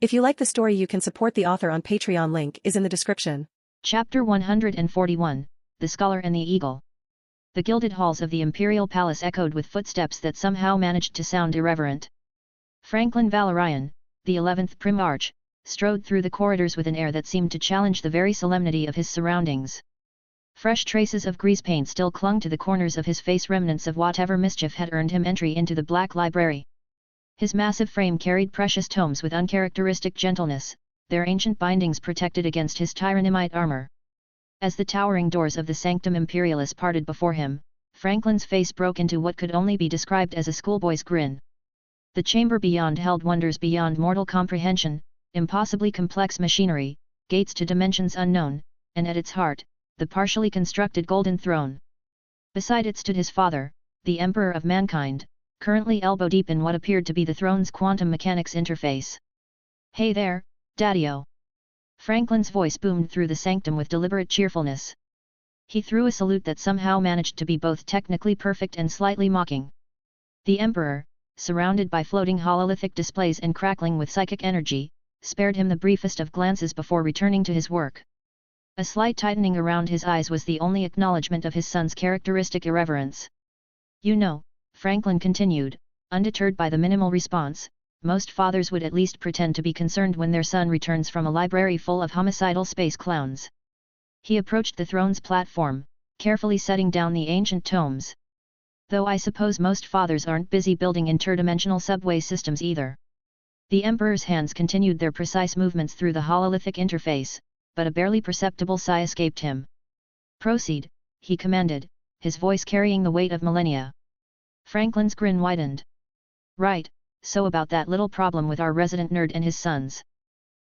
If you like the story, you can support the author on Patreon. Link is in the description. Chapter 141, The Scholar and the Eagle. The gilded halls of the Imperial Palace echoed with footsteps that somehow managed to sound irreverent. Franklin Valorian, the 11th Primarch, strode through the corridors with an air that seemed to challenge the very solemnity of his surroundings. Fresh traces of grease paint still clung to the corners of his face, remnants of whatever mischief had earned him entry into the Black Library. His massive frame carried precious tomes with uncharacteristic gentleness, their ancient bindings protected against his tyranimite armor. As the towering doors of the Sanctum Imperialis parted before him, Franklin's face broke into what could only be described as a schoolboy's grin. The chamber beyond held wonders beyond mortal comprehension, impossibly complex machinery, gates to dimensions unknown, and at its heart, the partially constructed golden throne. Beside it stood his father, the Emperor of Mankind, currently elbow-deep in what appeared to be the throne's quantum mechanics interface. "Hey there, Daddy-o!" Franklin's voice boomed through the sanctum with deliberate cheerfulness. He threw a salute that somehow managed to be both technically perfect and slightly mocking. The Emperor, surrounded by floating hololithic displays and crackling with psychic energy, spared him the briefest of glances before returning to his work. A slight tightening around his eyes was the only acknowledgement of his son's characteristic irreverence. "You know," Franklin continued, undeterred by the minimal response, "most fathers would at least pretend to be concerned when their son returns from a library full of homicidal space clowns." He approached the throne's platform, carefully setting down the ancient tomes. "Though I suppose most fathers aren't busy building interdimensional subway systems either." The Emperor's hands continued their precise movements through the hololithic interface, but a barely perceptible sigh escaped him. "Proceed," he commanded, his voice carrying the weight of millennia. Franklin's grin widened. "Right, so about that little problem with our resident nerd and his sons."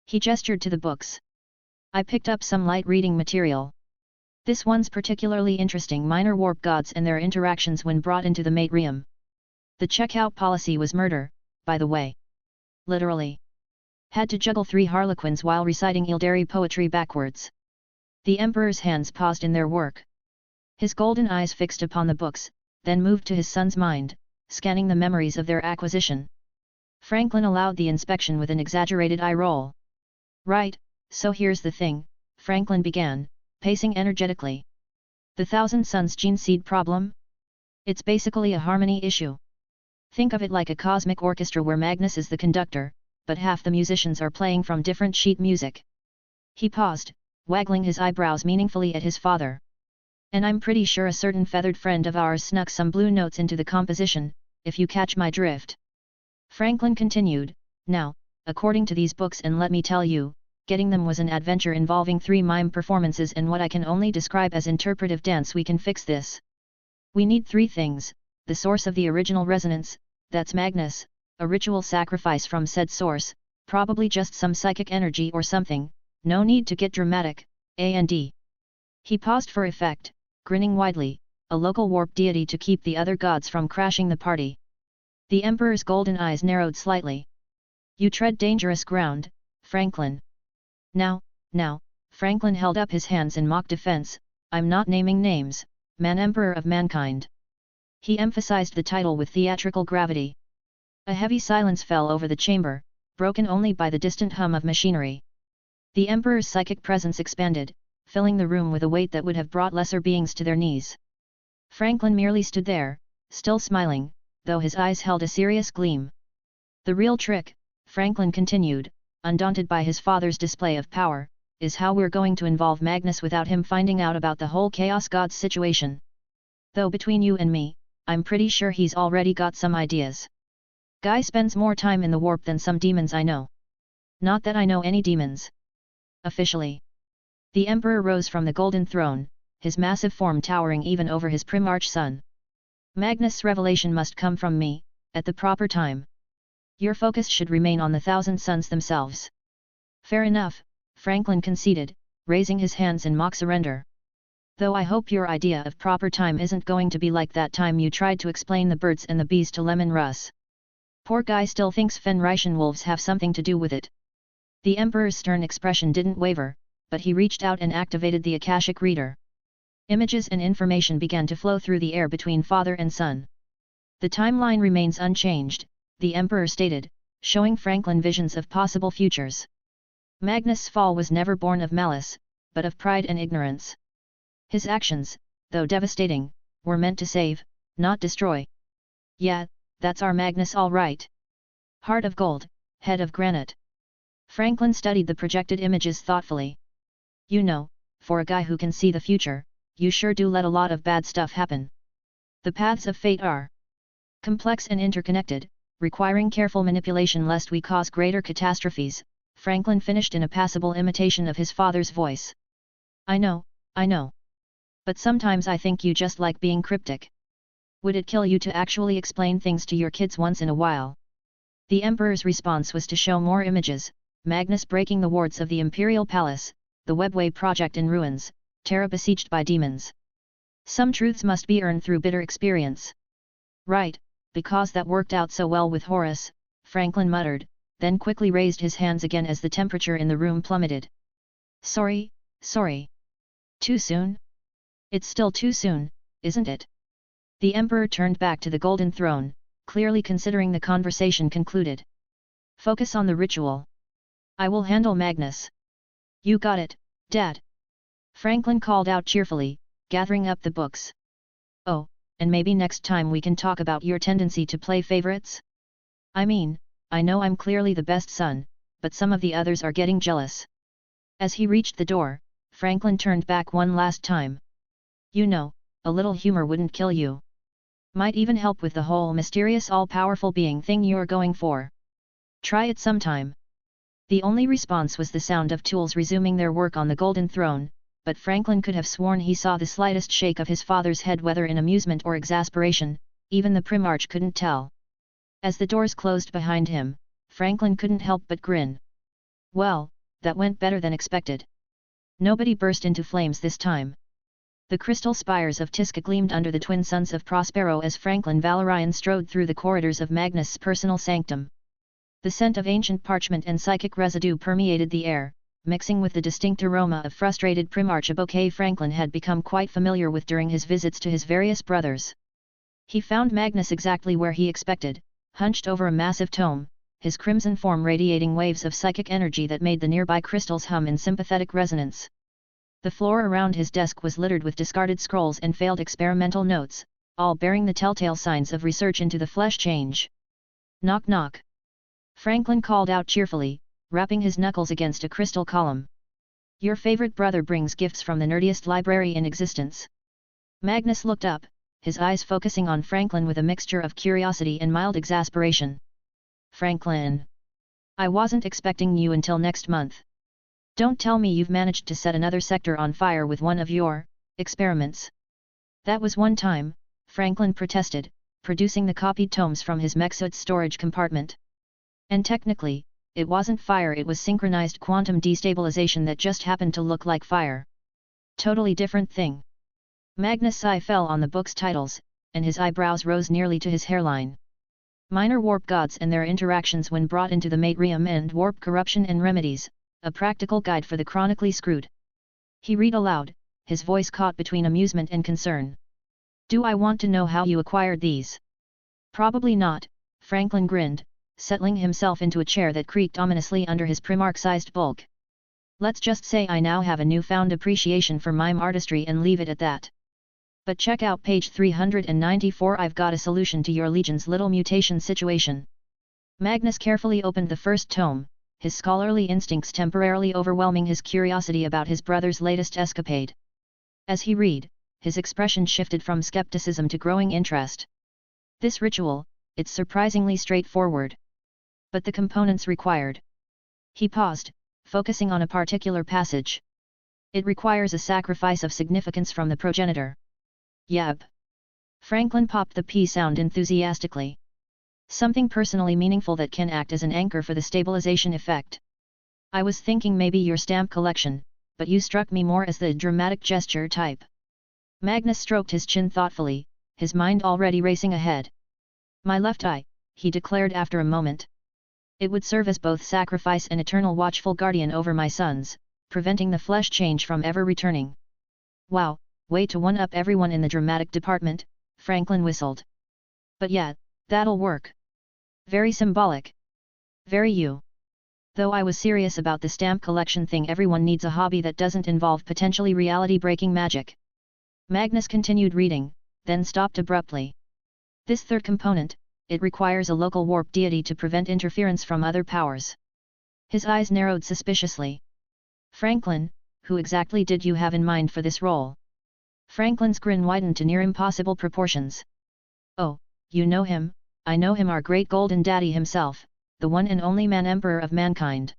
He gestured to the books. "I picked up some light reading material. This one's particularly interesting: minor warp gods and their interactions when brought into the matrium. The checkout policy was murder, by the way. Literally. Had to juggle 3 harlequins while reciting Ildari poetry backwards." The Emperor's hands paused in their work. His golden eyes fixed upon the books, then moved to his son's mind, scanning the memories of their acquisition. Franklin allowed the inspection with an exaggerated eye roll. "Right, so here's the thing," Franklin began, pacing energetically. "The Thousand Sons gene seed problem? It's basically a harmony issue. Think of it like a cosmic orchestra where Magnus is the conductor, but half the musicians are playing from different sheet music." He paused, waggling his eyebrows meaningfully at his father. "And I'm pretty sure a certain feathered friend of ours snuck some blue notes into the composition, if you catch my drift." Franklin continued, "Now, according to these books, and let me tell you, getting them was an adventure involving 3 mime performances and what I can only describe as interpretive dance. We can fix this. We need 3 things: the source of the original resonance, that's Magnus, a ritual sacrifice from said source, probably just some psychic energy or something, no need to get dramatic, and he paused for effect, grinning widely, a local warp deity to keep the other gods from crashing the party. The Emperor's golden eyes narrowed slightly. "You tread dangerous ground, Franklin." Now, Franklin held up his hands in mock defense, "I'm not naming names, man Emperor of Mankind." He emphasized the title with theatrical gravity. A heavy silence fell over the chamber, broken only by the distant hum of machinery. The Emperor's psychic presence expanded, filling the room with a weight that would have brought lesser beings to their knees. Franklin merely stood there, still smiling, though his eyes held a serious gleam. "The real trick," Franklin continued, undaunted by his father's display of power, "is how we're going to involve Magnus without him finding out about the whole Chaos Gods situation. Though between you and me, I'm pretty sure he's already got some ideas. Guy spends more time in the warp than some demons I know. Not that I know any demons. Officially." The Emperor rose from the golden throne, his massive form towering even over his Primarch son. "Magnus' revelation must come from me, at the proper time. Your focus should remain on the Thousand Sons themselves." "Fair enough," Franklin conceded, raising his hands in mock surrender. "Though I hope your idea of proper time isn't going to be like that time you tried to explain the birds and the bees to Lemon Russ. Poor guy still thinks Fenrisian wolves have something to do with it." The Emperor's stern expression didn't waver, but he reached out and activated the Akashic Reader. Images and information began to flow through the air between father and son. "The timeline remains unchanged," the Emperor stated, showing Franklin visions of possible futures. Magnus' fall was never born of malice, but of pride and ignorance. His actions, though devastating, were meant to save, not destroy. Yeah, that's our Magnus all right. Heart of gold, head of granite. Franklin studied the projected images thoughtfully. You know, for a guy who can see the future, you sure do let a lot of bad stuff happen. The paths of fate are complex and interconnected, requiring careful manipulation lest we cause greater catastrophes, Franklin finished in a passable imitation of his father's voice. I know. But sometimes I think you just like being cryptic. Would it kill you to actually explain things to your kids once in a while? The Emperor's response was to show more images, Magnus breaking the wards of the Imperial Palace, the Webway project in ruins, Terra besieged by demons. Some truths must be earned through bitter experience. Right, because that worked out so well with Horus, Franklin muttered, then quickly raised his hands again as the temperature in the room plummeted. Sorry. Too soon? It's still too soon, isn't it? The Emperor turned back to the Golden Throne, clearly considering the conversation concluded. Focus on the ritual. I will handle Magnus. You got it, Dad. Franklin called out cheerfully, gathering up the books. Oh, and maybe next time we can talk about your tendency to play favorites? I mean, I know I'm clearly the best son, but some of the others are getting jealous. As he reached the door, Franklin turned back one last time. You know, a little humor wouldn't kill you. Might even help with the whole mysterious all-powerful being thing you're going for. Try it sometime. The only response was the sound of tools resuming their work on the Golden Throne, but Franklin could have sworn he saw the slightest shake of his father's head, whether in amusement or exasperation. Even the Primarch couldn't tell. As the doors closed behind him, Franklin couldn't help but grin. Well, that went better than expected. Nobody burst into flames this time. The crystal spires of Tisca gleamed under the twin sons of Prospero as Franklin Valorian strode through the corridors of Magnus' personal sanctum. The scent of ancient parchment and psychic residue permeated the air, mixing with the distinct aroma of frustrated Primarch, a bouquet Franklin had become quite familiar with during his visits to his various brothers. He found Magnus exactly where he expected, hunched over a massive tome, his crimson form radiating waves of psychic energy that made the nearby crystals hum in sympathetic resonance. The floor around his desk was littered with discarded scrolls and failed experimental notes, all bearing the telltale signs of research into the flesh change. Knock knock. Franklin called out cheerfully, rapping his knuckles against a crystal column. Your favorite brother brings gifts from the nerdiest library in existence. Magnus looked up, his eyes focusing on Franklin with a mixture of curiosity and mild exasperation. Franklin. I wasn't expecting you until next month. Don't tell me you've managed to set another sector on fire with one of your experiments. That was one time, Franklin protested, producing the copied tomes from his mechsuit's storage compartment. And technically, it wasn't fire, it was synchronized quantum destabilization that just happened to look like fire. Totally different thing. Magnus' eye fell on the book's titles, and his eyebrows rose nearly to his hairline. Minor warp gods and their interactions when brought into the matrium and warp corruption and remedies, a practical guide for the chronically screwed. He read aloud, his voice caught between amusement and concern. Do I want to know how you acquired these? Probably not, Franklin grinned, settling himself into a chair that creaked ominously under his Primarch-sized bulk. Let's just say I now have a newfound appreciation for mime artistry and leave it at that. But check out page 394, I've got a solution to your Legion's little mutation situation. Magnus carefully opened the first tome, his scholarly instincts temporarily overwhelming his curiosity about his brother's latest escapade. As he read, his expression shifted from skepticism to growing interest. This ritual, it's surprisingly straightforward. But the components required. He paused, focusing on a particular passage. It requires a sacrifice of significance from the progenitor. Yep. Franklin popped the P sound enthusiastically. Something personally meaningful that can act as an anchor for the stabilization effect. I was thinking maybe your stamp collection, but you struck me more as the dramatic gesture type. Magnus stroked his chin thoughtfully, his mind already racing ahead. My left eye, he declared after a moment. It would serve as both sacrifice and eternal watchful guardian over my sons, preventing the flesh change from ever returning. Wow, way to one-up everyone in the dramatic department, Franklin whistled. But yeah, that'll work. Very symbolic. Very you. Though I was serious about the stamp collection thing, everyone needs a hobby that doesn't involve potentially reality-breaking magic. Magnus continued reading, then stopped abruptly. This third component, it requires a local warp deity to prevent interference from other powers. His eyes narrowed suspiciously. Franklin, who exactly did you have in mind for this role? Franklin's grin widened to near impossible proportions. Oh, you know him, I know him, our great golden daddy himself, the one and only man-emperor of mankind.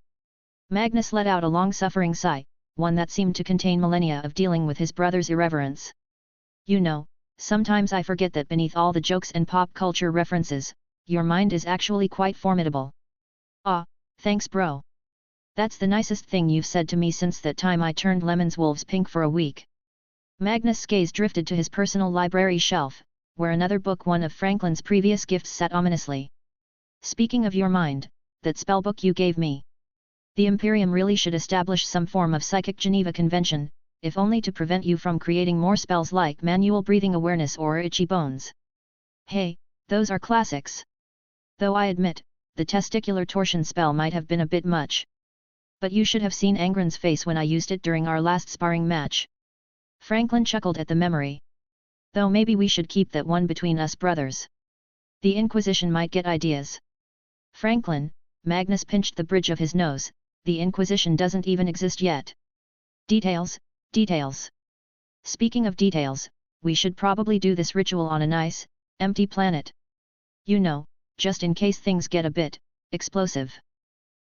Magnus let out a long-suffering sigh, one that seemed to contain millennia of dealing with his brother's irreverence. You know, sometimes I forget that beneath all the jokes and pop culture references, your mind is actually quite formidable. Ah, thanks bro. That's the nicest thing you've said to me since that time I turned Lemon's wolves pink for a week. Magnus' gaze drifted to his personal library shelf, where another book, one of Franklin's previous gifts, sat ominously. Speaking of your mind, that spellbook you gave me. The Imperium really should establish some form of psychic Geneva Convention, if only to prevent you from creating more spells like manual breathing awareness or itchy bones. Hey, those are classics. Though I admit, the testicular torsion spell might have been a bit much. But you should have seen Angren's face when I used it during our last sparring match. Franklin chuckled at the memory. Though maybe we should keep that one between us brothers. The Inquisition might get ideas. Franklin, Magnus pinched the bridge of his nose, the Inquisition doesn't even exist yet. Details, details. Speaking of details, we should probably do this ritual on a nice, empty planet. You know, just in case things get a bit explosive.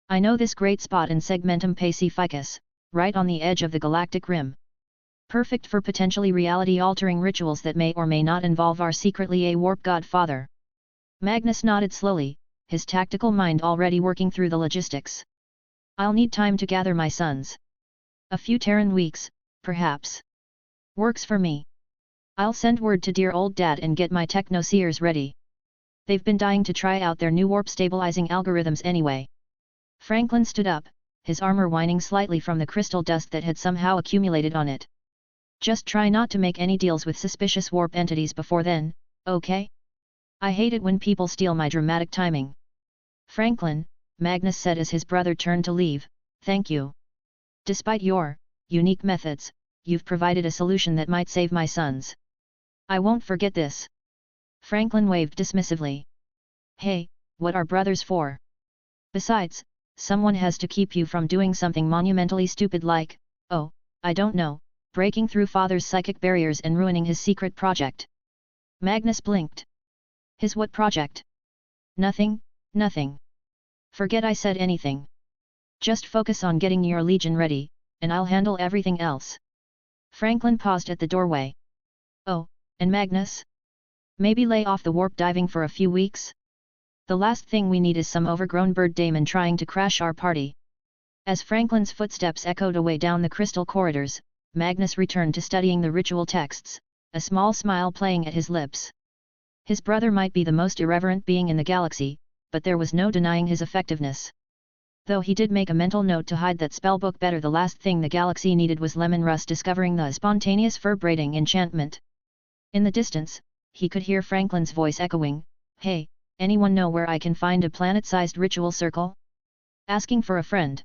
I know this great spot in Segmentum Pacificus, right on the edge of the galactic rim. Perfect for potentially reality-altering rituals that may or may not involve our secretly a warp godfather. Magnus nodded slowly, his tactical mind already working through the logistics. I'll need time to gather my sons. A few Terran weeks, perhaps. Works for me. I'll send word to dear old dad and get my technoseers ready. They've been dying to try out their new warp-stabilizing algorithms anyway. Franklin stood up, his armor whining slightly from the crystal dust that had somehow accumulated on it. Just try not to make any deals with suspicious warp entities before then, okay? I hate it when people steal my dramatic timing. Franklin, Magnus said as his brother turned to leave, thank you. Despite your unique methods, you've provided a solution that might save my sons. I won't forget this. Franklin waved dismissively. Hey, what are brothers for? Besides, someone has to keep you from doing something monumentally stupid like, oh, I don't know, breaking through father's psychic barriers and ruining his secret project. Magnus blinked. His what project? Nothing, nothing. Forget I said anything. Just focus on getting your legion ready, and I'll handle everything else. Franklin paused at the doorway. Oh, and Magnus? Maybe lay off the warp diving for a few weeks? The last thing we need is some overgrown bird daemon trying to crash our party. As Franklin's footsteps echoed away down the crystal corridors, Magnus returned to studying the ritual texts, a small smile playing at his lips. His brother might be the most irreverent being in the galaxy, but there was no denying his effectiveness. Though he did make a mental note to hide that spellbook better, the last thing the galaxy needed was Lemon Russ discovering the spontaneous fur-braiding enchantment. In the distance, he could hear Franklin's voice echoing, Hey, anyone know where I can find a planet-sized ritual circle? Asking for a friend.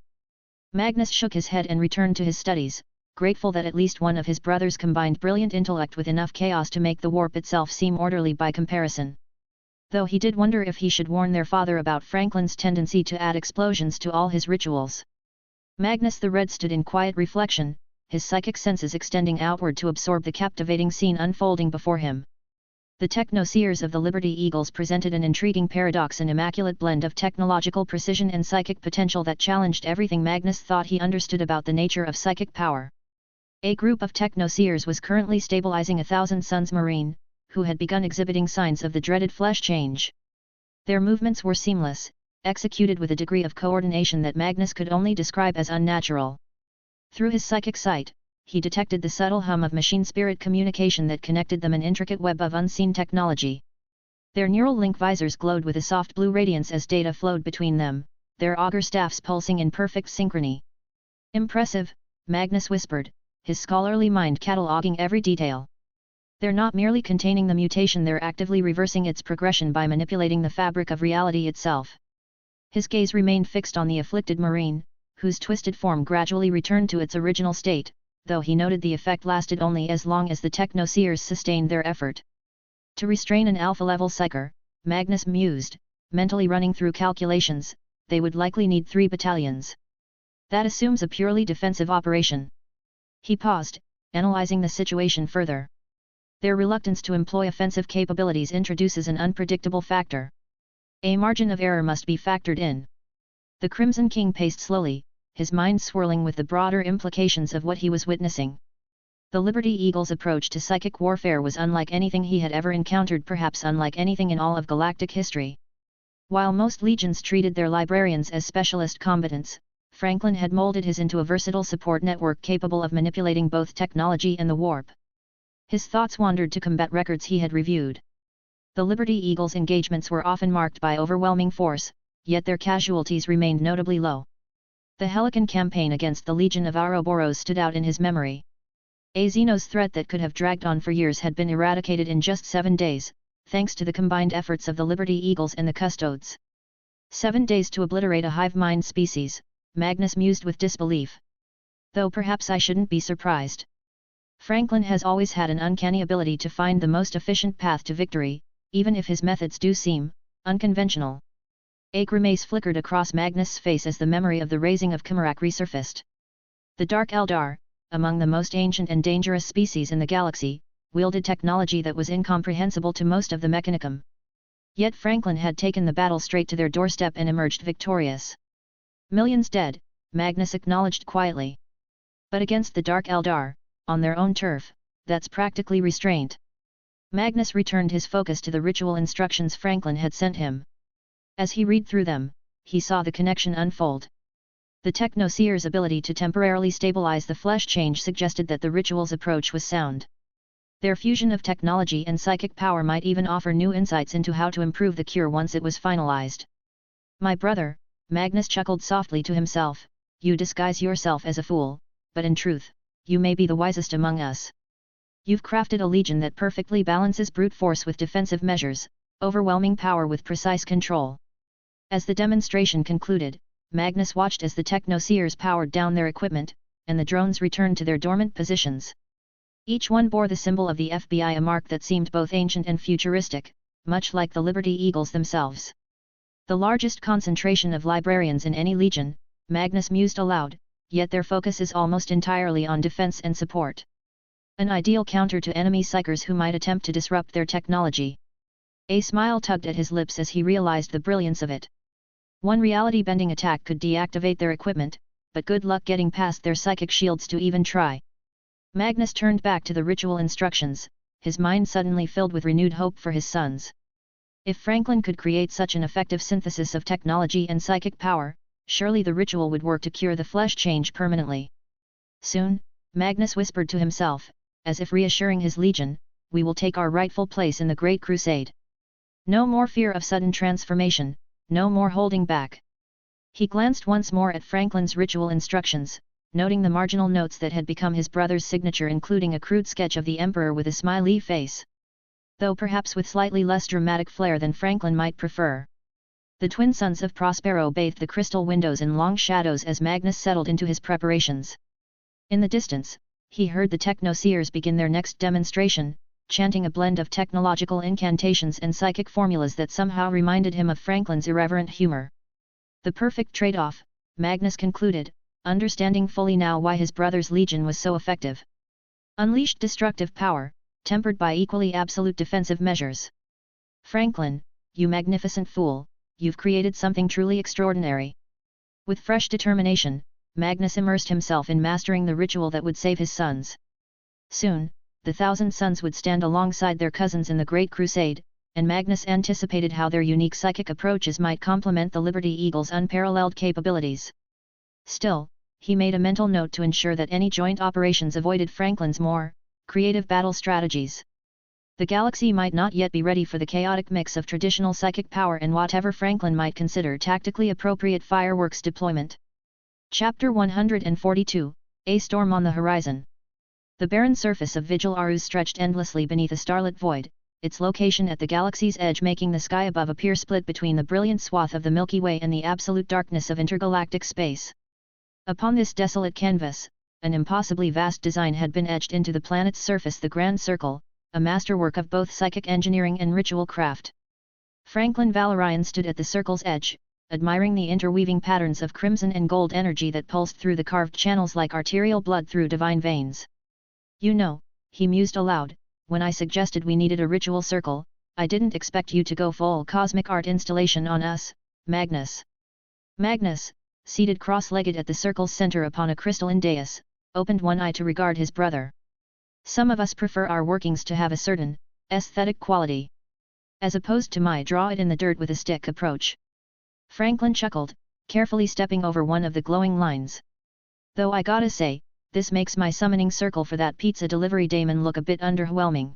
Magnus shook his head and returned to his studies, grateful that at least one of his brothers combined brilliant intellect with enough chaos to make the warp itself seem orderly by comparison. Though he did wonder if he should warn their father about Franklin's tendency to add explosions to all his rituals. Magnus the Red stood in quiet reflection, his psychic senses extending outward to absorb the captivating scene unfolding before him. The technoseers of the Liberty Eagles presented an intriguing paradox, an immaculate blend of technological precision and psychic potential that challenged everything Magnus thought he understood about the nature of psychic power. A group of technoseers was currently stabilizing 1,000 Suns Marine, who had begun exhibiting signs of the dreaded flesh change. Their movements were seamless, executed with a degree of coordination that Magnus could only describe as unnatural. Through his psychic sight, he detected the subtle hum of machine-spirit communication that connected them, an intricate web of unseen technology. Their neural link visors glowed with a soft blue radiance as data flowed between them, their augur staffs pulsing in perfect synchrony. Impressive, Magnus whispered, his scholarly mind cataloging every detail. They're not merely containing the mutation, they're actively reversing its progression by manipulating the fabric of reality itself. His gaze remained fixed on the afflicted marine, whose twisted form gradually returned to its original state, though he noted the effect lasted only as long as the technoseers sustained their effort. To restrain an alpha-level psyker, Magnus mused, mentally running through calculations, they would likely need 3 battalions. That assumes a purely defensive operation. He paused, analyzing the situation further. Their reluctance to employ offensive capabilities introduces an unpredictable factor. A margin of error must be factored in. The Crimson King paced slowly, his mind swirling with the broader implications of what he was witnessing. The Liberty Eagle's approach to psychic warfare was unlike anything he had ever encountered, perhaps unlike anything in all of galactic history. While most legions treated their librarians as specialist combatants, Franklin had molded his into a versatile support network capable of manipulating both technology and the warp. His thoughts wandered to combat records he had reviewed. The Liberty Eagle's engagements were often marked by overwhelming force, yet their casualties remained notably low. The Helican campaign against the Legion of Ouroboros stood out in his memory. A Xenos threat that could have dragged on for years had been eradicated in just 7 days, thanks to the combined efforts of the Liberty Eagles and the Custodes. 7 days to obliterate a hive mind species, Magnus mused with disbelief. Though perhaps I shouldn't be surprised. Franklin has always had an uncanny ability to find the most efficient path to victory, even if his methods do seem unconventional. A grimace flickered across Magnus' face as the memory of the raising of Chimarak resurfaced. The Dark Eldar, among the most ancient and dangerous species in the galaxy, wielded technology that was incomprehensible to most of the Mechanicum. Yet Franklin had taken the battle straight to their doorstep and emerged victorious. Millions dead, Magnus acknowledged quietly. But against the Dark Eldar, on their own turf, that's practically restraint. Magnus returned his focus to the ritual instructions Franklin had sent him. As he read through them, he saw the connection unfold. The Technoseer's ability to temporarily stabilize the flesh change suggested that the ritual's approach was sound. Their fusion of technology and psychic power might even offer new insights into how to improve the cure once it was finalized. My brother, Magnus chuckled softly to himself, you disguise yourself as a fool, but in truth, you may be the wisest among us. You've crafted a legion that perfectly balances brute force with defensive measures, overwhelming power with precise control. As the demonstration concluded, Magnus watched as the Technoseers powered down their equipment, and the drones returned to their dormant positions. Each one bore the symbol of the FBI, a mark that seemed both ancient and futuristic, much like the Liberty Eagles themselves. The largest concentration of librarians in any legion, Magnus mused aloud, yet their focus is almost entirely on defense and support. An ideal counter to enemy psychers who might attempt to disrupt their technology. A smile tugged at his lips as he realized the brilliance of it. One reality-bending attack could deactivate their equipment, but good luck getting past their psychic shields to even try. Magnus turned back to the ritual instructions, his mind suddenly filled with renewed hope for his sons. If Franklin could create such an effective synthesis of technology and psychic power, surely the ritual would work to cure the flesh change permanently. Soon, Magnus whispered to himself, as if reassuring his legion, we will take our rightful place in the Great Crusade. No more fear of sudden transformation, no more holding back. He glanced once more at Franklin's ritual instructions, noting the marginal notes that had become his brother's signature, including a crude sketch of the Emperor with a smiley face. Though perhaps with slightly less dramatic flair than Franklin might prefer. The twin sons of Prospero bathed the crystal windows in long shadows as Magnus settled into his preparations. In the distance, he heard the Technoseers begin their next demonstration, chanting a blend of technological incantations and psychic formulas that somehow reminded him of Franklin's irreverent humor. The perfect trade-off, Magnus concluded, understanding fully now why his brother's legion was so effective. Unleashed destructive power, tempered by equally absolute defensive measures. Franklin, you magnificent fool, you've created something truly extraordinary. With fresh determination, Magnus immersed himself in mastering the ritual that would save his sons. Soon, the 1,000 sons would stand alongside their cousins in the Great Crusade, and Magnus anticipated how their unique psychic approaches might complement the Liberty Eagle's unparalleled capabilities. Still, he made a mental note to ensure that any joint operations avoided Franklin's more creative battle strategies. The galaxy might not yet be ready for the chaotic mix of traditional psychic power and whatever Franklin might consider tactically appropriate fireworks deployment. Chapter 142, A Storm on the Horizon. The barren surface of Vigil Arus stretched endlessly beneath a starlit void, its location at the galaxy's edge making the sky above appear split between the brilliant swath of the Milky Way and the absolute darkness of intergalactic space. Upon this desolate canvas, an impossibly vast design had been etched into the planet's surface, the Grand Circle, a masterwork of both psychic engineering and ritual craft. Franklin Valorian stood at the circle's edge, admiring the interweaving patterns of crimson and gold energy that pulsed through the carved channels like arterial blood through divine veins. You know, he mused aloud, when I suggested we needed a ritual circle, I didn't expect you to go full cosmic art installation on us, Magnus. Magnus, seated cross-legged at the circle's center upon a crystalline dais, opened one eye to regard his brother. Some of us prefer our workings to have a certain, aesthetic quality. As opposed to my draw-it-in-the-dirt with a stick approach. Franklin chuckled, carefully stepping over one of the glowing lines. Though I gotta say, this makes my summoning circle for that pizza delivery daemon look a bit underwhelming.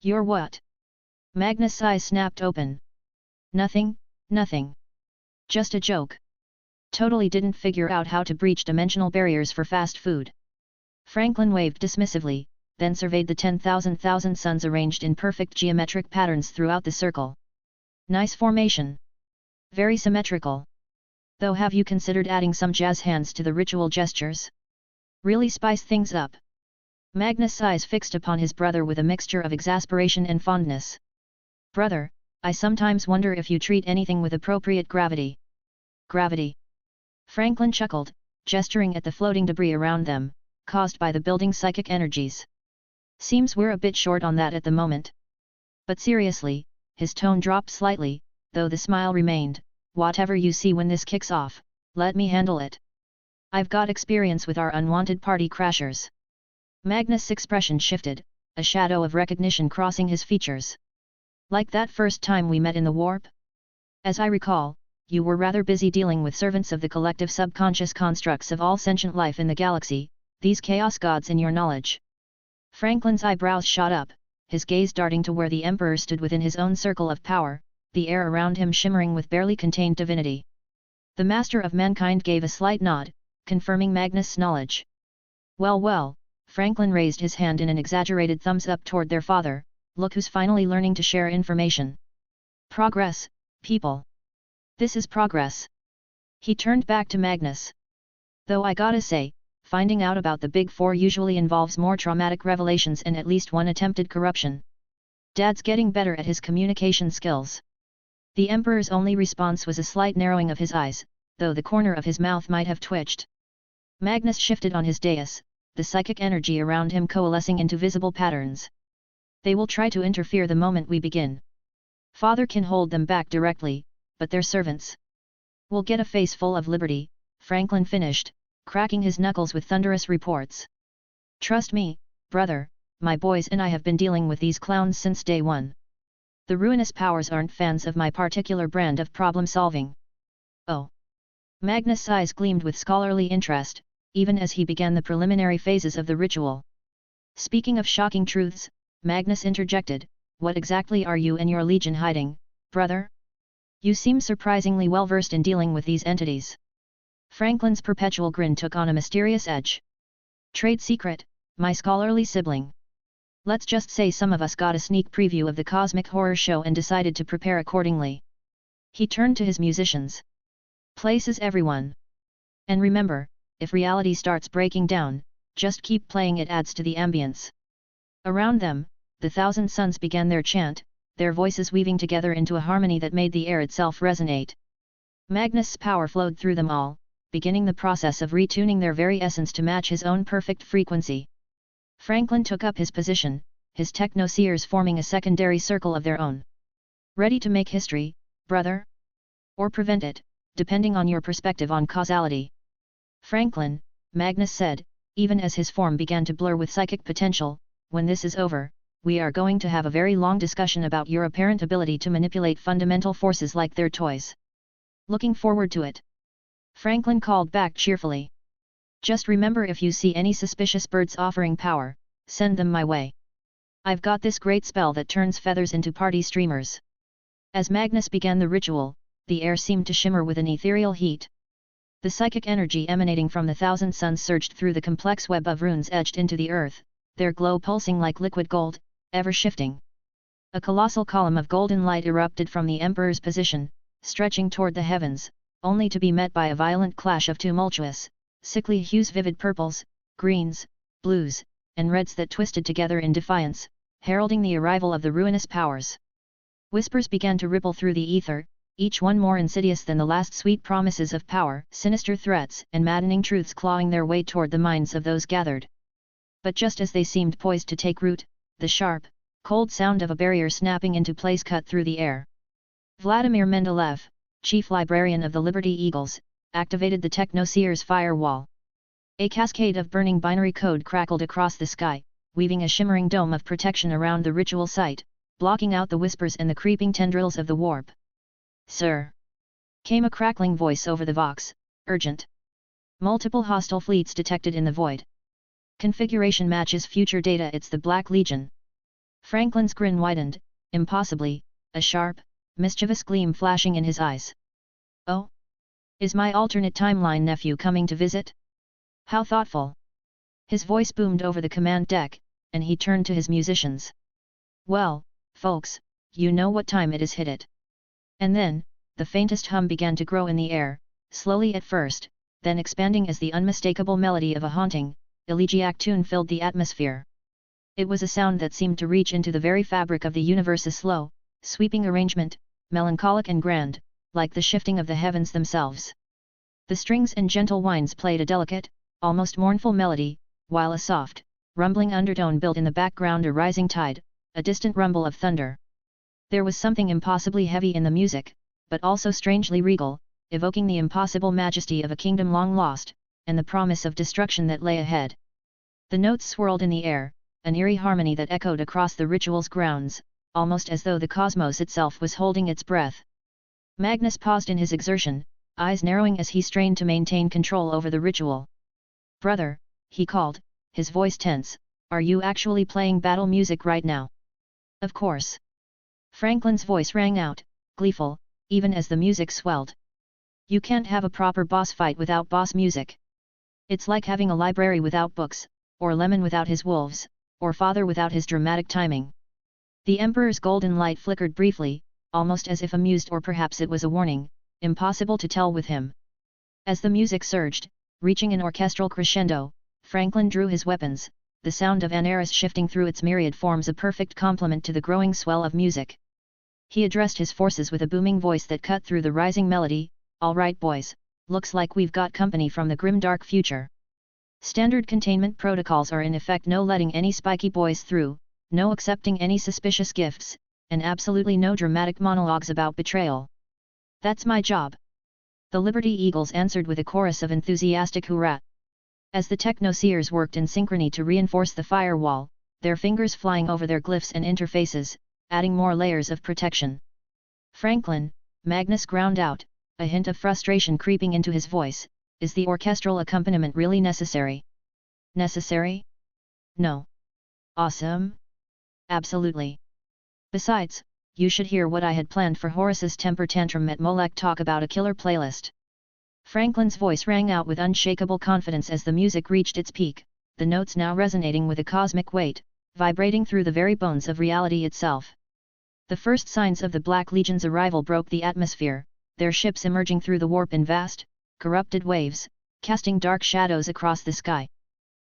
You're what? Magnus' eyes snapped open. Nothing, nothing. Just a joke. Totally didn't figure out how to breach dimensional barriers for fast food. Franklin waved dismissively, then surveyed the 10,000 suns arranged in perfect geometric patterns throughout the circle. Nice formation. Very symmetrical. Though have you considered adding some jazz hands to the ritual gestures? Really spice things up. Magnus' eyes fixed upon his brother with a mixture of exasperation and fondness. Brother, I sometimes wonder if you treat anything with appropriate gravity. Gravity. Franklin chuckled, gesturing at the floating debris around them, caused by the building psychic energies. Seems we're a bit short on that at the moment. But seriously, his tone dropped slightly, though the smile remained, whatever you see when this kicks off, let me handle it. I've got experience with our unwanted party crashers. Magnus' expression shifted, a shadow of recognition crossing his features. Like that first time we met in the warp? As I recall, you were rather busy dealing with servants of the collective subconscious constructs of all sentient life in the galaxy, these chaos gods in your knowledge. Franklin's eyebrows shot up, his gaze darting to where the Emperor stood within his own circle of power, the air around him shimmering with barely contained divinity. The Master of Mankind gave a slight nod, confirming Magnus' knowledge. Well well, Franklin raised his hand in an exaggerated thumbs up toward their father, look who's finally learning to share information. Progress, people. This is progress. He turned back to Magnus. Though I gotta say, finding out about the Big Four usually involves more traumatic revelations and at least one attempted corruption. Dad's getting better at his communication skills. The Emperor's only response was a slight narrowing of his eyes, though the corner of his mouth might have twitched. Magnus shifted on his dais, the psychic energy around him coalescing into visible patterns. They will try to interfere the moment we begin. Father can hold them back directly, but they're servants. We'll get a face full of liberty, Franklin finished, cracking his knuckles with thunderous reports. Trust me, brother, my boys and I have been dealing with these clowns since day one. The ruinous powers aren't fans of my particular brand of problem-solving. Oh. Magnus' eyes gleamed with scholarly interest, even as he began the preliminary phases of the ritual. Speaking of shocking truths, Magnus interjected, what exactly are you and your legion hiding, brother? You seem surprisingly well versed in dealing with these entities. Franklin's perpetual grin took on a mysterious edge. Trade secret, my scholarly sibling. Let's just say some of us got a sneak preview of the cosmic horror show and decided to prepare accordingly. He turned to his musicians. Places everyone. And remember, if reality starts breaking down, just keep playing, it adds to the ambience. Around them, the 1,000 suns began their chant, their voices weaving together into a harmony that made the air itself resonate. Magnus' power flowed through them all, beginning the process of retuning their very essence to match his own perfect frequency. Franklin took up his position, his technoseers forming a secondary circle of their own. Ready to make history, brother? Or prevent it, depending on your perspective on causality. Franklin, Magnus said, even as his form began to blur with psychic potential, when this is over, we are going to have a very long discussion about your apparent ability to manipulate fundamental forces like their toys. Looking forward to it. Franklin called back cheerfully. Just remember, if you see any suspicious birds offering power, send them my way. I've got this great spell that turns feathers into party streamers. As Magnus began the ritual, the air seemed to shimmer with an ethereal heat. The psychic energy emanating from the 1,000 suns surged through the complex web of runes etched into the earth, their glow pulsing like liquid gold, ever shifting. A colossal column of golden light erupted from the Emperor's position, stretching toward the heavens, only to be met by a violent clash of tumultuous, sickly hues, vivid purples, greens, blues, and reds that twisted together in defiance, heralding the arrival of the ruinous powers. Whispers began to ripple through the ether, each one more insidious than the last, sweet promises of power, sinister threats and maddening truths clawing their way toward the minds of those gathered. But just as they seemed poised to take root, the sharp, cold sound of a barrier snapping into place cut through the air. Vladimir Mendeleev, chief librarian of the Liberty Eagles, activated the Technoseer's firewall. A cascade of burning binary code crackled across the sky, weaving a shimmering dome of protection around the ritual site, blocking out the whispers and the creeping tendrils of the warp. "Sir!" came a crackling voice over the vox, "urgent. Multiple hostile fleets detected in the void. Configuration matches future data. It's the Black Legion." Franklin's grin widened, impossibly, a sharp, mischievous gleam flashing in his eyes. "Oh? Is my alternate timeline nephew coming to visit? How thoughtful." His voice boomed over the command deck, and he turned to his musicians. "Well, folks, you know what time it is, hit it." And then, the faintest hum began to grow in the air, slowly at first, then expanding as the unmistakable melody of a haunting, elegiac tune filled the atmosphere. It was a sound that seemed to reach into the very fabric of the universe, a slow, sweeping arrangement, melancholic and grand, like the shifting of the heavens themselves. The strings and gentle whines played a delicate, almost mournful melody, while a soft, rumbling undertone built in the background, a rising tide, a distant rumble of thunder. There was something impossibly heavy in the music, but also strangely regal, evoking the impossible majesty of a kingdom long lost, and the promise of destruction that lay ahead. The notes swirled in the air, an eerie harmony that echoed across the ritual's grounds, almost as though the cosmos itself was holding its breath. Magnus paused in his exertion, eyes narrowing as he strained to maintain control over the ritual. "Brother," he called, his voice tense, "are you actually playing battle music right now?" "Of course." Franklin's voice rang out, gleeful, even as the music swelled. "You can't have a proper boss fight without boss music. It's like having a library without books, or Lemon without his wolves, or Father without his dramatic timing." The Emperor's golden light flickered briefly, almost as if amused, or perhaps it was a warning, impossible to tell with him. As the music surged, reaching an orchestral crescendo, Franklin drew his weapons, the sound of Anaris shifting through its myriad forms a perfect complement to the growing swell of music. He addressed his forces with a booming voice that cut through the rising melody. "All right, boys, looks like we've got company from the grim dark future. Standard containment protocols are in effect: no letting any spiky boys through, no accepting any suspicious gifts, and absolutely no dramatic monologues about betrayal. That's my job." The Liberty Eagles answered with a chorus of enthusiastic hurrah. As the Technoseers worked in synchrony to reinforce the firewall, their fingers flying over their glyphs and interfaces, adding more layers of protection. "Franklin," Magnus ground out, a hint of frustration creeping into his voice, "is the orchestral accompaniment really necessary?" "Necessary? No." "Awesome? Absolutely. Besides, you should hear what I had planned for Horus's temper tantrum at Molech. Talk about a killer playlist." Franklin's voice rang out with unshakable confidence as the music reached its peak, the notes now resonating with a cosmic weight, vibrating through the very bones of reality itself. The first signs of the Black Legion's arrival broke the atmosphere, their ships emerging through the warp in vast, corrupted waves, casting dark shadows across the sky.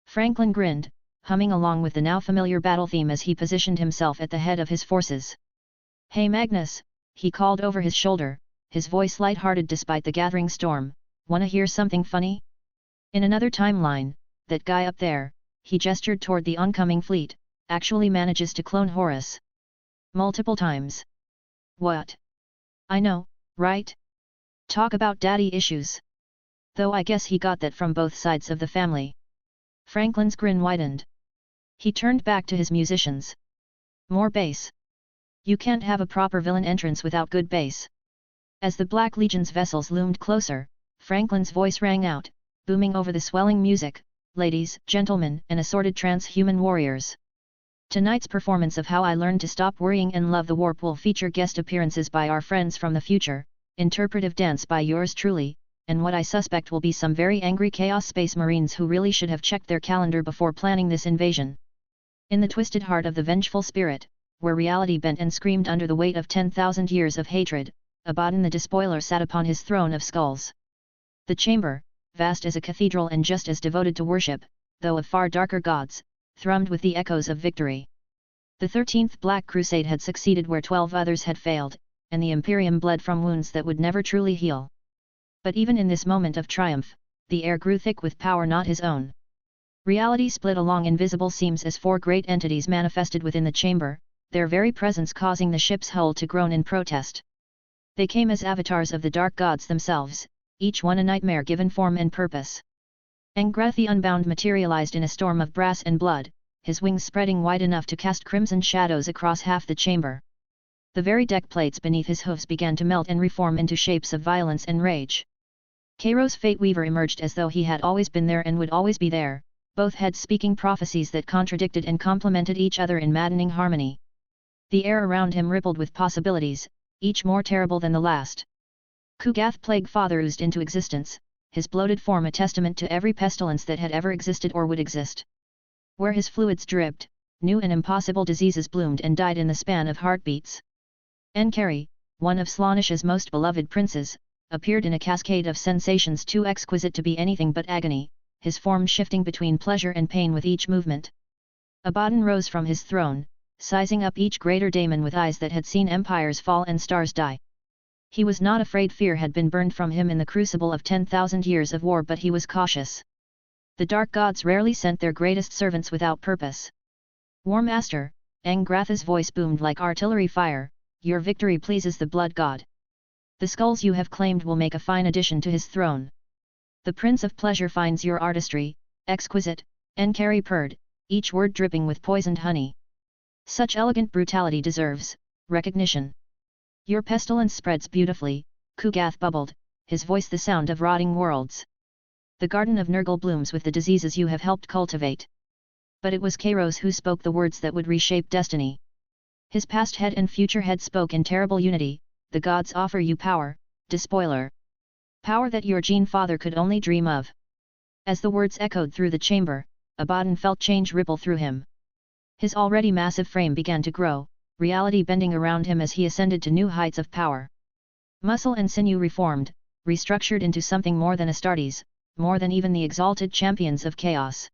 Franklin grinned, humming along with the now familiar battle theme as he positioned himself at the head of his forces. "Hey Magnus," he called over his shoulder, his voice light-hearted despite the gathering storm, "wanna hear something funny? In another timeline, that guy up there," he gestured toward the oncoming fleet, "actually manages to clone Horus. Multiple times." "What? I know, right? Talk about daddy issues. Though I guess he got that from both sides of the family." Franklin's grin widened. He turned back to his musicians. "More bass. You can't have a proper villain entrance without good bass." As the Black Legion's vessels loomed closer, Franklin's voice rang out, booming over the swelling music, "Ladies, gentlemen, and assorted transhuman warriors. Tonight's performance of How I Learned to Stop Worrying and Love the Warp will feature guest appearances by our friends from the future, interpretive dance by yours truly, and what I suspect will be some very angry Chaos Space Marines who really should have checked their calendar before planning this invasion. In the twisted heart of the vengeful spirit, where reality bent and screamed under the weight of 10,000 years of hatred, Abaddon the Despoiler sat upon his throne of skulls. The chamber, vast as a cathedral and just as devoted to worship, though of far darker gods, thrummed with the echoes of victory. The 13th Black Crusade had succeeded where 12 others had failed, and the Imperium bled from wounds that would never truly heal. But even in this moment of triumph, the air grew thick with power not his own. Reality split along invisible seams as 4 great entities manifested within the chamber, their very presence causing the ship's hull to groan in protest. They came as avatars of the dark gods themselves, each one a nightmare given form and purpose. Angrath the Unbound materialized in a storm of brass and blood, his wings spreading wide enough to cast crimson shadows across half the chamber. The very deck plates beneath his hooves began to melt and reform into shapes of violence and rage. Kairos Fate Weaver emerged as though he had always been there and would always be there, both heads speaking prophecies that contradicted and complemented each other in maddening harmony. The air around him rippled with possibilities, each more terrible than the last. Kugath Plague Father oozed into existence, his bloated form a testament to every pestilence that had ever existed or would exist. Where his fluids dripped, new and impossible diseases bloomed and died in the span of heartbeats. Enkari, one of Slaaneash's most beloved princes, appeared in a cascade of sensations too exquisite to be anything but agony, his form shifting between pleasure and pain with each movement. Abaddon rose from his throne, sizing up each greater daemon with eyes that had seen empires fall and stars die. He was not afraid fear had been burned from him in the crucible of 10,000 years of war, but he was cautious. The dark gods rarely sent their greatest servants without purpose. War Master, Angrath's voice boomed like artillery fire, your victory pleases the blood god. The skulls you have claimed will make a fine addition to his throne. The Prince of Pleasure finds your artistry exquisite, Enkari purred, each word dripping with poisoned honey. Such elegant brutality deserves recognition. Your pestilence spreads beautifully, Kugath bubbled, his voice the sound of rotting worlds. The garden of Nurgle blooms with the diseases you have helped cultivate. But it was Kairos who spoke the words that would reshape destiny. His past head and future head spoke in terrible unity, the gods offer you power, Despoiler. Power that your Gene Father could only dream of. As the words echoed through the chamber, Abaddon felt change ripple through him. His already massive frame began to grow, reality bending around him as he ascended to new heights of power. Muscle and sinew reformed, restructured into something more than Astartes, more than even the exalted champions of chaos.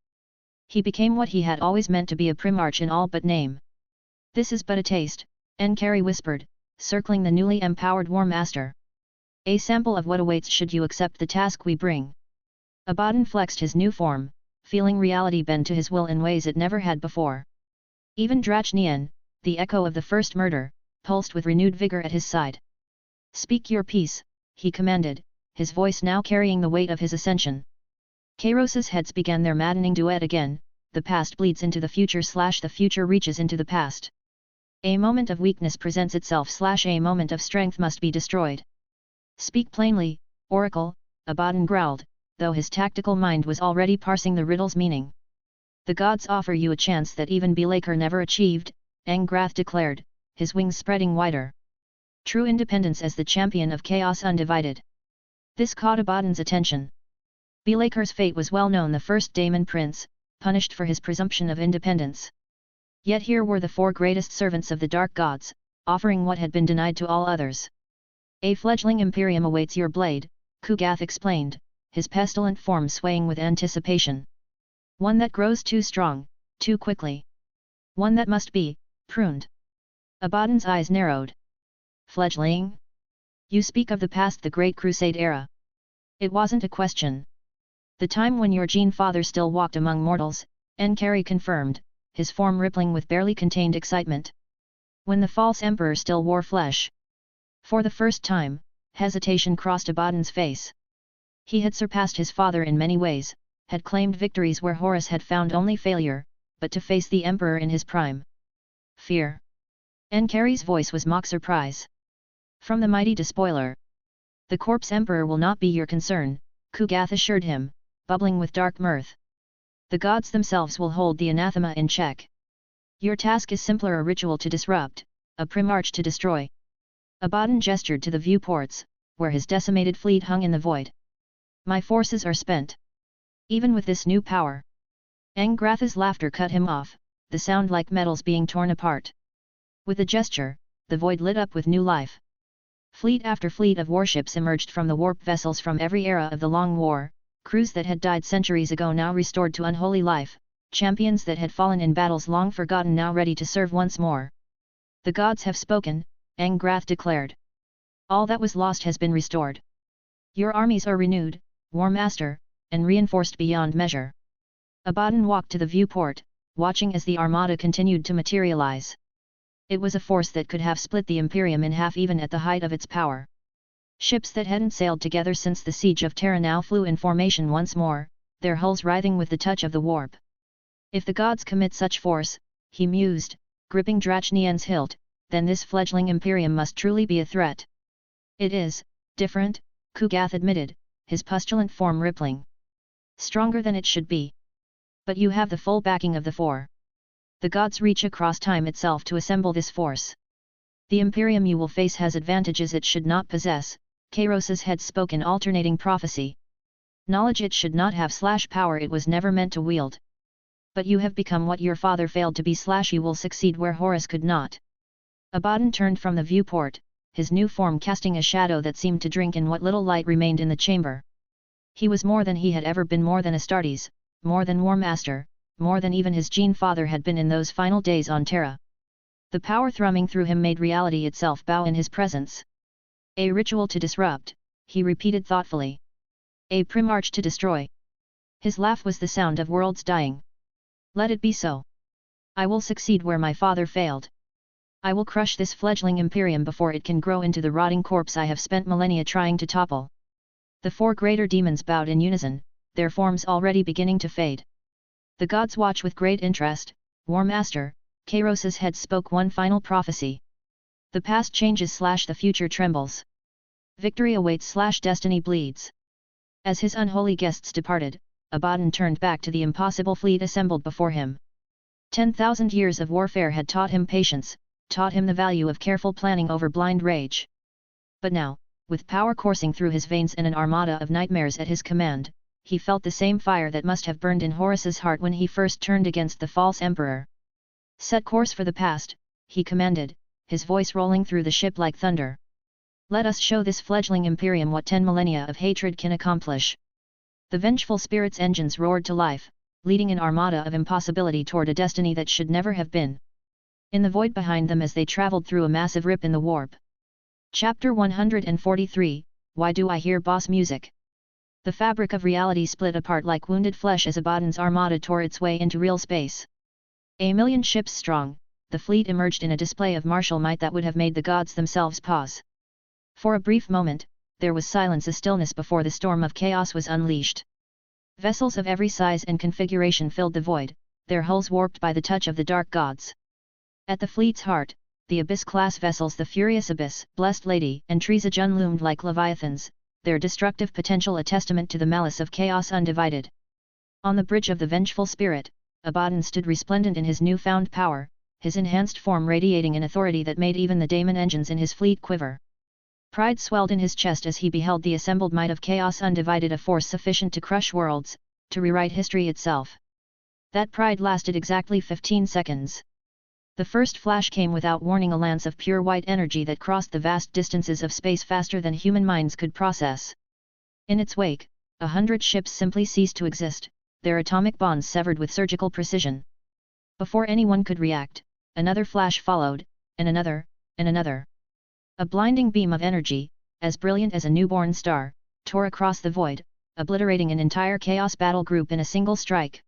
He became what he had always meant to be, a Primarch in all but name. This is but a taste, Enkari whispered, circling the newly empowered War Master. A sample of what awaits should you accept the task we bring. Abaddon flexed his new form, feeling reality bend to his will in ways it never had before. Even Drachnien, the echo of the first murder, pulsed with renewed vigor at his side. Speak your piece, he commanded, his voice now carrying the weight of his ascension. Kairos's heads began their maddening duet again, the past bleeds into the future / the future reaches into the past. A moment of weakness presents itself / a moment of strength must be destroyed. Speak plainly, Oracle, Abaddon growled, though his tactical mind was already parsing the riddle's meaning. The gods offer you a chance that even Belaker never achieved, Angrath declared, his wings spreading wider. True independence as the champion of chaos undivided. This caught Abaddon's attention. Belaker's fate was well known, the first Daemon Prince, punished for his presumption of independence. Yet here were the 4 greatest servants of the dark gods, offering what had been denied to all others. A fledgling Imperium awaits your blade, Kugath explained, his pestilent form swaying with anticipation. One that grows too strong, too quickly. One that must be pruned. Abaddon's eyes narrowed. Fledgling? You speak of the past, the Great Crusade era. It wasn't a question. The time when your Gene Father still walked among mortals, Enkari confirmed, his form rippling with barely contained excitement. When the false emperor still wore flesh. For the first time, hesitation crossed Abaddon's face. He had surpassed his father in many ways, had claimed victories where Horus had found only failure, but to face the emperor in his prime. Fear. Enkari's voice was mock surprise. From the mighty Despoiler. The corpse emperor will not be your concern, Kugath assured him, bubbling with dark mirth. The gods themselves will hold the anathema in check. Your task is simpler, a ritual to disrupt, a Primarch to destroy. Abaddon gestured to the viewports, where his decimated fleet hung in the void. My forces are spent. Even with this new power. Angrath's laughter cut him off, the sound like metals being torn apart. With a gesture, the void lit up with new life. Fleet after fleet of warships emerged from the warp vessels from every era of the Long War, crews that had died centuries ago now restored to unholy life, champions that had fallen in battles long forgotten now ready to serve once more. The gods have spoken, Angrath declared. All that was lost has been restored. Your armies are renewed, War Master, and reinforced beyond measure. Abaddon walked to the viewport, watching as the armada continued to materialize. It was a force that could have split the Imperium in half even at the height of its power. Ships that hadn't sailed together since the siege of Terra now flew in formation once more, their hulls writhing with the touch of the warp. If the gods commit such force, he mused, gripping Drachnian's hilt, then this fledgling Imperium must truly be a threat. It is, different, Kugath admitted, his pustulant form rippling. Stronger than it should be. But you have the full backing of the Four. The gods reach across time itself to assemble this force. The Imperium you will face has advantages it should not possess, Kairos's had spoken alternating prophecy. Knowledge it should not have / power it was never meant to wield. But you have become what your father failed to be / you will succeed where Horus could not. Abaddon turned from the viewport, his new form casting a shadow that seemed to drink in what little light remained in the chamber. He was more than he had ever been, more than Astartes, more than War Master, more than even his gene father had been in those final days on Terra. The power thrumming through him made reality itself bow in his presence. A ritual to disrupt, he repeated thoughtfully. A Primarch to destroy. His laugh was the sound of worlds dying. Let it be so. I will succeed where my father failed. I will crush this fledgling Imperium before it can grow into the rotting corpse I have spent millennia trying to topple. The four greater demons bowed in unison, their forms already beginning to fade. The gods watch with great interest. War Master, Kairos's head spoke one final prophecy. The past changes / the future trembles. Victory awaits / destiny bleeds. As his unholy guests departed, Abaddon turned back to the impossible fleet assembled before him. 10,000 years of warfare had taught him patience, taught him the value of careful planning over blind rage. But now, with power coursing through his veins and an armada of nightmares at his command, he felt the same fire that must have burned in Horus's heart when he first turned against the false emperor. Set course for the past, he commanded, his voice rolling through the ship like thunder. Let us show this fledgling Imperium what 10 millennia of hatred can accomplish. The vengeful spirit's engines roared to life, leading an armada of impossibility toward a destiny that should never have been. In the void behind them as they traveled through a massive rip in the warp. Chapter 143, Why Do I Hear Boss Music? The fabric of reality split apart like wounded flesh as Abaddon's armada tore its way into real space. 1,000,000 ships strong, the fleet emerged in a display of martial might that would have made the gods themselves pause. For a brief moment, there was silence, a stillness before the storm of chaos was unleashed. Vessels of every size and configuration filled the void, their hulls warped by the touch of the dark gods. At the fleet's heart, the Abyss-class vessels, the Furious Abyss, Blessed Lady, and Trizajun loomed like leviathans, their destructive potential a testament to the malice of chaos undivided. On the bridge of the vengeful spirit, Abaddon stood resplendent in his newfound power, his enhanced form radiating an authority that made even the daemon engines in his fleet quiver. Pride swelled in his chest as he beheld the assembled might of chaos undivided, a force sufficient to crush worlds, to rewrite history itself. That pride lasted exactly 15 seconds. The first flash came without warning, a lance of pure white energy that crossed the vast distances of space faster than human minds could process. In its wake, 100 ships simply ceased to exist, their atomic bonds severed with surgical precision. Before anyone could react, another flash followed, and another, and another. A blinding beam of energy, as brilliant as a newborn star, tore across the void, obliterating an entire chaos battle group in a single strike.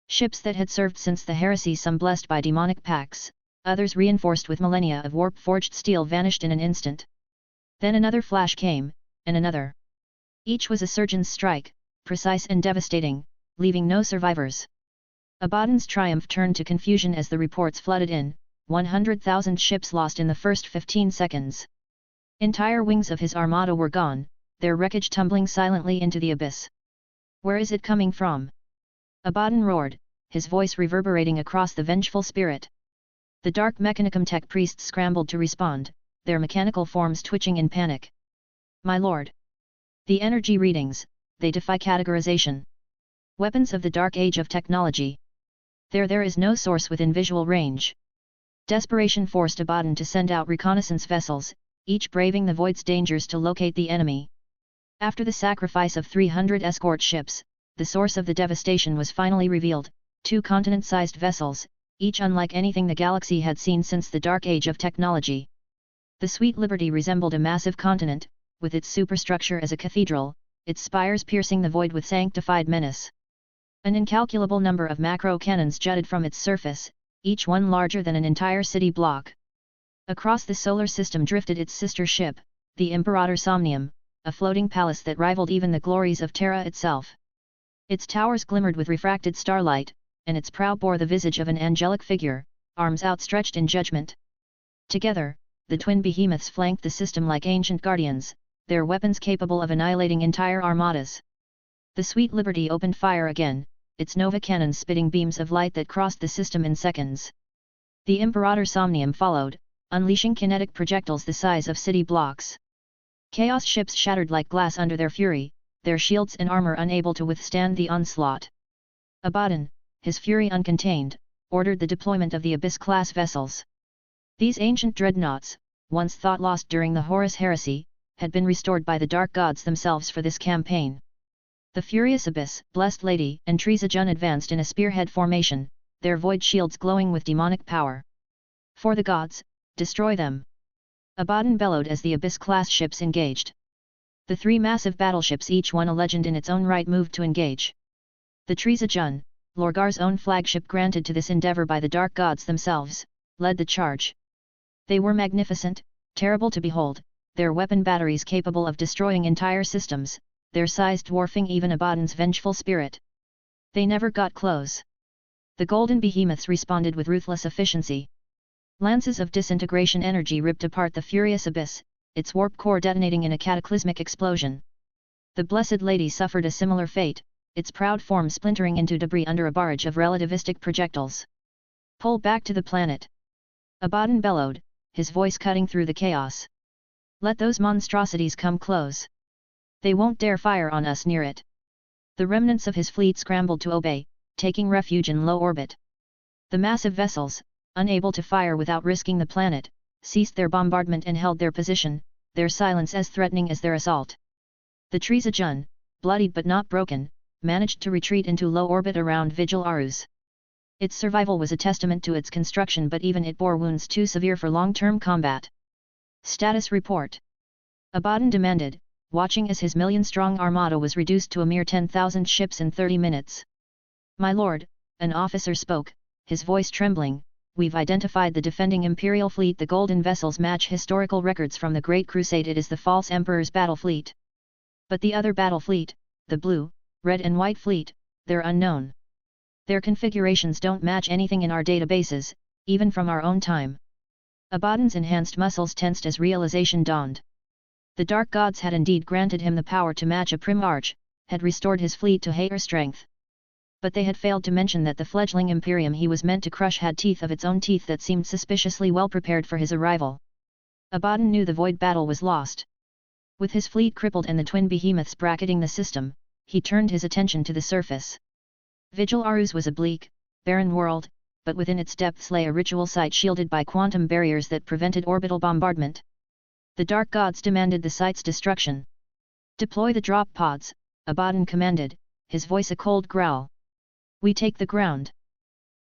Ships that had served since the heresy, some blessed by demonic pacts, others reinforced with millennia of warp-forged steel, vanished in an instant. Then another flash came, and another. Each was a surgeon's strike, precise and devastating, leaving no survivors. Abaddon's triumph turned to confusion as the reports flooded in, 100,000 ships lost in the first 15 seconds. Entire wings of his armada were gone, their wreckage tumbling silently into the abyss. Where is it coming from? Abaddon roared, his voice reverberating across the vengeful spirit. The dark Mechanicum tech priests scrambled to respond, their mechanical forms twitching in panic. My lord! The energy readings, they defy categorization. Weapons of the dark age of technology. There is no source within visual range. Desperation forced Abaddon to send out reconnaissance vessels, each braving the void's dangers to locate the enemy. After the sacrifice of 300 escort ships, the source of the devastation was finally revealed: 2 continent-sized vessels, each unlike anything the galaxy had seen since the dark age of technology. The Sweet Liberty resembled a massive continent, with its superstructure as a cathedral, its spires piercing the void with sanctified menace. An incalculable number of macro-cannons jutted from its surface, each one larger than an entire city block. Across the solar system drifted its sister ship, the Imperator Somnium, a floating palace that rivaled even the glories of Terra itself. Its towers glimmered with refracted starlight, and its prow bore the visage of an angelic figure, arms outstretched in judgment. Together, the twin behemoths flanked the system like ancient guardians, their weapons capable of annihilating entire armadas. The Sweet Liberty opened fire again, its nova cannons spitting beams of light that crossed the system in seconds. The Imperator Somnium followed, unleashing kinetic projectiles the size of city blocks. Chaos ships shattered like glass under their fury, their shields and armor unable to withstand the onslaught. Abaddon, his fury uncontained, ordered the deployment of the Abyss-class vessels. These ancient dreadnoughts, once thought lost during the Horus Heresy, had been restored by the Dark Gods themselves for this campaign. The furious Abyss, Blessed Lady, and Trizajun advanced in a spearhead formation, their void shields glowing with demonic power. For the gods, destroy them! Abaddon bellowed as the Abyss-class ships engaged. The 3 massive battleships, each one a legend in its own right, moved to engage. The Trizajun, Lorgar's own flagship granted to this endeavor by the Dark Gods themselves, led the charge. They were magnificent, terrible to behold, their weapon batteries capable of destroying entire systems, their size dwarfing even Abaddon's vengeful spirit. They never got close. The golden behemoths responded with ruthless efficiency. Lances of disintegration energy ripped apart the furious Abyss, its warp core detonating in a cataclysmic explosion. The Blessed Lady suffered a similar fate, its proud form splintering into debris under a barrage of relativistic projectiles. Pull back to the planet! Abaddon bellowed, his voice cutting through the chaos. Let those monstrosities come close. They won't dare fire on us near it. The remnants of his fleet scrambled to obey, taking refuge in low orbit. The massive vessels, unable to fire without risking the planet, ceased their bombardment and held their position, their silence as threatening as their assault. The Trizajun, bloodied but not broken, managed to retreat into low orbit around Vigil Arus. Its survival was a testament to its construction, but even it bore wounds too severe for long-term combat. Status report. Abaddon demanded, watching as his million-strong armada was reduced to a mere 10,000 ships in 30 minutes. My lord, an officer spoke, his voice trembling, we've identified the defending Imperial fleet. The golden vessels match historical records from the Great Crusade. It is the false Emperor's battle fleet. But the other battle fleet, the blue, red and white fleet, they're unknown. Their configurations don't match anything in our databases, even from our own time. Abaddon's enhanced muscles tensed as realization dawned. The Dark Gods had indeed granted him the power to match a Primarch, had restored his fleet to higher strength. But they had failed to mention that the fledgling Imperium he was meant to crush had teeth of its own, teeth that seemed suspiciously well prepared for his arrival. Abaddon knew the void battle was lost. With his fleet crippled and the twin behemoths bracketing the system, he turned his attention to the surface. Vigil Arus was a bleak, barren world, but within its depths lay a ritual site shielded by quantum barriers that prevented orbital bombardment. The Dark Gods demanded the site's destruction. Deploy the drop pods, Abaddon commanded, his voice a cold growl. We take the ground.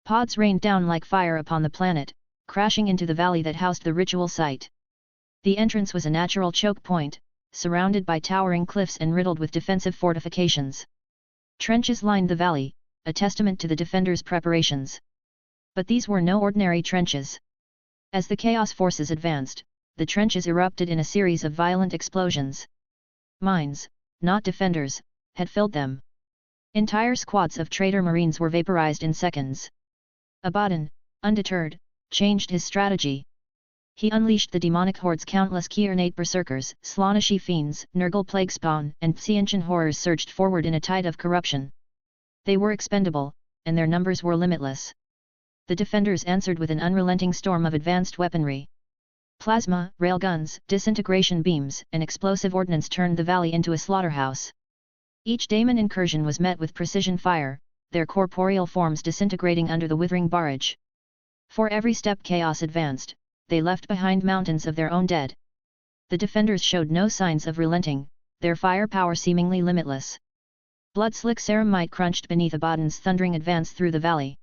Pods rained down like fire upon the planet, crashing into the valley that housed the ritual site. The entrance was a natural choke point, surrounded by towering cliffs and riddled with defensive fortifications. Trenches lined the valley, a testament to the defenders' preparations. But these were no ordinary trenches. As the Chaos forces advanced, the trenches erupted in a series of violent explosions. Mines, not defenders, had filled them. Entire squads of traitor marines were vaporized in seconds. Abaddon, undeterred, changed his strategy. He unleashed the demonic hordes. Countless Kiernate berserkers, Slaaneshi fiends, Nurgle plaguespawn, and Psianchan horrors surged forward in a tide of corruption. They were expendable, and their numbers were limitless. The defenders answered with an unrelenting storm of advanced weaponry. Plasma, railguns, disintegration beams, and explosive ordnance turned the valley into a slaughterhouse. Each daemon incursion was met with precision fire, their corporeal forms disintegrating under the withering barrage. For every step Chaos advanced, they left behind mountains of their own dead. The defenders showed no signs of relenting, their firepower seemingly limitless. Blood-slick ceramite crunched beneath Abaddon's thundering advance through the valley.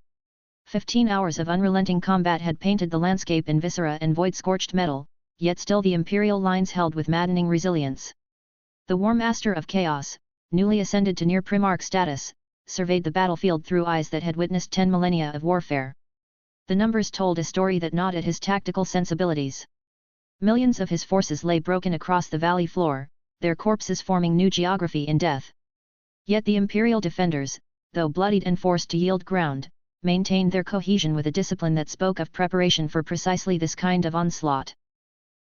15 hours of unrelenting combat had painted the landscape in viscera and void-scorched metal, yet still the Imperial lines held with maddening resilience. The War Master of Chaos, newly ascended to near Primarch status, surveyed the battlefield through eyes that had witnessed 10 millennia of warfare. The numbers told a story that gnawed at his tactical sensibilities. Millions of his forces lay broken across the valley floor, their corpses forming new geography in death. Yet the Imperial defenders, though bloodied and forced to yield ground, maintained their cohesion with a discipline that spoke of preparation for precisely this kind of onslaught.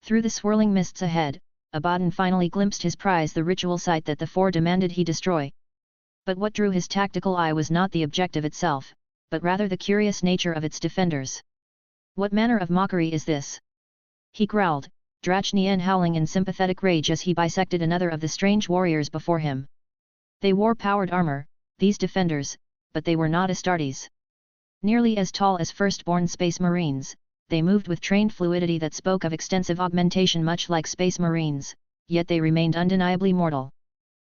Through the swirling mists ahead, Abaddon finally glimpsed his prize, the ritual site that the Four demanded he destroy. But what drew his tactical eye was not the objective itself, but rather the curious nature of its defenders. "What manner of mockery is this?" he growled, Drachnien howling in sympathetic rage as he bisected another of the strange warriors before him. They wore powered armor, these defenders, but they were not Astartes. Nearly as tall as firstborn space marines, they moved with trained fluidity that spoke of extensive augmentation much like space marines, yet they remained undeniably mortal.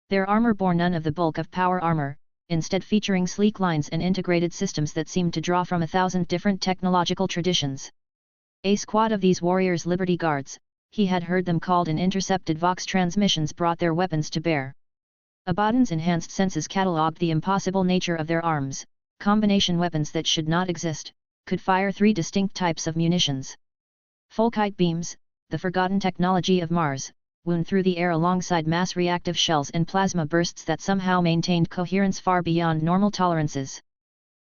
Their armor bore none of the bulk of power armor, instead featuring sleek lines and integrated systems that seemed to draw from 1,000 different technological traditions. A squad of these warriors' Liberty Guards, he had heard them called, in intercepted Vox transmissions, brought their weapons to bear. Abaddon's enhanced senses catalogued the impossible nature of their arms. Combination weapons that should not exist, could fire 3 distinct types of munitions. Fulkite beams, the forgotten technology of Mars, wound through the air alongside mass reactive shells and plasma bursts that somehow maintained coherence far beyond normal tolerances.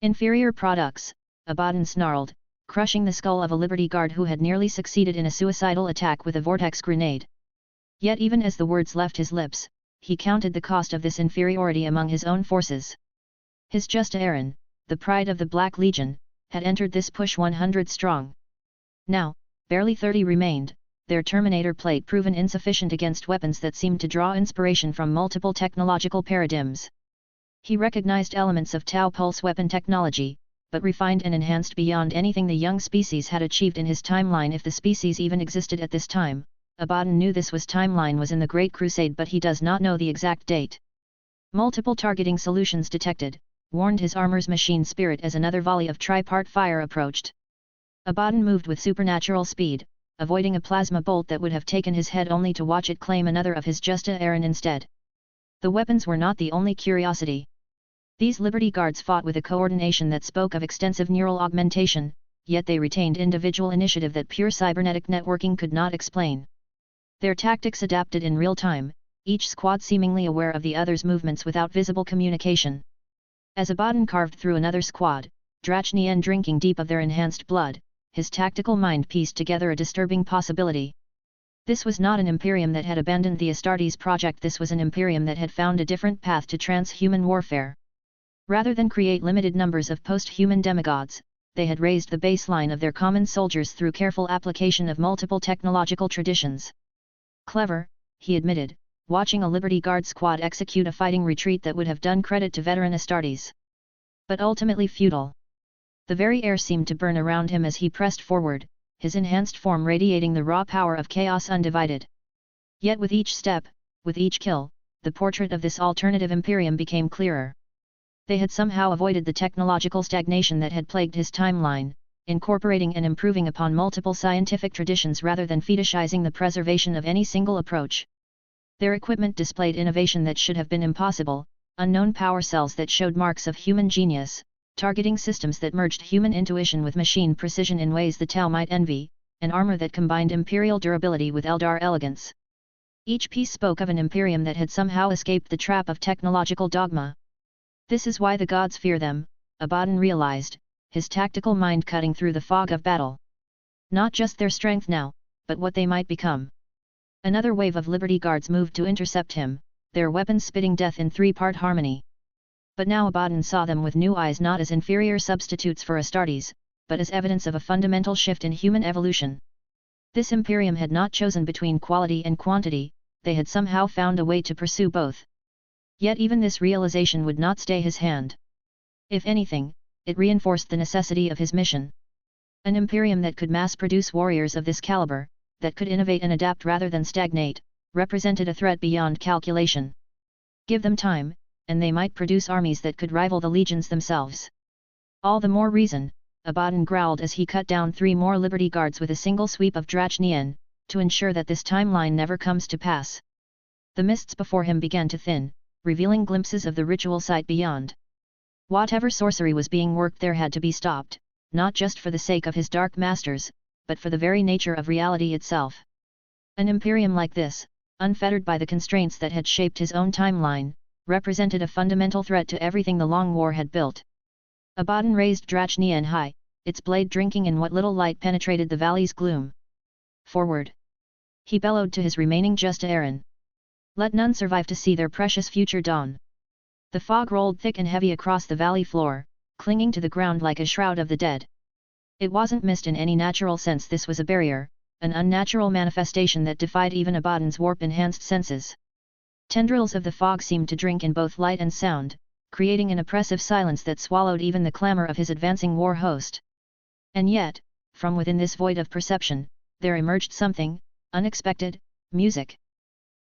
Inferior products, Abaddon snarled, crushing the skull of a Liberty Guard who had nearly succeeded in a suicidal attack with a vortex grenade. Yet even as the words left his lips, he counted the cost of this inferiority among his own forces. His just Aaron, the pride of the Black Legion, had entered this push 100 strong. Now, barely 30 remained, their Terminator plate proven insufficient against weapons that seemed to draw inspiration from multiple technological paradigms. He recognized elements of Tau pulse weapon technology, but refined and enhanced beyond anything the young species had achieved in his timeline, if the species even existed at this time. Abaddon knew this timeline was in the Great Crusade, but he does not know the exact date. Multiple targeting solutions detected, warned his armor's machine spirit as another volley of tripart fire approached. Abaddon moved with supernatural speed, avoiding a plasma bolt that would have taken his head only to watch it claim another of his Justa Aaron instead. The weapons were not the only curiosity. These Liberty Guards fought with a coordination that spoke of extensive neural augmentation, yet they retained individual initiative that pure cybernetic networking could not explain. Their tactics adapted in real time, each squad seemingly aware of the other's movements without visible communication. As Abaddon carved through another squad, Drachnien drinking deep of their enhanced blood, his tactical mind pieced together a disturbing possibility. This was not an Imperium that had abandoned the Astartes project, this was an Imperium that had found a different path to transhuman warfare. Rather than create limited numbers of post-human demigods, they had raised the baseline of their common soldiers through careful application of multiple technological traditions. Clever, he admitted, watching a Liberty Guard squad execute a fighting retreat that would have done credit to veteran Astartes. But ultimately futile. The very air seemed to burn around him as he pressed forward, his enhanced form radiating the raw power of chaos undivided. Yet with each step, with each kill, the portrait of this alternative Imperium became clearer. They had somehow avoided the technological stagnation that had plagued his timeline, incorporating and improving upon multiple scientific traditions rather than fetishizing the preservation of any single approach. Their equipment displayed innovation that should have been impossible, unknown power cells that showed marks of human genius, targeting systems that merged human intuition with machine precision in ways the Tau might envy, and armor that combined imperial durability with Eldar elegance. Each piece spoke of an Imperium that had somehow escaped the trap of technological dogma. This is why the gods fear them, Abaddon realized, his tactical mind cutting through the fog of battle. Not just their strength now, but what they might become. Another wave of Liberty Guards moved to intercept him, their weapons spitting death in 3-part harmony. But now Abaddon saw them with new eyes, not as inferior substitutes for Astartes, but as evidence of a fundamental shift in human evolution. This Imperium had not chosen between quality and quantity, they had somehow found a way to pursue both. Yet even this realization would not stay his hand. If anything, it reinforced the necessity of his mission. An imperium that could mass-produce warriors of this caliber, that could innovate and adapt rather than stagnate, represented a threat beyond calculation. Give them time, and they might produce armies that could rival the legions themselves. All the more reason, Abaddon growled as he cut down 3 more Liberty Guards with a single sweep of Drachnien, to ensure that this timeline never comes to pass. The mists before him began to thin, revealing glimpses of the ritual site beyond. Whatever sorcery was being worked there had to be stopped, not just for the sake of his dark masters, but for the very nature of reality itself. An imperium like this, unfettered by the constraints that had shaped his own timeline, represented a fundamental threat to everything the Long War had built. Abaddon raised Drachnien high, its blade drinking in what little light penetrated the valley's gloom. Forward! He bellowed to his remaining Justa Aaron. Let none survive to see their precious future dawn. The fog rolled thick and heavy across the valley floor, clinging to the ground like a shroud of the dead. It wasn't mist in any natural sense, this was a barrier, an unnatural manifestation that defied even Abaddon's warp-enhanced senses. Tendrils of the fog seemed to drink in both light and sound, creating an oppressive silence that swallowed even the clamor of his advancing war host. And yet, from within this void of perception, there emerged something unexpected: music.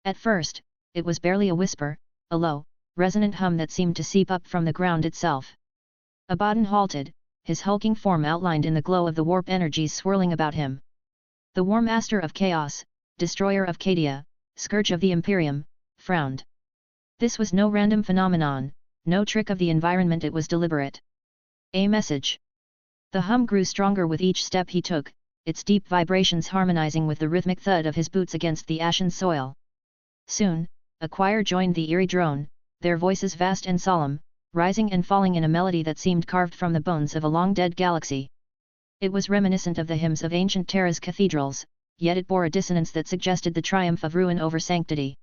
At first, it was barely a whisper, a low, resonant hum that seemed to seep up from the ground itself. Abaddon halted, his hulking form outlined in the glow of the warp energies swirling about him. The War Master of Chaos, Destroyer of Cadia, Scourge of the Imperium, frowned. This was no random phenomenon, no trick of the environment, it was deliberate. A message. The hum grew stronger with each step he took, its deep vibrations harmonizing with the rhythmic thud of his boots against the ashen soil. Soon, a choir joined the eerie drone, their voices vast and solemn, rising and falling in a melody that seemed carved from the bones of a long-dead galaxy. It was reminiscent of the hymns of ancient Terra's cathedrals, yet it bore a dissonance that suggested the triumph of ruin over sanctity.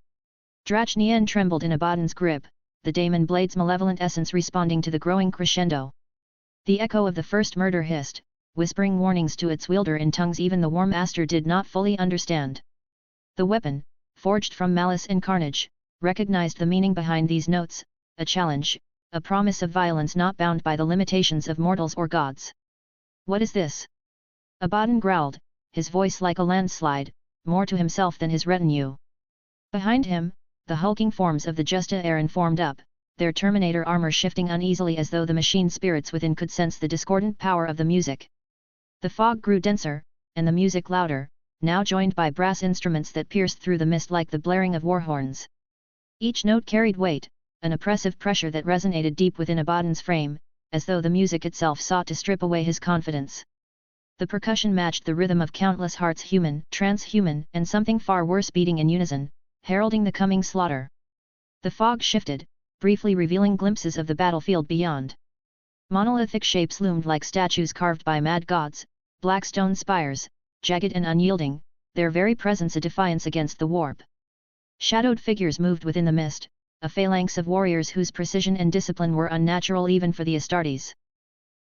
Drachnien trembled in Abaddon's grip, the daemon blade's malevolent essence responding to the growing crescendo. The echo of the first murder hissed, whispering warnings to its wielder in tongues even the War Master did not fully understand. The weapon, forged from malice and carnage, recognized the meaning behind these notes, a challenge, a promise of violence not bound by the limitations of mortals or gods. What is this? Abaddon growled, his voice like a landslide, more to himself than his retinue. Behind him, the hulking forms of the Justa Aaron formed up, their Terminator armor shifting uneasily as though the machine spirits within could sense the discordant power of the music. The fog grew denser, and the music louder, now joined by brass instruments that pierced through the mist like the blaring of war horns. Each note carried weight, an oppressive pressure that resonated deep within Abaddon's frame, as though the music itself sought to strip away his confidence. The percussion matched the rhythm of countless hearts, human, transhuman, and something far worse beating in unison, heralding the coming slaughter. The fog shifted, briefly revealing glimpses of the battlefield beyond. Monolithic shapes loomed like statues carved by mad gods, black stone spires, jagged and unyielding, their very presence a defiance against the warp. Shadowed figures moved within the mist, a phalanx of warriors whose precision and discipline were unnatural even for the Astartes.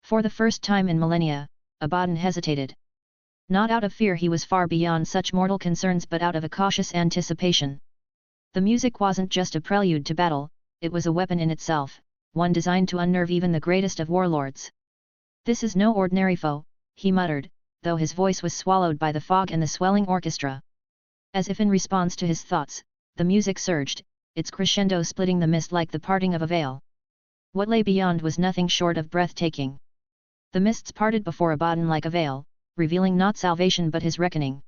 For the first time in millennia, Abaddon hesitated. Not out of fear, he was far beyond such mortal concerns, but out of a cautious anticipation. The music wasn't just a prelude to battle, it was a weapon in itself, one designed to unnerve even the greatest of warlords. "This is no ordinary foe," he muttered, though his voice was swallowed by the fog and the swelling orchestra. As if in response to his thoughts, the music surged, its crescendo splitting the mist like the parting of a veil. What lay beyond was nothing short of breathtaking. The mists parted before Abaddon like a veil, revealing not salvation but his reckoning.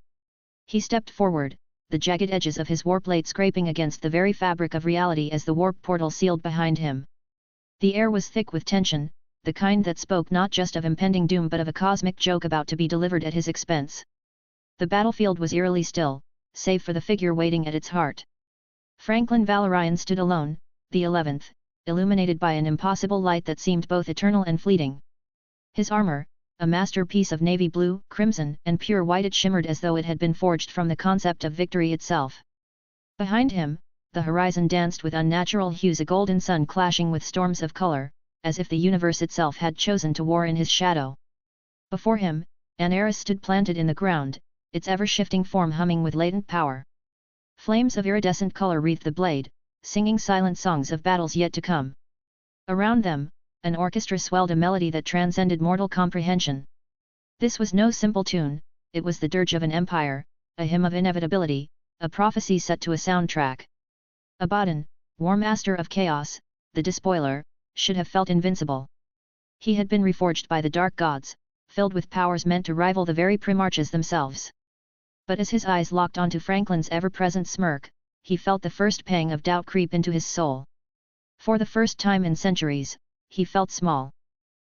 He stepped forward, the jagged edges of his warp blade scraping against the very fabric of reality as the warp portal sealed behind him. The air was thick with tension, the kind that spoke not just of impending doom but of a cosmic joke about to be delivered at his expense. The battlefield was eerily still, save for the figure waiting at its heart. Franklin Valorian stood alone, the 11th, illuminated by an impossible light that seemed both eternal and fleeting. His armor, a masterpiece of navy blue, crimson, and pure white, it shimmered as though it had been forged from the concept of victory itself. Behind him, the horizon danced with unnatural hues, a golden sun clashing with storms of color, as if the universe itself had chosen to war in his shadow. Before him, an arras stood planted in the ground, its ever-shifting form humming with latent power. Flames of iridescent color wreathed the blade, singing silent songs of battles yet to come. Around them, an orchestra swelled a melody that transcended mortal comprehension. This was no simple tune, it was the dirge of an empire, a hymn of inevitability, a prophecy set to a soundtrack. Abaddon, War Master of Chaos, the despoiler, should have felt invincible. He had been reforged by the dark gods, filled with powers meant to rival the very Primarches themselves. But as his eyes locked onto Franklin's ever-present smirk, he felt the first pang of doubt creep into his soul. For the first time in centuries, he felt small.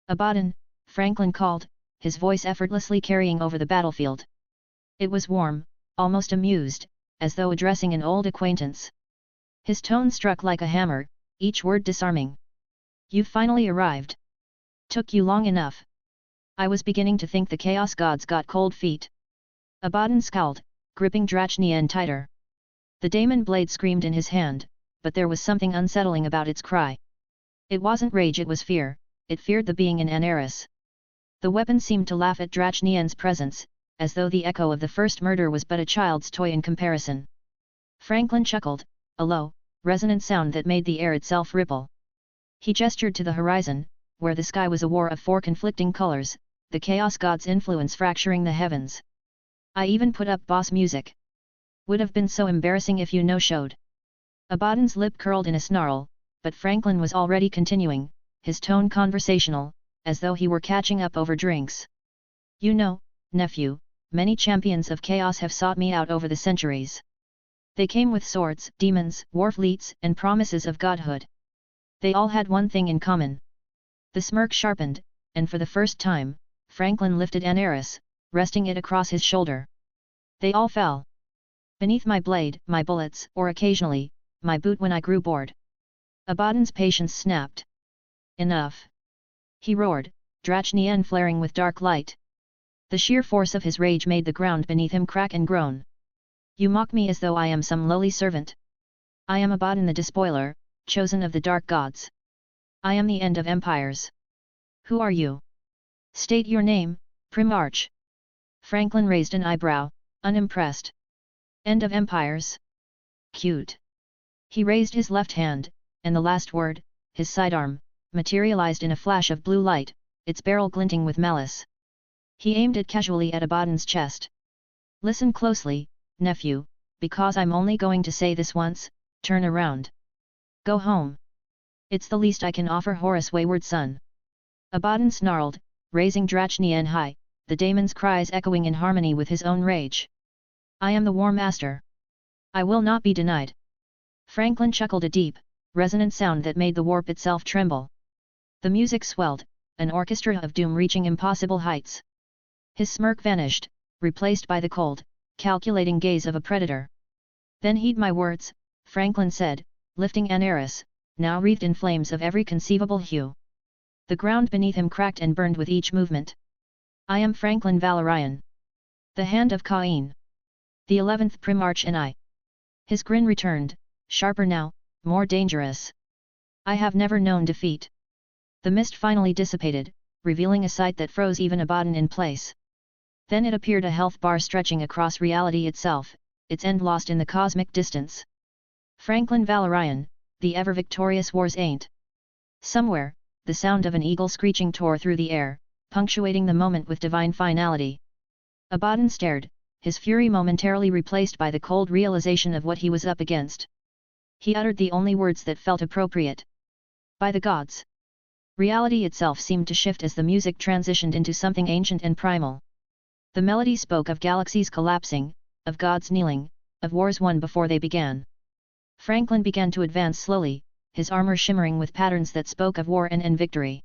Abaddon, Franklin called, his voice effortlessly carrying over the battlefield. It was warm, almost amused, as though addressing an old acquaintance. His tone struck like a hammer, each word disarming. "You've finally arrived. Took you long enough. I was beginning to think the Chaos Gods got cold feet." Abaddon scowled, gripping Drachnien tighter. The daemon blade screamed in his hand, but there was something unsettling about its cry. It wasn't rage, it was fear. It feared the being in Anaris. The weapon seemed to laugh at Drachnien's presence, as though the echo of the first murder was but a child's toy in comparison. Franklin chuckled, a low, resonant sound that made the air itself ripple. He gestured to the horizon, where the sky was a war of four conflicting colors, the Chaos God's influence fracturing the heavens. "I even put up boss music. Would have been so embarrassing if you no-showed." Abaddon's lip curled in a snarl, but Franklin was already continuing, his tone conversational, as though he were catching up over drinks. "You know, nephew, many champions of chaos have sought me out over the centuries. They came with swords, demons, war fleets, and promises of godhood. They all had one thing in common." The smirk sharpened, and for the first time, Franklin lifted Anaris, resting it across his shoulder. "They all fell beneath my blade, my bullets, or occasionally, my boot when I grew bored." Abaddon's patience snapped. "Enough!" he roared, Drachnien flaring with dark light. The sheer force of his rage made the ground beneath him crack and groan. "You mock me as though I am some lowly servant. I am Abaddon the Despoiler, chosen of the dark gods. I am the end of empires. Who are you? State your name, Primarch." Franklin raised an eyebrow, unimpressed. "End of empires? Cute." He raised his left hand, and the last word, his sidearm, materialized in a flash of blue light, its barrel glinting with malice. He aimed it casually at Abaddon's chest. "Listen closely, nephew, because I'm only going to say this once, turn around. Go home. It's the least I can offer Horus wayward son." Abaddon snarled, raising Drachnien high, the daemon's cries echoing in harmony with his own rage. "I am the War Master. I will not be denied." Franklin chuckled, a deep, resonant sound that made the warp itself tremble. The music swelled, an orchestra of doom reaching impossible heights. His smirk vanished, replaced by the cold, calculating gaze of a predator. "Then heed my words," Franklin said, lifting Anaris, now wreathed in flames of every conceivable hue. The ground beneath him cracked and burned with each movement. "I am Franklin Valorian. The Hand of Cain. The 11th Primarch and I." His grin returned, sharper now, more dangerous. "I have never known defeat." The mist finally dissipated, revealing a sight that froze even Abaddon in place. Then it appeared, a health bar stretching across reality itself, its end lost in the cosmic distance. Franklin Valorian, the ever-victorious war's ain't. Somewhere, the sound of an eagle screeching tore through the air, punctuating the moment with divine finality. Abaddon stared, his fury momentarily replaced by the cold realization of what he was up against. He uttered the only words that felt appropriate. "By the gods!" Reality itself seemed to shift as the music transitioned into something ancient and primal. The melody spoke of galaxies collapsing, of gods kneeling, of wars won before they began. Franklin began to advance slowly, his armor shimmering with patterns that spoke of war and victory.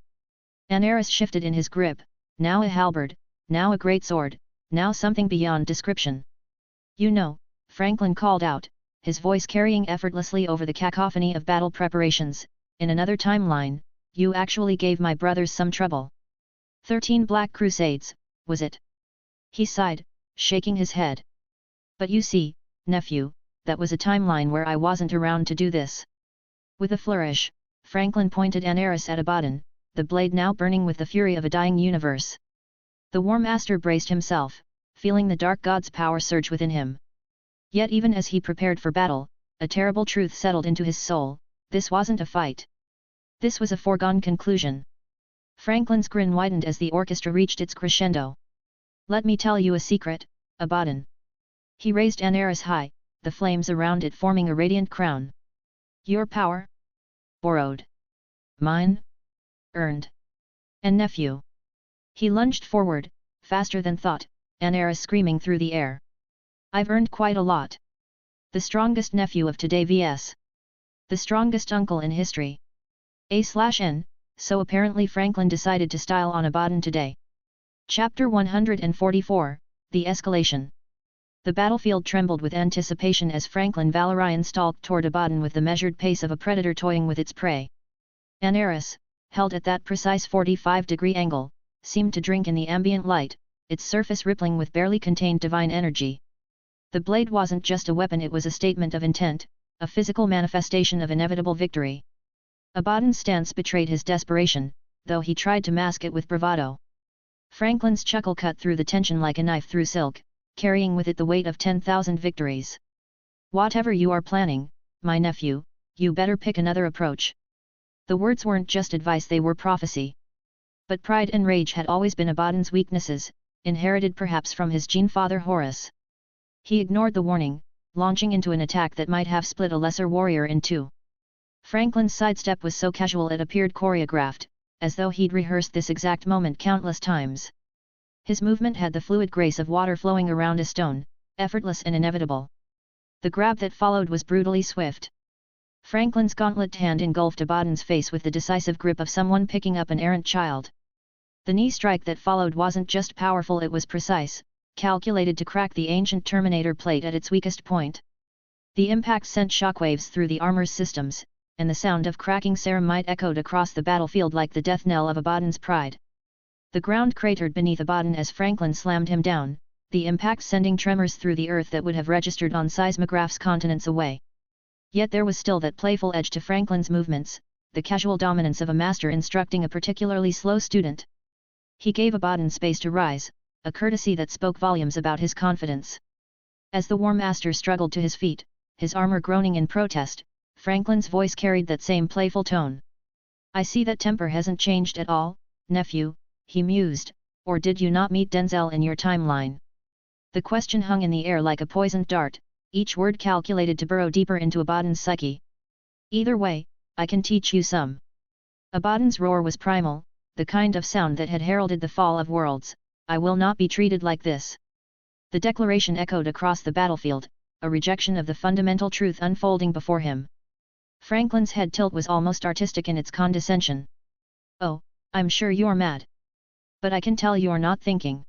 Anaris shifted in his grip, now a halberd, now a great sword, now something beyond description. "You know," Franklin called out, his voice carrying effortlessly over the cacophony of battle preparations, "in another timeline, you actually gave my brothers some trouble. 13 Black Crusades, was it?" He sighed, shaking his head. "But you see, nephew, that was a timeline where I wasn't around to do this." With a flourish, Franklin pointed Anaris at Abaddon, the blade now burning with the fury of a dying universe. The War Master braced himself, feeling the dark god's power surge within him. Yet even as he prepared for battle, a terrible truth settled into his soul: this wasn't a fight. This was a foregone conclusion. Franklin's grin widened as the orchestra reached its crescendo. Let me tell you a secret, Abaddon. He raised an arras high, the flames around it forming a radiant crown. Your power? Borrowed. Mine? Earned. And nephew. He lunged forward, faster than thought, an arras screaming through the air. I've earned quite a lot. The strongest nephew of today vs. the strongest uncle in history. A/N, so apparently Franklin decided to style on Abaddon today. Chapter 144, The Escalation. The battlefield trembled with anticipation as Franklin Valorian stalked toward Abaddon with the measured pace of a predator toying with its prey. An arras, held at that precise 45-degree angle, seemed to drink in the ambient light, its surface rippling with barely contained divine energy. The blade wasn't just a weapon, it was a statement of intent, a physical manifestation of inevitable victory. Abaddon's stance betrayed his desperation, though he tried to mask it with bravado. Franklin's chuckle cut through the tension like a knife through silk, carrying with it the weight of 10,000 victories. Whatever you are planning, my nephew, you better pick another approach. The words weren't just advice, they were prophecy. But pride and rage had always been Abaddon's weaknesses, inherited perhaps from his gene-father Horus. He ignored the warning, launching into an attack that might have split a lesser warrior in two. Franklin's sidestep was so casual it appeared choreographed, as though he'd rehearsed this exact moment countless times. His movement had the fluid grace of water flowing around a stone, effortless and inevitable. The grab that followed was brutally swift. Franklin's gauntlet hand engulfed Abaddon's face with the decisive grip of someone picking up an errant child. The knee strike that followed wasn't just powerful, it was precise, calculated to crack the ancient Terminator plate at its weakest point. The impact sent shockwaves through the armor's systems, and the sound of cracking ceramite echoed across the battlefield like the death knell of Abaddon's pride. The ground cratered beneath Abaddon as Franklin slammed him down, the impact sending tremors through the earth that would have registered on seismographs continents away. Yet there was still that playful edge to Franklin's movements, the casual dominance of a master instructing a particularly slow student. He gave Abaddon space to rise, a courtesy that spoke volumes about his confidence. As the War Master struggled to his feet, his armor groaning in protest, Franklin's voice carried that same playful tone. I see that temper hasn't changed at all, nephew, he mused, or did you not meet Denzel in your timeline? The question hung in the air like a poisoned dart, each word calculated to burrow deeper into Abaddon's psyche. Either way, I can teach you some. Abaddon's roar was primal, the kind of sound that had heralded the fall of worlds. I will not be treated like this. The declaration echoed across the battlefield, a rejection of the fundamental truth unfolding before him. Franklin's head tilt was almost artistic in its condescension. Oh, I'm sure you're mad. But I can tell you're not thinking.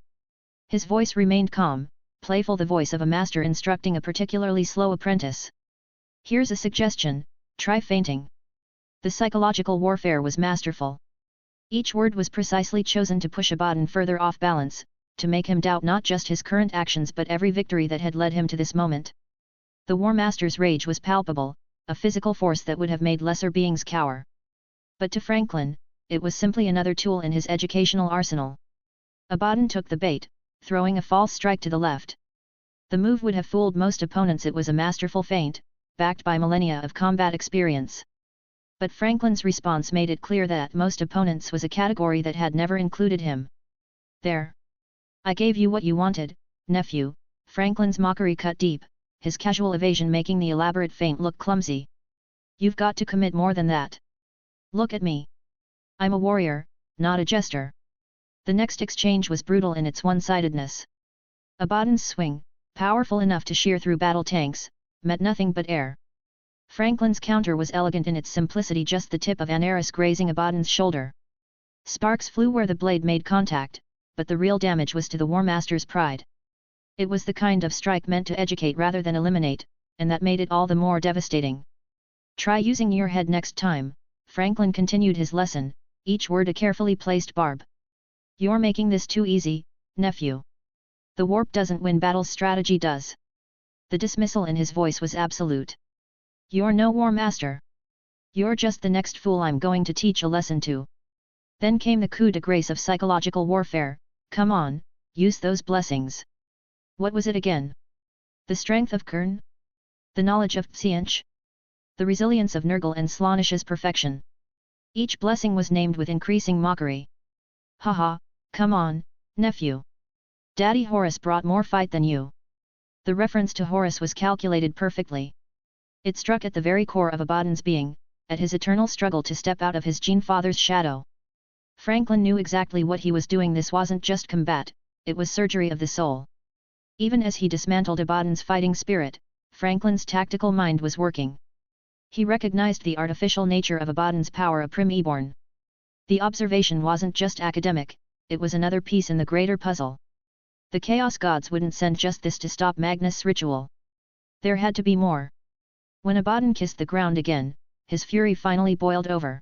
His voice remained calm, playful, the voice of a master instructing a particularly slow apprentice. Here's a suggestion, try fainting. The psychological warfare was masterful. Each word was precisely chosen to push Abaddon further off balance, to make him doubt not just his current actions but every victory that had led him to this moment. The War Master's rage was palpable, a physical force that would have made lesser beings cower. But to Franklin, it was simply another tool in his educational arsenal. Abaddon took the bait, throwing a false strike to the left. The move would have fooled most opponents, it was a masterful feint, backed by millennia of combat experience. But Franklin's response made it clear that most opponents was a category that had never included him. There. I gave you what you wanted, nephew. Franklin's mockery cut deep, his casual evasion making the elaborate feint look clumsy. You've got to commit more than that. Look at me. I'm a warrior, not a jester. The next exchange was brutal in its one-sidedness. Abaddon's swing, powerful enough to shear through battle tanks, met nothing but air. Franklin's counter was elegant in its simplicity, just the tip of an arras grazing Abaddon's shoulder. Sparks flew where the blade made contact, but the real damage was to the War Master's pride. It was the kind of strike meant to educate rather than eliminate, and that made it all the more devastating. Try using your head next time, Franklin continued his lesson, each word a carefully placed barb. You're making this too easy, nephew. The warp doesn't win battles, strategy does. The dismissal in his voice was absolute. You're no War Master. You're just the next fool I'm going to teach a lesson to. Then came the coup de grace of psychological warfare. Come on, use those blessings. What was it again? The strength of Kern? The knowledge of Psiench? The resilience of Nurgle and Slaaneish's perfection. Each blessing was named with increasing mockery. Haha, come on, nephew. Daddy Horus brought more fight than you. The reference to Horus was calculated perfectly. It struck at the very core of Abaddon's being, at his eternal struggle to step out of his gene father's shadow. Franklin knew exactly what he was doing. This wasn't just combat, it was surgery of the soul. Even as he dismantled Abaddon's fighting spirit, Franklin's tactical mind was working. He recognized the artificial nature of Abaddon's power a Primarch. The observation wasn't just academic, it was another piece in the greater puzzle. The Chaos Gods wouldn't send just this to stop Magnus' ritual. There had to be more. When Abaddon kissed the ground again, his fury finally boiled over.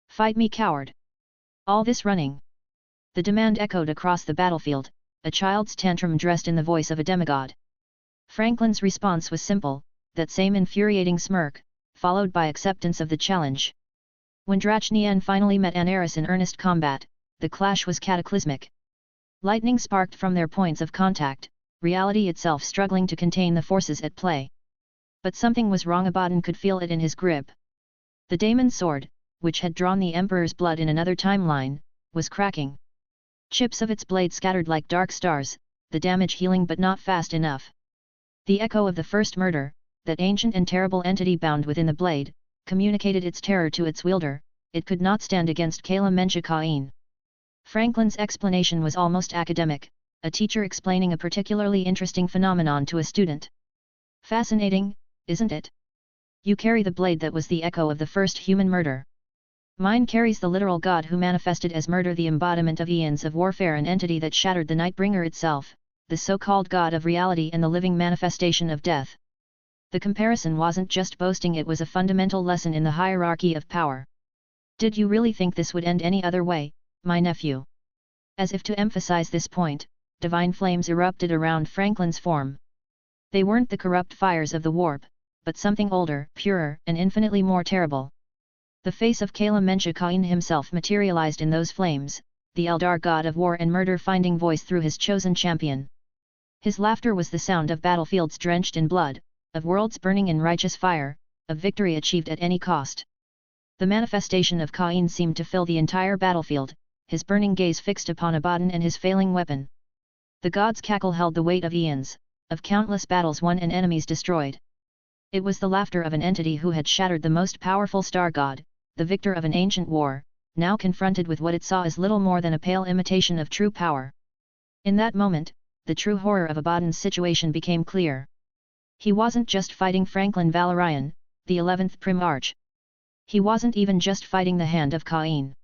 "Fight me, coward! All this running!" The demand echoed across the battlefield, a child's tantrum dressed in the voice of a demigod. Franklin's response was simple, that same infuriating smirk, followed by acceptance of the challenge. When Drachnian finally met Anaris in earnest combat, the clash was cataclysmic. Lightning sparked from their points of contact, reality itself struggling to contain the forces at play. But something was wrong. Abaddon could feel it in his grip. The daemon sword, which had drawn the Emperor's blood in another timeline, was cracking. Chips of its blade scattered like dark stars, the damage healing but not fast enough. The echo of the first murder, that ancient and terrible entity bound within the blade, communicated its terror to its wielder. It could not stand against Kala Menchikain. Franklin's explanation was almost academic, a teacher explaining a particularly interesting phenomenon to a student. "Fascinating, isn't it? You carry the blade that was the echo of the first human murder. Mine carries the literal god who manifested as murder, the embodiment of eons of warfare, an entity that shattered the Nightbringer itself, the so-called god of reality and the living manifestation of death." The comparison wasn't just boasting, it was a fundamental lesson in the hierarchy of power. "Did you really think this would end any other way, my nephew?" As if to emphasize this point, divine flames erupted around Franklin's form. They weren't the corrupt fires of the warp, but something older, purer, and infinitely more terrible. The face of Kala Menchikain himself materialized in those flames, the Eldar god of war and murder finding voice through his chosen champion. His laughter was the sound of battlefields drenched in blood, of worlds burning in righteous fire, of victory achieved at any cost. The manifestation of Cain seemed to fill the entire battlefield, his burning gaze fixed upon Abaddon and his failing weapon. The god's cackle held the weight of eons, of countless battles won and enemies destroyed. It was the laughter of an entity who had shattered the most powerful star god, the victor of an ancient war, now confronted with what it saw as little more than a pale imitation of true power. In that moment, the true horror of Abaddon's situation became clear. He wasn't just fighting Franklin Valorian, the 11th Primarch. He wasn't even just fighting the hand of Cain.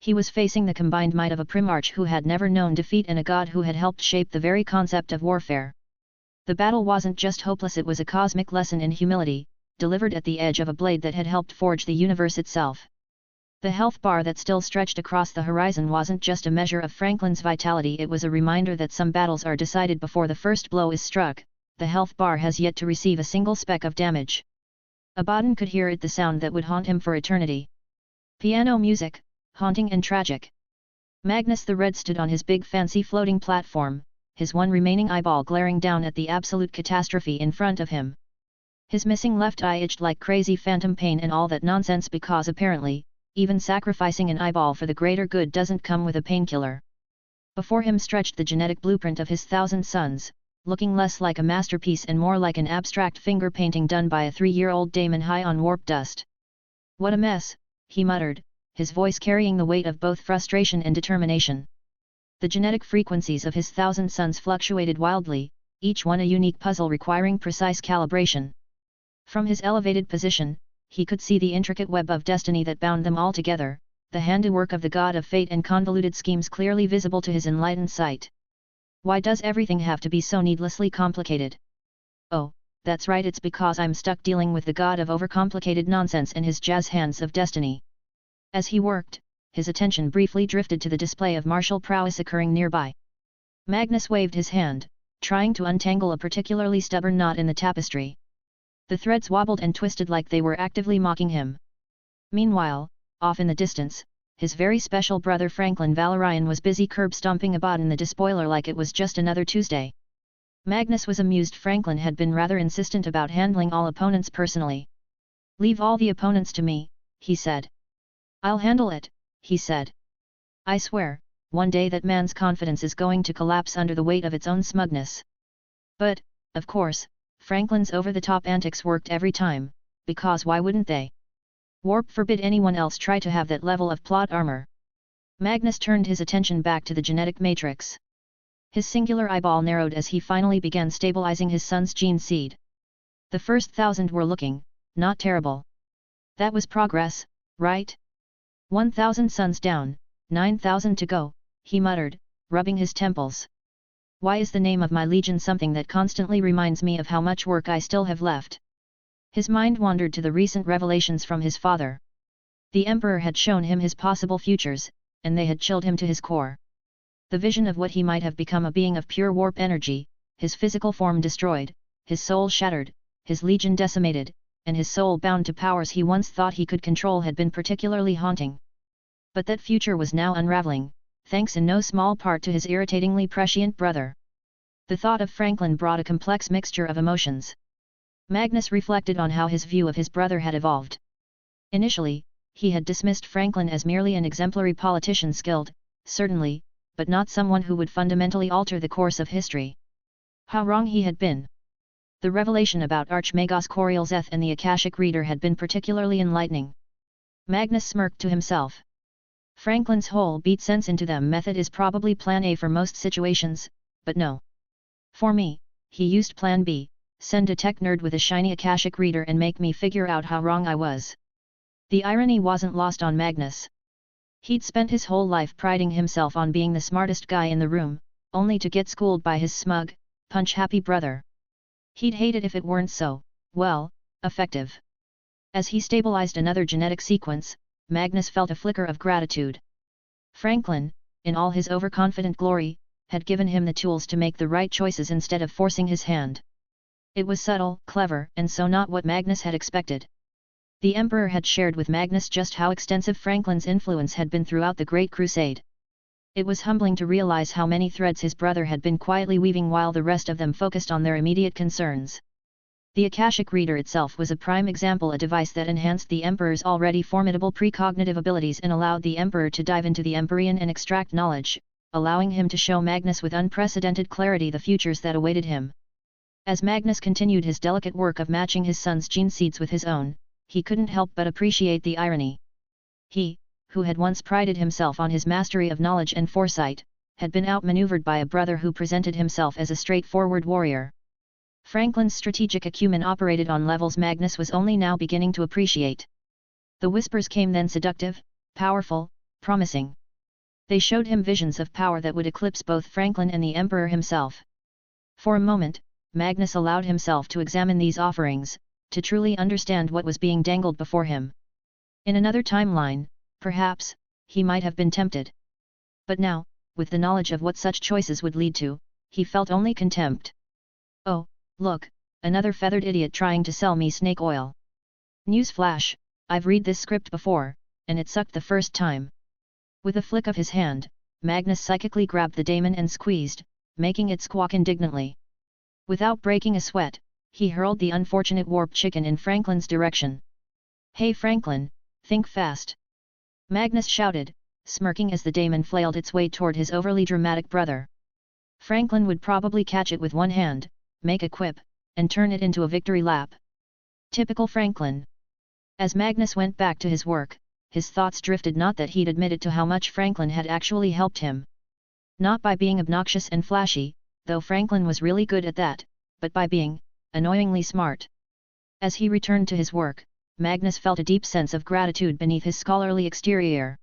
He was facing the combined might of a Primarch who had never known defeat and a god who had helped shape the very concept of warfare. The battle wasn't just hopeless, it was a cosmic lesson in humility, delivered at the edge of a blade that had helped forge the universe itself. The health bar that still stretched across the horizon wasn't just a measure of Franklin's vitality, it was a reminder that some battles are decided before the first blow is struck. The health bar has yet to receive a single speck of damage. Abaddon could hear it, the sound that would haunt him for eternity. Piano music, haunting and tragic. Magnus the Red stood on his big fancy floating platform, his one remaining eyeball glaring down at the absolute catastrophe in front of him. His missing left eye itched like crazy phantom pain and all that nonsense because apparently, even sacrificing an eyeball for the greater good doesn't come with a painkiller. Before him stretched the genetic blueprint of his 1,000 sons, looking less like a masterpiece and more like an abstract finger painting done by a 3-year-old daemon high on warp dust. "What a mess," he muttered, his voice carrying the weight of both frustration and determination. The genetic frequencies of his 1,000 sons fluctuated wildly, each one a unique puzzle requiring precise calibration. From his elevated position, he could see the intricate web of destiny that bound them all together, the handiwork of the god of fate and convoluted schemes clearly visible to his enlightened sight. Why does everything have to be so needlessly complicated? Oh, that's right, it's because I'm stuck dealing with the god of overcomplicated nonsense and his jazz hands of destiny. As he worked, his attention briefly drifted to the display of martial prowess occurring nearby. Magnus waved his hand, trying to untangle a particularly stubborn knot in the tapestry. The threads wobbled and twisted like they were actively mocking him. Meanwhile, off in the distance, his very special brother Franklin Valorian was busy curb-stomping Abaddon the Despoiler like it was just another Tuesday. Magnus was amused. Franklin had been rather insistent about handling all opponents personally. "Leave all the opponents to me," he said. "I'll handle it," he said. "I swear, one day that man's confidence is going to collapse under the weight of its own smugness. But, of course, Franklin's over-the-top antics worked every time, because why wouldn't they? Warp forbid anyone else try to have that level of plot armor. Magnus turned his attention back to the genetic matrix. His singular eyeball narrowed as he finally began stabilizing his son's gene seed. The first 1,000 were looking, not terrible. That was progress, right? 1,000 sons down, 9,000 to go, he muttered, rubbing his temples. Why is the name of my legion something that constantly reminds me of how much work I still have left? His mind wandered to the recent revelations from his father. The Emperor had shown him his possible futures, and they had chilled him to his core. The vision of what he might have become, a being of pure warp energy, his physical form destroyed, his soul shattered, his legion decimated, and his soul bound to powers he once thought he could control, had been particularly haunting. But that future was now unraveling, thanks in no small part to his irritatingly prescient brother. The thought of Franklin brought a complex mixture of emotions. Magnus reflected on how his view of his brother had evolved. Initially, he had dismissed Franklin as merely an exemplary politician, skilled, certainly, but not someone who would fundamentally alter the course of history. How wrong he had been! The revelation about Archmagos Corielzeth and the Akashic Reader had been particularly enlightening. Magnus smirked to himself. Franklin's whole beat sense into them method is probably plan A for most situations, but no. For me, he used plan B. Send a tech nerd with a shiny Akashic Reader and make me figure out how wrong I was. The irony wasn't lost on Magnus. He'd spent his whole life priding himself on being the smartest guy in the room, only to get schooled by his smug, punch-happy brother. He'd hate it if it weren't so, well, effective. As he stabilized another genetic sequence, Magnus felt a flicker of gratitude. Franklin, in all his overconfident glory, had given him the tools to make the right choices instead of forcing his hand. It was subtle, clever, and so not what Magnus had expected. The Emperor had shared with Magnus just how extensive Franklin's influence had been throughout the Great Crusade. It was humbling to realize how many threads his brother had been quietly weaving while the rest of them focused on their immediate concerns. The Akashic Reader itself was a prime example, a device that enhanced the Emperor's already formidable precognitive abilities and allowed the Emperor to dive into the Empyrean and extract knowledge, allowing him to show Magnus with unprecedented clarity the futures that awaited him. As Magnus continued his delicate work of matching his son's gene seeds with his own, he couldn't help but appreciate the irony. He, who had once prided himself on his mastery of knowledge and foresight, had been outmaneuvered by a brother who presented himself as a straightforward warrior. Franklin's strategic acumen operated on levels Magnus was only now beginning to appreciate. The whispers came then, seductive, powerful, promising. They showed him visions of power that would eclipse both Franklin and the Emperor himself. For a moment, Magnus allowed himself to examine these offerings, to truly understand what was being dangled before him. In another timeline, perhaps, he might have been tempted. But now, with the knowledge of what such choices would lead to, he felt only contempt. Oh, look, another feathered idiot trying to sell me snake oil. Newsflash, I've read this script before, and it sucked the first time. With a flick of his hand, Magnus psychically grabbed the daemon and squeezed, making it squawk indignantly. Without breaking a sweat, he hurled the unfortunate warp chicken in Franklin's direction. Hey Franklin, think fast! Magnus shouted, smirking as the daemon flailed its way toward his overly dramatic brother. Franklin would probably catch it with one hand, make a quip, and turn it into a victory lap. Typical Franklin. As Magnus went back to his work, his thoughts drifted, not that he'd admitted to how much Franklin had actually helped him. Not by being obnoxious and flashy, though Franklin was really good at that, but by being annoyingly smart. As he returned to his work, Magnus felt a deep sense of gratitude beneath his scholarly exterior.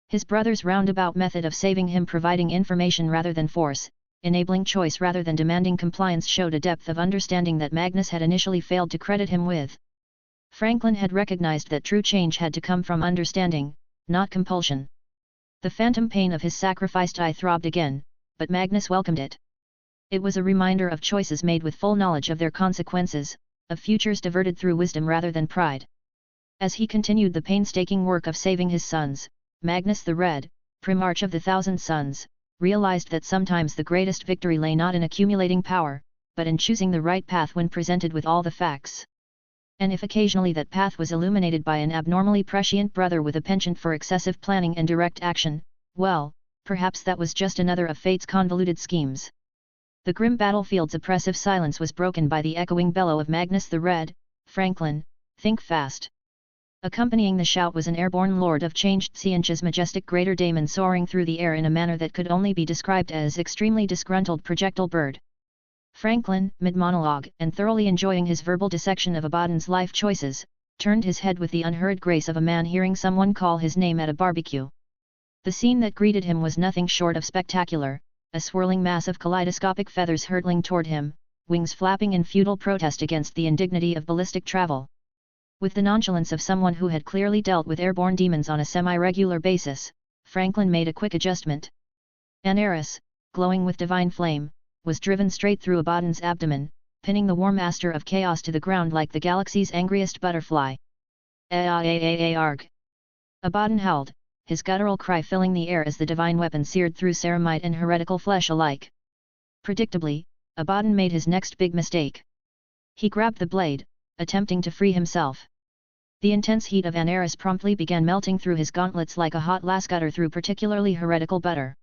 His brother's roundabout method of saving him, providing information rather than force, enabling choice rather than demanding compliance, showed a depth of understanding that Magnus had initially failed to credit him with. Franklin had recognized that true change had to come from understanding, not compulsion. The phantom pain of his sacrificed eye throbbed again, but Magnus welcomed it. It was a reminder of choices made with full knowledge of their consequences, of futures diverted through wisdom rather than pride. As he continued the painstaking work of saving his sons, Magnus the Red, Primarch of the Thousand Sons, realized that sometimes the greatest victory lay not in accumulating power, but in choosing the right path when presented with all the facts. And if occasionally that path was illuminated by an abnormally prescient brother with a penchant for excessive planning and direct action, well, Perhaps that was just another of fate's convoluted schemes. The grim battlefield's oppressive silence was broken by the echoing bellow of Magnus the Red. "Franklin, think fast!" Accompanying the shout was an airborne Lord of Change, Tsianch's majestic greater daemon soaring through the air in a manner that could only be described as extremely disgruntled projectile bird. Franklin, mid-monologue and thoroughly enjoying his verbal dissection of Abaddon's life choices, turned his head with the unhurried grace of a man hearing someone call his name at a barbecue. The scene that greeted him was nothing short of spectacular, a swirling mass of kaleidoscopic feathers hurtling toward him, wings flapping in futile protest against the indignity of ballistic travel. With the nonchalance of someone who had clearly dealt with airborne demons on a semi-regular basis, Franklin made a quick adjustment. An Eris, glowing with divine flame, was driven straight through Abaddon's abdomen, pinning the War Master of Chaos to the ground like the galaxy's angriest butterfly. Arg! Abaddon howled, his guttural cry filling the air as the divine weapon seared through ceramite and heretical flesh alike. Predictably, Abaddon made his next big mistake. He grabbed the blade, attempting to free himself. The intense heat of an Eris promptly began melting through his gauntlets like a hot lascutter through particularly heretical butter.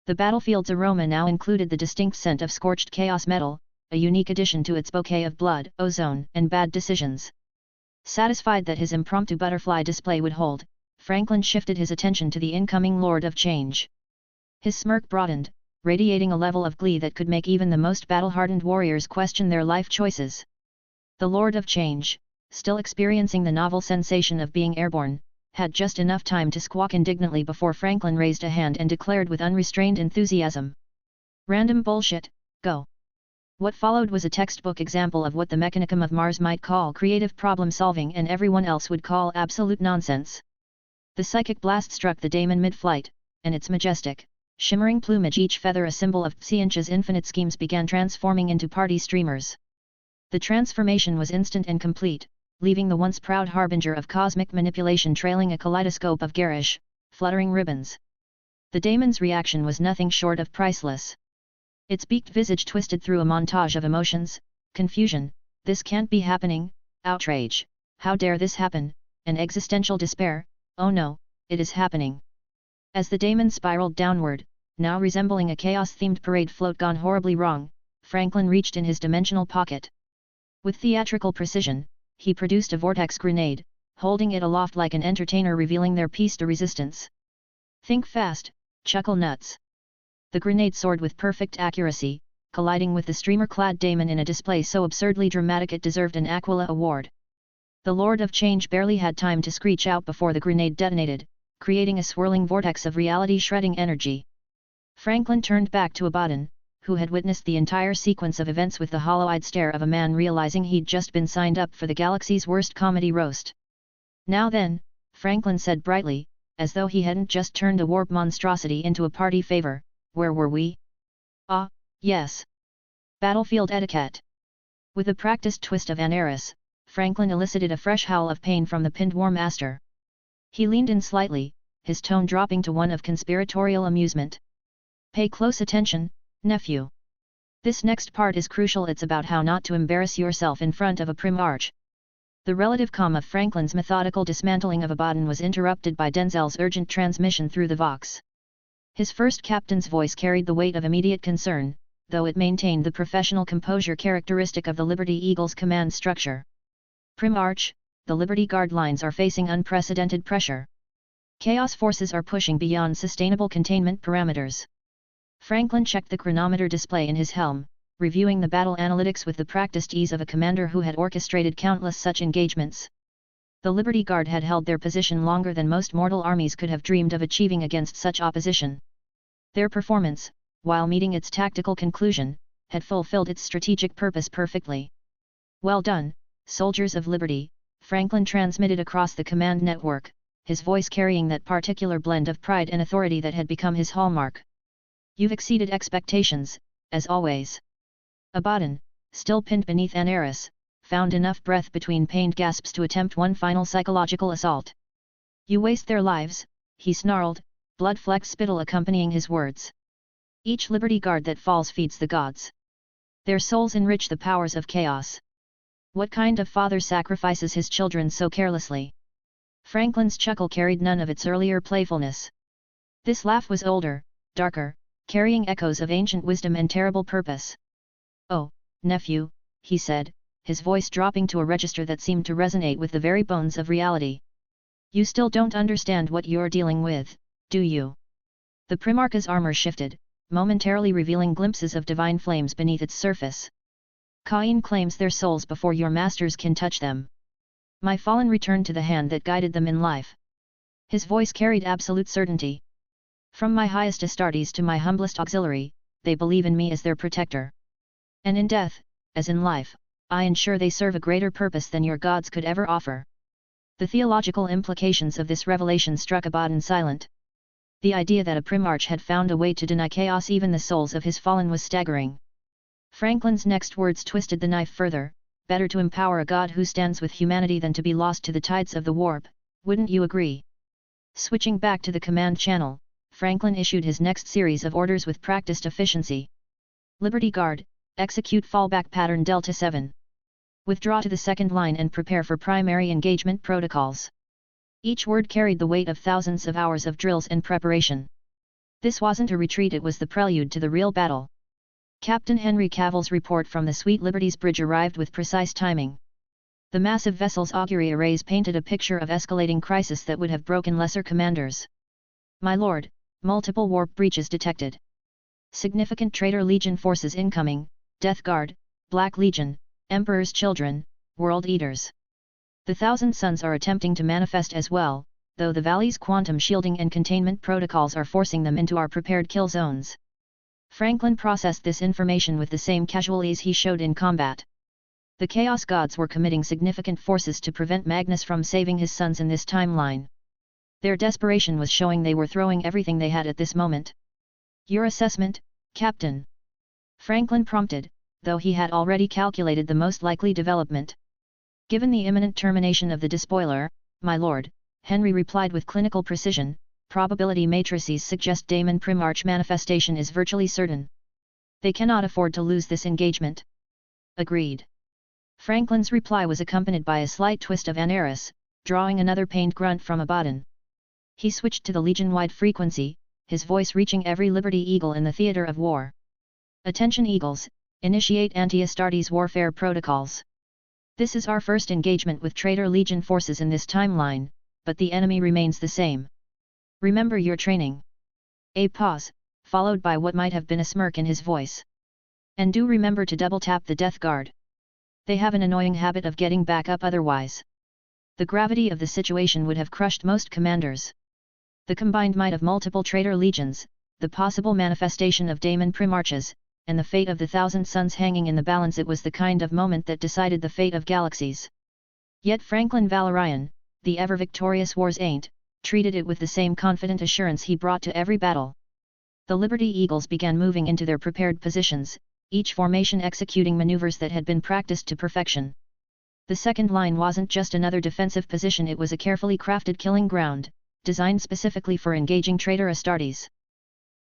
The battlefield's aroma now included the distinct scent of scorched chaos metal, a unique addition to its bouquet of blood, ozone, and bad decisions. Satisfied that his impromptu butterfly display would hold, Franklin shifted his attention to the incoming Lord of Change. His smirk broadened, radiating a level of glee that could make even the most battle-hardened warriors question their life choices. The Lord of Change, still experiencing the novel sensation of being airborne, had just enough time to squawk indignantly before Franklin raised a hand and declared with unrestrained enthusiasm. "Random bullshit, go!" What followed was a textbook example of what the Mechanicum of Mars might call creative problem-solving and everyone else would call absolute nonsense. The psychic blast struck the daemon mid-flight, and its majestic, shimmering plumage, each feather a symbol of Tsianch's infinite schemes, began transforming into party streamers. The transformation was instant and complete, leaving the once proud harbinger of cosmic manipulation trailing a kaleidoscope of garish, fluttering ribbons. The daemon's reaction was nothing short of priceless. Its beaked visage twisted through a montage of emotions: confusion, "This can't be happening," outrage, "How dare this happen," and existential despair, "Oh no, it is happening." As the daemon spiraled downward, now resembling a chaos-themed parade float gone horribly wrong, Franklin reached in his dimensional pocket. With theatrical precision, he produced a vortex grenade, holding it aloft like an entertainer revealing their piece de resistance. "Think fast, chuckle nuts." The grenade soared with perfect accuracy, colliding with the streamer-clad daemon in a display so absurdly dramatic it deserved an Aquila Award. The Lord of Change barely had time to screech out before the grenade detonated, creating a swirling vortex of reality-shredding energy. Franklin turned back to Abaddon, who had witnessed the entire sequence of events with the hollow-eyed stare of a man realizing he'd just been signed up for the galaxy's worst comedy roast. "Now then," Franklin said brightly, as though he hadn't just turned a warp monstrosity into a party favor, "where were we?" "Ah, yes. Battlefield etiquette." With a practiced twist of an Eris, Franklin elicited a fresh howl of pain from the pinned War Master. He leaned in slightly, his tone dropping to one of conspiratorial amusement. "Pay close attention, nephew. This next part is crucial. It's about how not to embarrass yourself in front of a Primarch." The relative calm of Franklin's methodical dismantling of Abaddon was interrupted by Denzel's urgent transmission through the Vox. His first captain's voice carried the weight of immediate concern, though it maintained the professional composure characteristic of the Liberty Eagle's command structure. "Primarch, the Liberty Guard lines are facing unprecedented pressure. Chaos forces are pushing beyond sustainable containment parameters." Franklin checked the chronometer display in his helm, reviewing the battle analytics with the practiced ease of a commander who had orchestrated countless such engagements. The Liberty Guard had held their position longer than most mortal armies could have dreamed of achieving against such opposition. Their performance, while meeting its tactical conclusion, had fulfilled its strategic purpose perfectly. "Well done, soldiers of liberty," Franklin transmitted across the command network, his voice carrying that particular blend of pride and authority that had become his hallmark. "You've exceeded expectations, as always." Abaddon, still pinned beneath an Eris, found enough breath between pained gasps to attempt one final psychological assault. "You waste their lives," he snarled, blood-flecked spittle accompanying his words. "Each Liberty Guard that falls feeds the gods. Their souls enrich the powers of chaos. What kind of father sacrifices his children so carelessly?" Franklin's chuckle carried none of its earlier playfulness. This laugh was older, darker, carrying echoes of ancient wisdom and terrible purpose. "Oh, nephew," he said, his voice dropping to a register that seemed to resonate with the very bones of reality. "You still don't understand what you're dealing with, do you?" The Primarch's armor shifted, momentarily revealing glimpses of divine flames beneath its surface. "Cain claims their souls before your masters can touch them. My fallen return to the hand that guided them in life." His voice carried absolute certainty. "From my highest Astartes to my humblest auxiliary, they believe in me as their protector. And in death, as in life, I ensure they serve a greater purpose than your gods could ever offer." The theological implications of this revelation struck Abaddon silent. The idea that a Primarch had found a way to deny chaos even the souls of his fallen was staggering. Franklin's next words twisted the knife further. "Better to empower a god who stands with humanity than to be lost to the tides of the warp, wouldn't you agree?" Switching back to the command channel, Franklin issued his next series of orders with practiced efficiency. "Liberty Guard, execute fallback pattern Delta 7. Withdraw to the second line and prepare for primary engagement protocols." Each word carried the weight of thousands of hours of drills and preparation. This wasn't a retreat, it was the prelude to the real battle. Captain Henry Cavill's report from the Sweet Liberty's bridge arrived with precise timing. The massive vessel's augury arrays painted a picture of escalating crisis that would have broken lesser commanders. "My lord, multiple warp breaches detected. Significant Traitor Legion forces incoming, Death Guard, Black Legion, Emperor's Children, World Eaters. The Thousand Suns are attempting to manifest as well, though the Valley's quantum shielding and containment protocols are forcing them into our prepared kill zones." Franklin processed this information with the same casual ease he showed in combat. The Chaos Gods were committing significant forces to prevent Magnus from saving his sons in this timeline. Their desperation was showing they were throwing everything they had at this moment. "Your assessment, Captain?" Franklin prompted, though he had already calculated the most likely development. "Given the imminent termination of the despoiler, my lord," Henry replied with clinical precision, "probability matrices suggest Daemon Primarch manifestation is virtually certain. They cannot afford to lose this engagement." "Agreed." Franklin's reply was accompanied by a slight twist of Anaris, drawing another pained grunt from Abaddon. He switched to the Legion-wide frequency, his voice reaching every Liberty Eagle in the theater of war. "Attention Eagles, initiate anti-Astartes warfare protocols. This is our first engagement with Traitor Legion forces in this timeline, but the enemy remains the same. Remember your training." A pause, followed by what might have been a smirk in his voice. "And do remember to double-tap the Death Guard. They have an annoying habit of getting back up otherwise." The gravity of the situation would have crushed most commanders. The combined might of multiple Traitor Legions, the possible manifestation of Daemon Primarches, and the fate of the Thousand Suns hanging in the balance, it was the kind of moment that decided the fate of galaxies. Yet Franklin Valorian, the ever-victorious War's Ain't, treated it with the same confident assurance he brought to every battle. The Liberty Eagles began moving into their prepared positions, each formation executing maneuvers that had been practiced to perfection. The second line wasn't just another defensive position, it was a carefully crafted killing ground, designed specifically for engaging Traitor Astartes.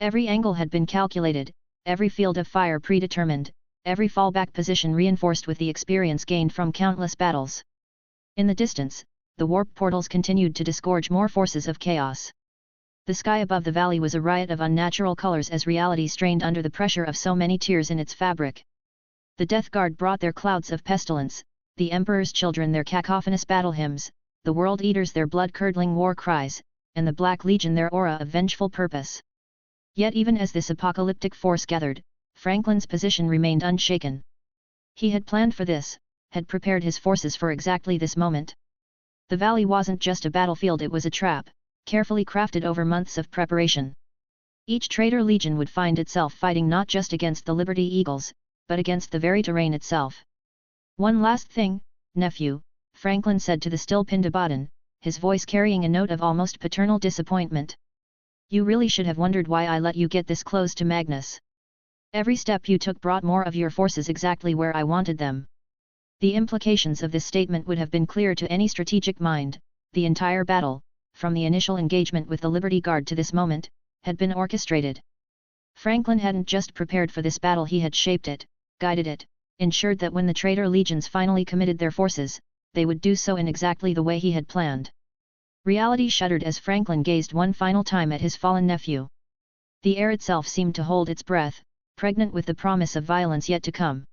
Every angle had been calculated, every field of fire predetermined, every fallback position reinforced with the experience gained from countless battles. In the distance, the warp portals continued to disgorge more forces of chaos. The sky above the valley was a riot of unnatural colors as reality strained under the pressure of so many tears in its fabric. The Death Guard brought their clouds of pestilence, the Emperor's Children their cacophonous battle hymns, the World Eaters their blood-curdling war cries, and the Black Legion their aura of vengeful purpose. Yet even as this apocalyptic force gathered, Franklin's position remained unshaken. He had planned for this, had prepared his forces for exactly this moment. The valley wasn't just a battlefield, it was a trap, carefully crafted over months of preparation. Each Traitor Legion would find itself fighting not just against the Liberty Eagles, but against the very terrain itself. "One last thing, nephew," Franklin said to the still-pinned Abaddon, his voice carrying a note of almost paternal disappointment. "You really should have wondered why I let you get this close to Magnus. Every step you took brought more of your forces exactly where I wanted them." The implications of this statement would have been clear to any strategic mind. The entire battle, from the initial engagement with the Liberty Guard to this moment, had been orchestrated. Franklin hadn't just prepared for this battle, he had shaped it, guided it, ensured that when the Traitor Legions finally committed their forces, they would do so in exactly the way he had planned. Reality shuddered as Franklin gazed one final time at his fallen nephew. The air itself seemed to hold its breath, pregnant with the promise of violence yet to come.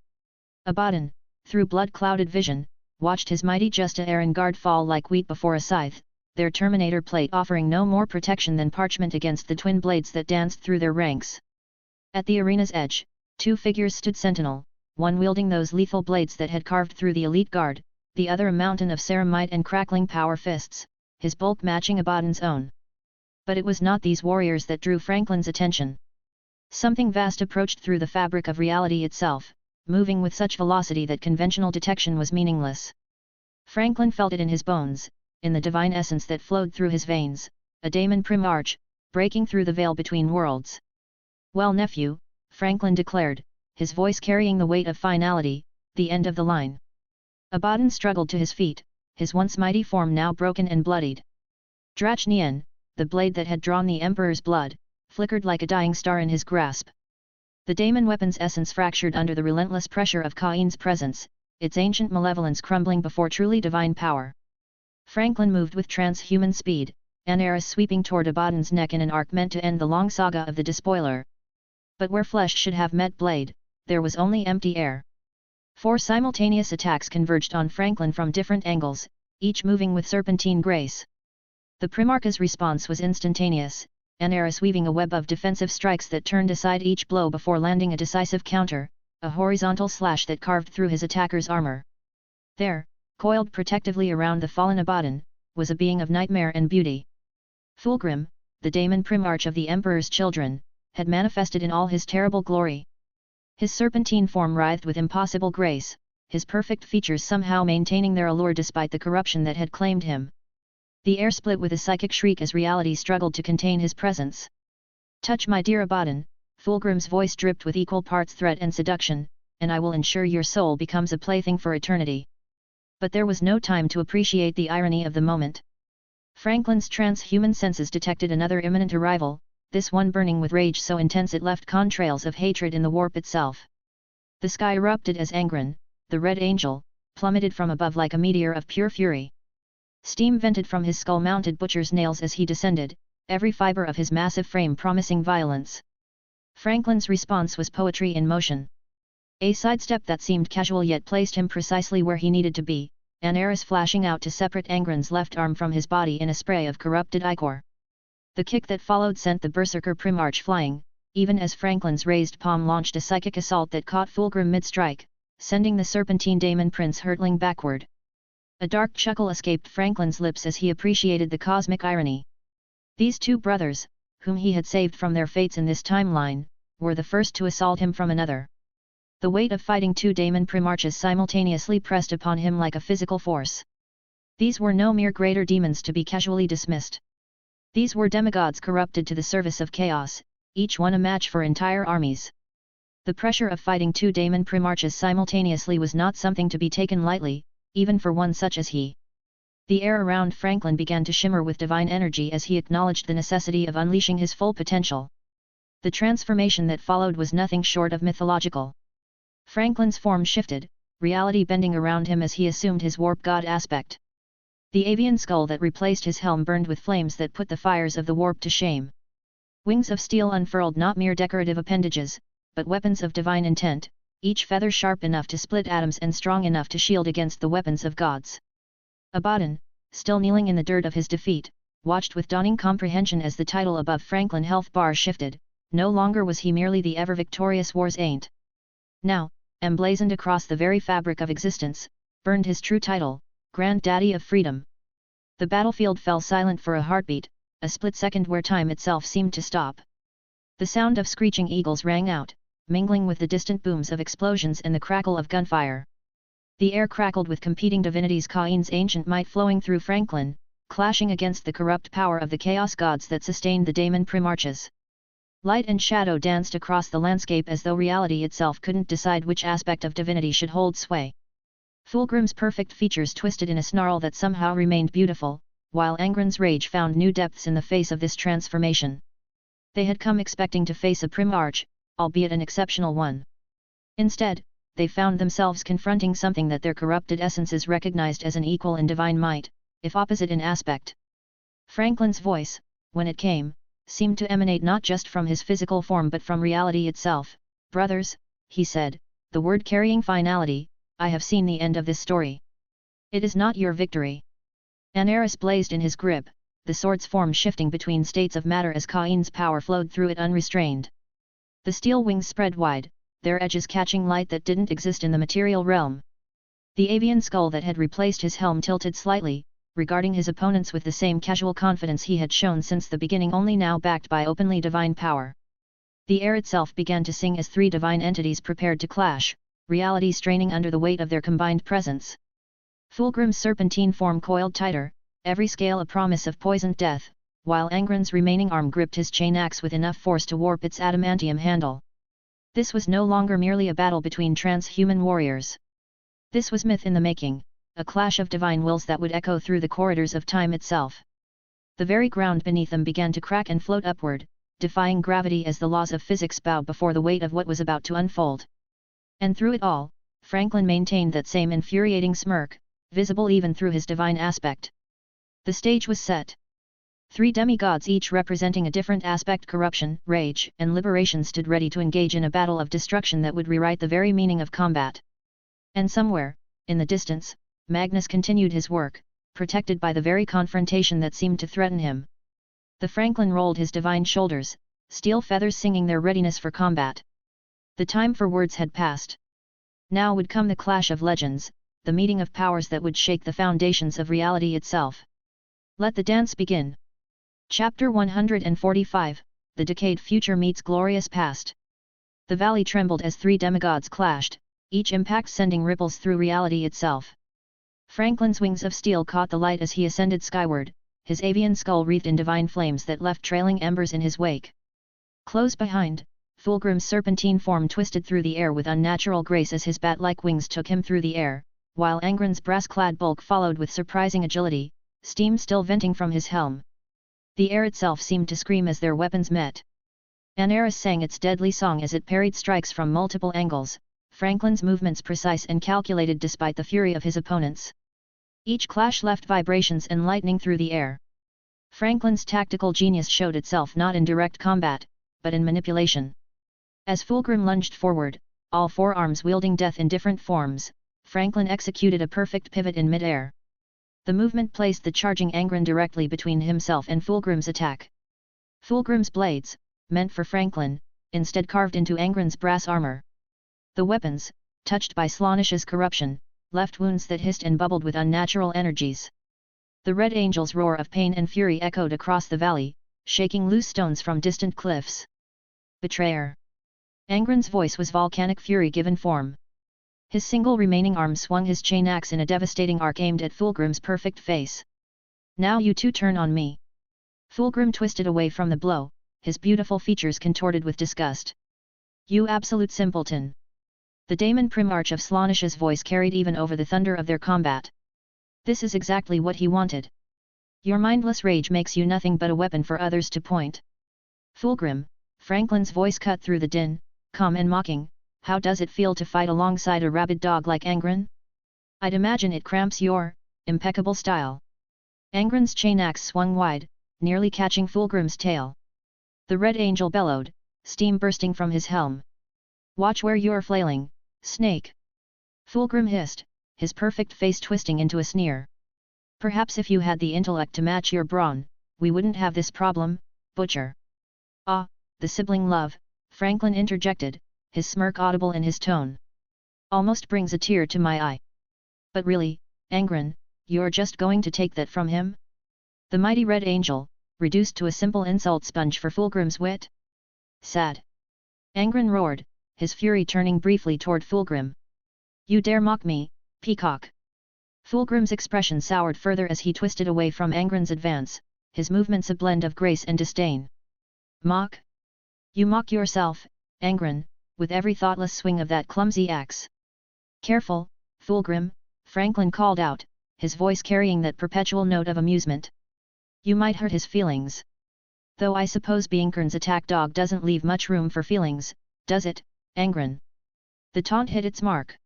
Abaddon, through blood-clouded vision, watched his mighty Justa Aaron guard fall like wheat before a scythe, their Terminator plate offering no more protection than parchment against the twin blades that danced through their ranks. At the arena's edge, two figures stood sentinel, one wielding those lethal blades that had carved through the elite guard, the other a mountain of ceramite and crackling power fists, his bulk matching Abaddon's own. But it was not these warriors that drew Franklin's attention. Something vast approached through the fabric of reality itself, moving with such velocity that conventional detection was meaningless. Franklin felt it in his bones, in the divine essence that flowed through his veins, a daemon Primarch, breaking through the veil between worlds. "Well, nephew," Franklin declared, his voice carrying the weight of finality, "the end of the line." Abaddon struggled to his feet, his once mighty form now broken and bloodied. Drachnien, the blade that had drawn the Emperor's blood, flickered like a dying star in his grasp. The daemon weapon's essence fractured under the relentless pressure of Cain's presence, its ancient malevolence crumbling before truly divine power. Franklin moved with transhuman speed, an arrow sweeping toward Abaddon's neck in an arc meant to end the long saga of the despoiler. But where flesh should have met blade, there was only empty air. 4 simultaneous attacks converged on Franklin from different angles, each moving with serpentine grace. The Primarch's response was instantaneous, Anaris weaving a web of defensive strikes that turned aside each blow before landing a decisive counter, a horizontal slash that carved through his attacker's armor. There, coiled protectively around the fallen Abaddon, was a being of nightmare and beauty. Fulgrim, the daemon Primarch of the Emperor's children, had manifested in all his terrible glory. His serpentine form writhed with impossible grace, his perfect features somehow maintaining their allure despite the corruption that had claimed him. The air split with a psychic shriek as reality struggled to contain his presence. "Touch my dear Abaddon," Fulgrim's voice dripped with equal parts threat and seduction, "and I will ensure your soul becomes a plaything for eternity." But there was no time to appreciate the irony of the moment. Franklin's transhuman senses detected another imminent arrival, this one burning with rage so intense it left contrails of hatred in the warp itself. The sky erupted as Angren, the Red Angel, plummeted from above like a meteor of pure fury. Steam vented from his skull-mounted butcher's nails as he descended, every fiber of his massive frame promising violence. Franklin's response was poetry in motion. A sidestep that seemed casual yet placed him precisely where he needed to be, an arrow flashing out to separate Angren's left arm from his body in a spray of corrupted ichor. The kick that followed sent the berserker Primarch flying, even as Franklin's raised palm launched a psychic assault that caught Fulgrim mid-strike, sending the serpentine daemon prince hurtling backward. A dark chuckle escaped Franklin's lips as he appreciated the cosmic irony. These two brothers, whom he had saved from their fates in this timeline, were the first to assault him from another. The weight of fighting 2 daemon Primarches simultaneously pressed upon him like a physical force. These were no mere greater demons to be casually dismissed. These were demigods corrupted to the service of chaos, each one a match for entire armies. The pressure of fighting 2 daemon Primarches simultaneously was not something to be taken lightly, even for one such as he. The air around Franklin began to shimmer with divine energy as he acknowledged the necessity of unleashing his full potential. The transformation that followed was nothing short of mythological. Franklin's form shifted, reality bending around him as he assumed his warp god aspect. The avian skull that replaced his helm burned with flames that put the fires of the warp to shame. Wings of steel unfurled not mere decorative appendages, but weapons of divine intent, each feather sharp enough to split atoms and strong enough to shield against the weapons of gods. Abaddon, still kneeling in the dirt of his defeat, watched with dawning comprehension as the title above Franklin health bar shifted. No longer was he merely the ever-victorious war's ain't. Now, emblazoned across the very fabric of existence, burned his true title, Grand Daddy of Freedom. The battlefield fell silent for a heartbeat, a split second where time itself seemed to stop. The sound of screeching eagles rang out, mingling with the distant booms of explosions and the crackle of gunfire. The air crackled with competing divinities, Cain's ancient might flowing through Franklin, clashing against the corrupt power of the chaos gods that sustained the daemon Primarches. Light and shadow danced across the landscape as though reality itself couldn't decide which aspect of divinity should hold sway. Fulgrim's perfect features twisted in a snarl that somehow remained beautiful, while Angren's rage found new depths in the face of this transformation. They had come expecting to face a Primarch, albeit an exceptional one. Instead, they found themselves confronting something that their corrupted essences recognized as an equal in divine might, if opposite in aspect. Franklin's voice, when it came, seemed to emanate not just from his physical form but from reality itself. "Brothers," he said, the word carrying finality, "I have seen the end of this story. It is not your victory." An arrow blazed in his grip, the sword's form shifting between states of matter as Cain's power flowed through it unrestrained. The steel wings spread wide, their edges catching light that didn't exist in the material realm. The avian skull that had replaced his helm tilted slightly, regarding his opponents with the same casual confidence he had shown since the beginning, only now backed by openly divine power. The air itself began to sing as three divine entities prepared to clash, reality straining under the weight of their combined presence. Fulgrim's serpentine form coiled tighter, every scale a promise of poisoned death, while Angren's remaining arm gripped his chain axe with enough force to warp its adamantium handle. This was no longer merely a battle between transhuman warriors. This was myth in the making, a clash of divine wills that would echo through the corridors of time itself. The very ground beneath them began to crack and float upward, defying gravity as the laws of physics bowed before the weight of what was about to unfold. And through it all, Franklin maintained that same infuriating smirk, visible even through his divine aspect. The stage was set. Three demigods, each representing a different aspect, corruption, rage, and liberation, stood ready to engage in a battle of destruction that would rewrite the very meaning of combat. And somewhere, in the distance, Magnus continued his work, protected by the very confrontation that seemed to threaten him. The Franklin rolled his divine shoulders, steel feathers singing their readiness for combat. The time for words had passed. Now would come the clash of legends, the meeting of powers that would shake the foundations of reality itself. Let the dance begin. Chapter 145, The Decayed Future Meets Glorious Past. The valley trembled as three demigods clashed, each impact sending ripples through reality itself. Franklin's wings of steel caught the light as he ascended skyward, his avian skull wreathed in divine flames that left trailing embers in his wake. Close behind, Fulgrim's serpentine form twisted through the air with unnatural grace as his bat-like wings took him through the air, while Angren's brass-clad bulk followed with surprising agility, steam still venting from his helm. The air itself seemed to scream as their weapons met. An arrow sang its deadly song as it parried strikes from multiple angles, Franklin's movements precise and calculated despite the fury of his opponents. Each clash left vibrations and lightning through the air. Franklin's tactical genius showed itself not in direct combat, but in manipulation. As Fulgrim lunged forward, all four arms wielding death in different forms, Franklin executed a perfect pivot in mid-air. The movement placed the charging Angren directly between himself and Fulgrim's attack. Fulgrim's blades, meant for Franklin, instead carved into Angren's brass armor. The weapons, touched by Slaanish's corruption, left wounds that hissed and bubbled with unnatural energies. The Red Angel's roar of pain and fury echoed across the valley, shaking loose stones from distant cliffs. Betrayer! Angren's voice was volcanic fury given form. His single remaining arm swung his chain axe in a devastating arc aimed at Fulgrim's perfect face. "Now you two turn on me." Fulgrim twisted away from the blow, his beautiful features contorted with disgust. "You absolute simpleton!" The daemon Primarch of Slaanish's voice carried even over the thunder of their combat. This is exactly what he wanted. Your mindless rage makes you nothing but a weapon for others to point. Fulgrim, Franklin's voice cut through the din, calm and mocking, how does it feel to fight alongside a rabid dog like Angren? I'd imagine it cramps your impeccable style. Angren's chain axe swung wide, nearly catching Fulgrim's tail. The Red Angel bellowed, steam bursting from his helm. "Watch where you're flailing, snake!" Fulgrim hissed, his perfect face twisting into a sneer. "Perhaps if you had the intellect to match your brawn, we wouldn't have this problem, butcher." "Ah, the sibling love," Franklin interjected, his smirk audible in his tone. "Almost brings a tear to my eye. But really, Angren, you're just going to take that from him?" The mighty Red Angel, reduced to a simple insult sponge for Fulgrim's wit? Sad. Angren roared, his fury turning briefly toward Fulgrim. "You dare mock me, peacock!" Fulgrim's expression soured further as he twisted away from Angren's advance, his movements a blend of grace and disdain. "Mock? You mock yourself, Angren, with every thoughtless swing of that clumsy axe." "Careful, Fulgrim," Franklin called out, his voice carrying that perpetual note of amusement. "You might hurt his feelings. Though I suppose being Kern's attack dog doesn't leave much room for feelings, does it, Angren?" The taunt hit its mark.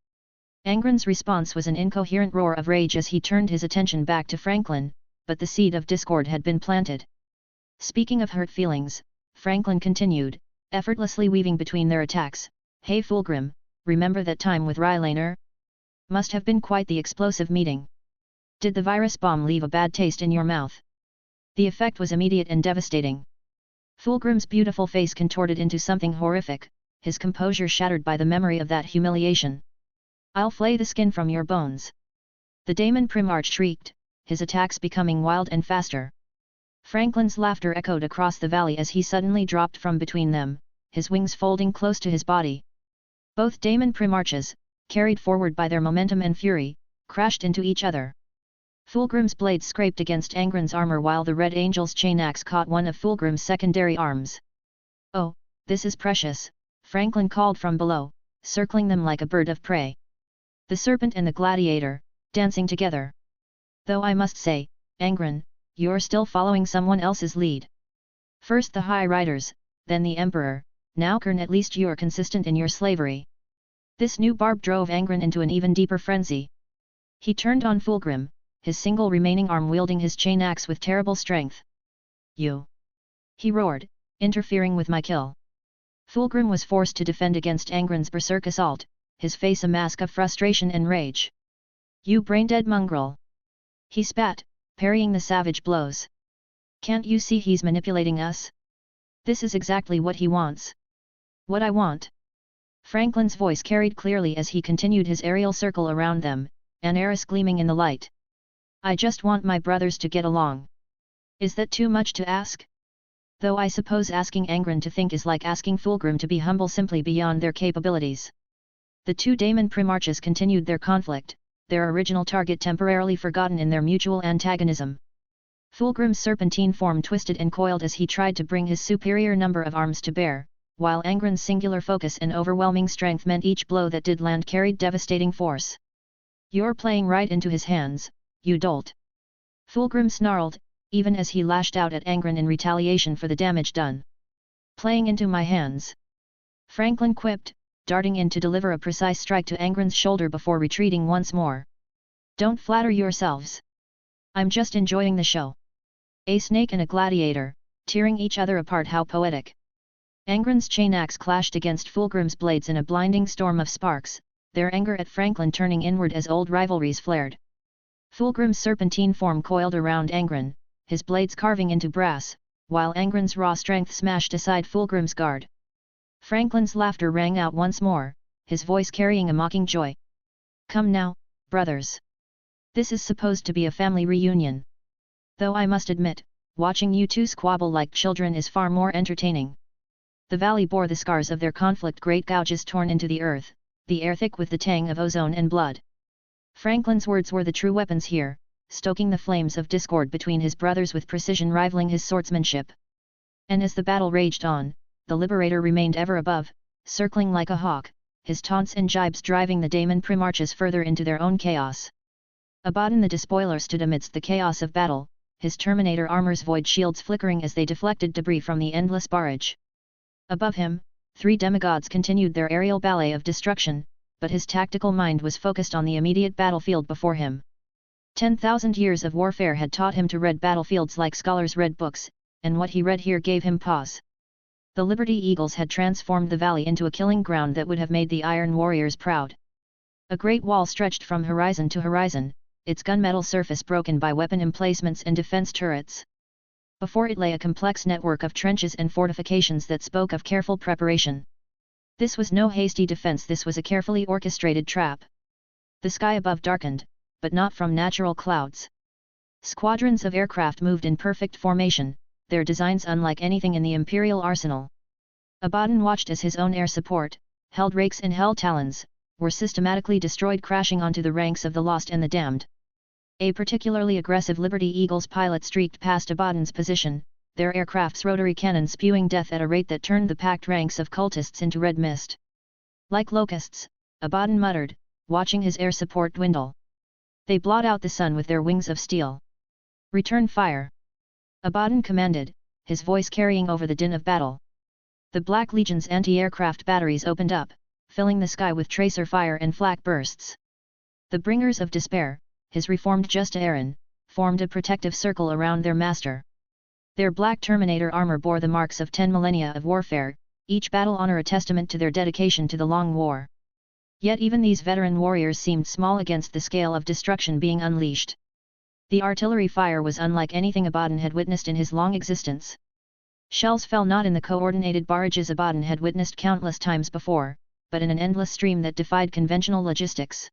Angren's response was an incoherent roar of rage as he turned his attention back to Franklin, but the seed of discord had been planted. Speaking of hurt feelings, Franklin continued, effortlessly weaving between their attacks, "Hey Fulgrim, remember that time with Rylaner? Must have been quite the explosive meeting. Did the virus bomb leave a bad taste in your mouth?" The effect was immediate and devastating. Fulgrim's beautiful face contorted into something horrific, his composure shattered by the memory of that humiliation. "I'll flay the skin from your bones." The Daemon Primarch shrieked, his attacks becoming wild and faster. Franklin's laughter echoed across the valley as he suddenly dropped from between them, his wings folding close to his body. Both Daemon Primarches, carried forward by their momentum and fury, crashed into each other. Fulgrim's blade scraped against Angren's armor while the Red Angel's chain axe caught one of Fulgrim's secondary arms. "Oh, this is precious," Franklin called from below, circling them like a bird of prey. The Serpent and the Gladiator, dancing together. "Though I must say, Angren, you're still following someone else's lead. First the High Riders, then the Emperor, now Kern, at least you're consistent in your slavery." This new barb drove Angren into an even deeper frenzy. He turned on Fulgrim, his single remaining arm wielding his chain axe with terrible strength. "You!" he roared, interfering with my kill. Fulgrim was forced to defend against Angren's berserk assault, his face a mask of frustration and rage. "You brain-dead mongrel!" he spat, parrying the savage blows. "Can't you see he's manipulating us? This is exactly what he wants." "What I want." Franklin's voice carried clearly as he continued his aerial circle around them, an arras gleaming in the light. "I just want my brothers to get along. Is that too much to ask? Though I suppose asking Angren to think is like asking Fulgrim to be humble simply beyond their capabilities." The two Daemon Primarches continued their conflict, their original target temporarily forgotten in their mutual antagonism. Fulgrim's serpentine form twisted and coiled as he tried to bring his superior number of arms to bear, while Angren's singular focus and overwhelming strength meant each blow that did land carried devastating force. "You're playing right into his hands, you dolt!" Fulgrim snarled, even as he lashed out at Angren in retaliation for the damage done. "Playing into my hands?" Franklin quipped, darting in to deliver a precise strike to Angren's shoulder before retreating once more. "Don't flatter yourselves. I'm just enjoying the show. A snake and a gladiator, tearing each other apart, how poetic." Angren's chain axe clashed against Fulgrim's blades in a blinding storm of sparks, their anger at Franklin turning inward as old rivalries flared. Fulgrim's serpentine form coiled around Angren, his blades carving into brass, while Angren's raw strength smashed aside Fulgrim's guard. Franklin's laughter rang out once more, his voice carrying a mocking joy. "Come now, brothers. This is supposed to be a family reunion. Though I must admit, watching you two squabble like children is far more entertaining." The valley bore the scars of their conflict, great gouges torn into the earth, the air thick with the tang of ozone and blood. Franklin's words were the true weapons here, stoking the flames of discord between his brothers with precision rivaling his swordsmanship. And as the battle raged on, the Liberator remained ever above, circling like a hawk, his taunts and jibes driving the Daemon Primarches further into their own chaos. Abaddon the Despoiler stood amidst the chaos of battle, his Terminator armor's void shields flickering as they deflected debris from the endless barrage. Above him, three demigods continued their aerial ballet of destruction, but his tactical mind was focused on the immediate battlefield before him. 10,000 years of warfare had taught him to read battlefields like scholars read books, and what he read here gave him pause. The Liberty Eagles had transformed the valley into a killing ground that would have made the Iron Warriors proud. A great wall stretched from horizon to horizon, its gunmetal surface broken by weapon emplacements and defense turrets. Before it lay a complex network of trenches and fortifications that spoke of careful preparation. This was no hasty defense, this was a carefully orchestrated trap. The sky above darkened, but not from natural clouds. Squadrons of aircraft moved in perfect formation, their designs unlike anything in the Imperial arsenal. Abaddon watched as his own air support, held rakes and held talons, were systematically destroyed, crashing onto the ranks of the lost and the damned. A particularly aggressive Liberty Eagle's pilot streaked past Abaddon's position, their aircraft's rotary cannon spewing death at a rate that turned the packed ranks of cultists into red mist. Like locusts, Abaddon muttered, watching his air support dwindle. They blot out the sun with their wings of steel. "Return fire!" Abaddon commanded, his voice carrying over the din of battle. The Black Legion's anti-aircraft batteries opened up, filling the sky with tracer fire and flak bursts. The Bringers of Despair, his reformed Just Aaron, formed a protective circle around their master. Their black Terminator armor bore the marks of 10 millennia of warfare, each battle honor a testament to their dedication to the long war. Yet even these veteran warriors seemed small against the scale of destruction being unleashed. The artillery fire was unlike anything Abaddon had witnessed in his long existence. Shells fell not in the coordinated barrages Abaddon had witnessed countless times before, but in an endless stream that defied conventional logistics.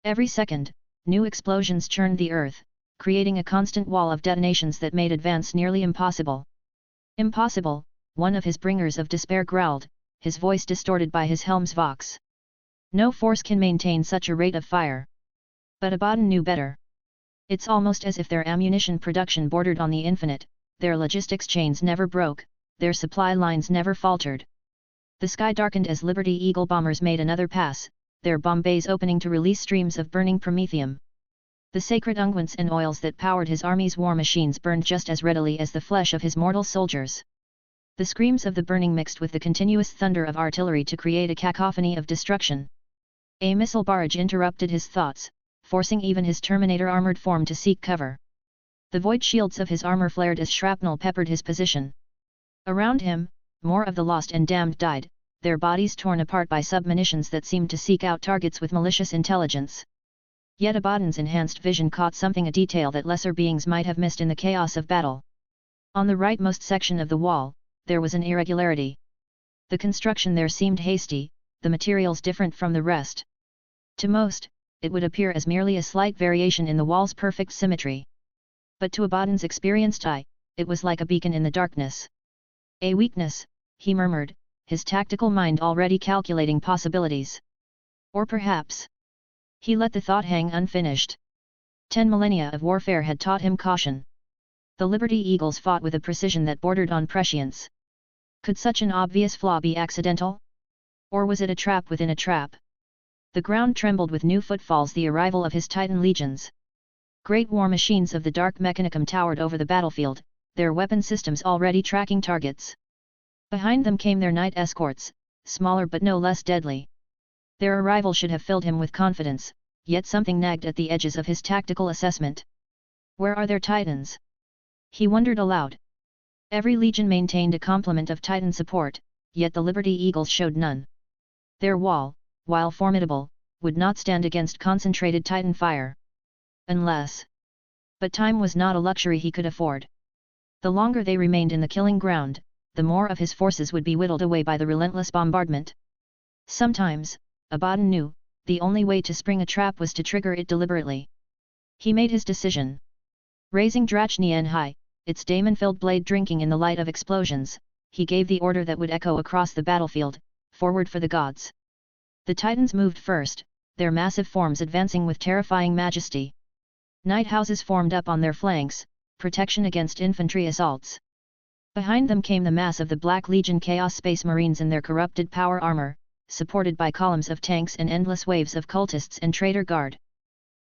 Every second, new explosions churned the earth, creating a constant wall of detonations that made advance nearly impossible. Impossible, one of his bringers of despair growled, his voice distorted by his helm's vox. No force can maintain such a rate of fire. But Abaddon knew better. It's almost as if their ammunition production bordered on the infinite, their logistics chains never broke, their supply lines never faltered. The sky darkened as Liberty Eagle bombers made another pass, their bomb bays opening to release streams of burning promethium. The sacred unguents and oils that powered his army's war machines burned just as readily as the flesh of his mortal soldiers. The screams of the burning mixed with the continuous thunder of artillery to create a cacophony of destruction. A missile barrage interrupted his thoughts, forcing even his Terminator armored form to seek cover. The void shields of his armor flared as shrapnel peppered his position. Around him, more of the lost and damned died, their bodies torn apart by submunitions that seemed to seek out targets with malicious intelligence. Yet Abaddon's enhanced vision caught something, a detail that lesser beings might have missed in the chaos of battle. On the rightmost section of the wall, there was an irregularity. The construction there seemed hasty, the materials different from the rest. To most, it would appear as merely a slight variation in the wall's perfect symmetry. But to Abaddon's experienced eye, it was like a beacon in the darkness. A weakness, he murmured, his tactical mind already calculating possibilities. Or perhaps... He let the thought hang unfinished. 10 millennia of warfare had taught him caution. The Liberty Eagles fought with a precision that bordered on prescience. Could such an obvious flaw be accidental? Or was it a trap within a trap? The ground trembled with new footfalls, the arrival of his Titan legions. Great war machines of the Dark Mechanicum towered over the battlefield, their weapon systems already tracking targets. Behind them came their night escorts, smaller but no less deadly. Their arrival should have filled him with confidence, yet something nagged at the edges of his tactical assessment. Where are their Titans? He wondered aloud. Every legion maintained a complement of Titan support, yet the Liberty Eagles showed none. Their wall, while formidable, would not stand against concentrated Titan fire. Unless... But time was not a luxury he could afford. The longer they remained in the killing ground, the more of his forces would be whittled away by the relentless bombardment. Sometimes, Abaddon knew, the only way to spring a trap was to trigger it deliberately. He made his decision. Raising Drachnien high, its daemon-filled blade drinking in the light of explosions, he gave the order that would echo across the battlefield, forward for the gods. The Titans moved first, their massive forms advancing with terrifying majesty. Night houses formed up on their flanks, protection against infantry assaults. Behind them came the mass of the Black Legion Chaos Space Marines in their corrupted power armor, supported by columns of tanks and endless waves of cultists and traitor guard.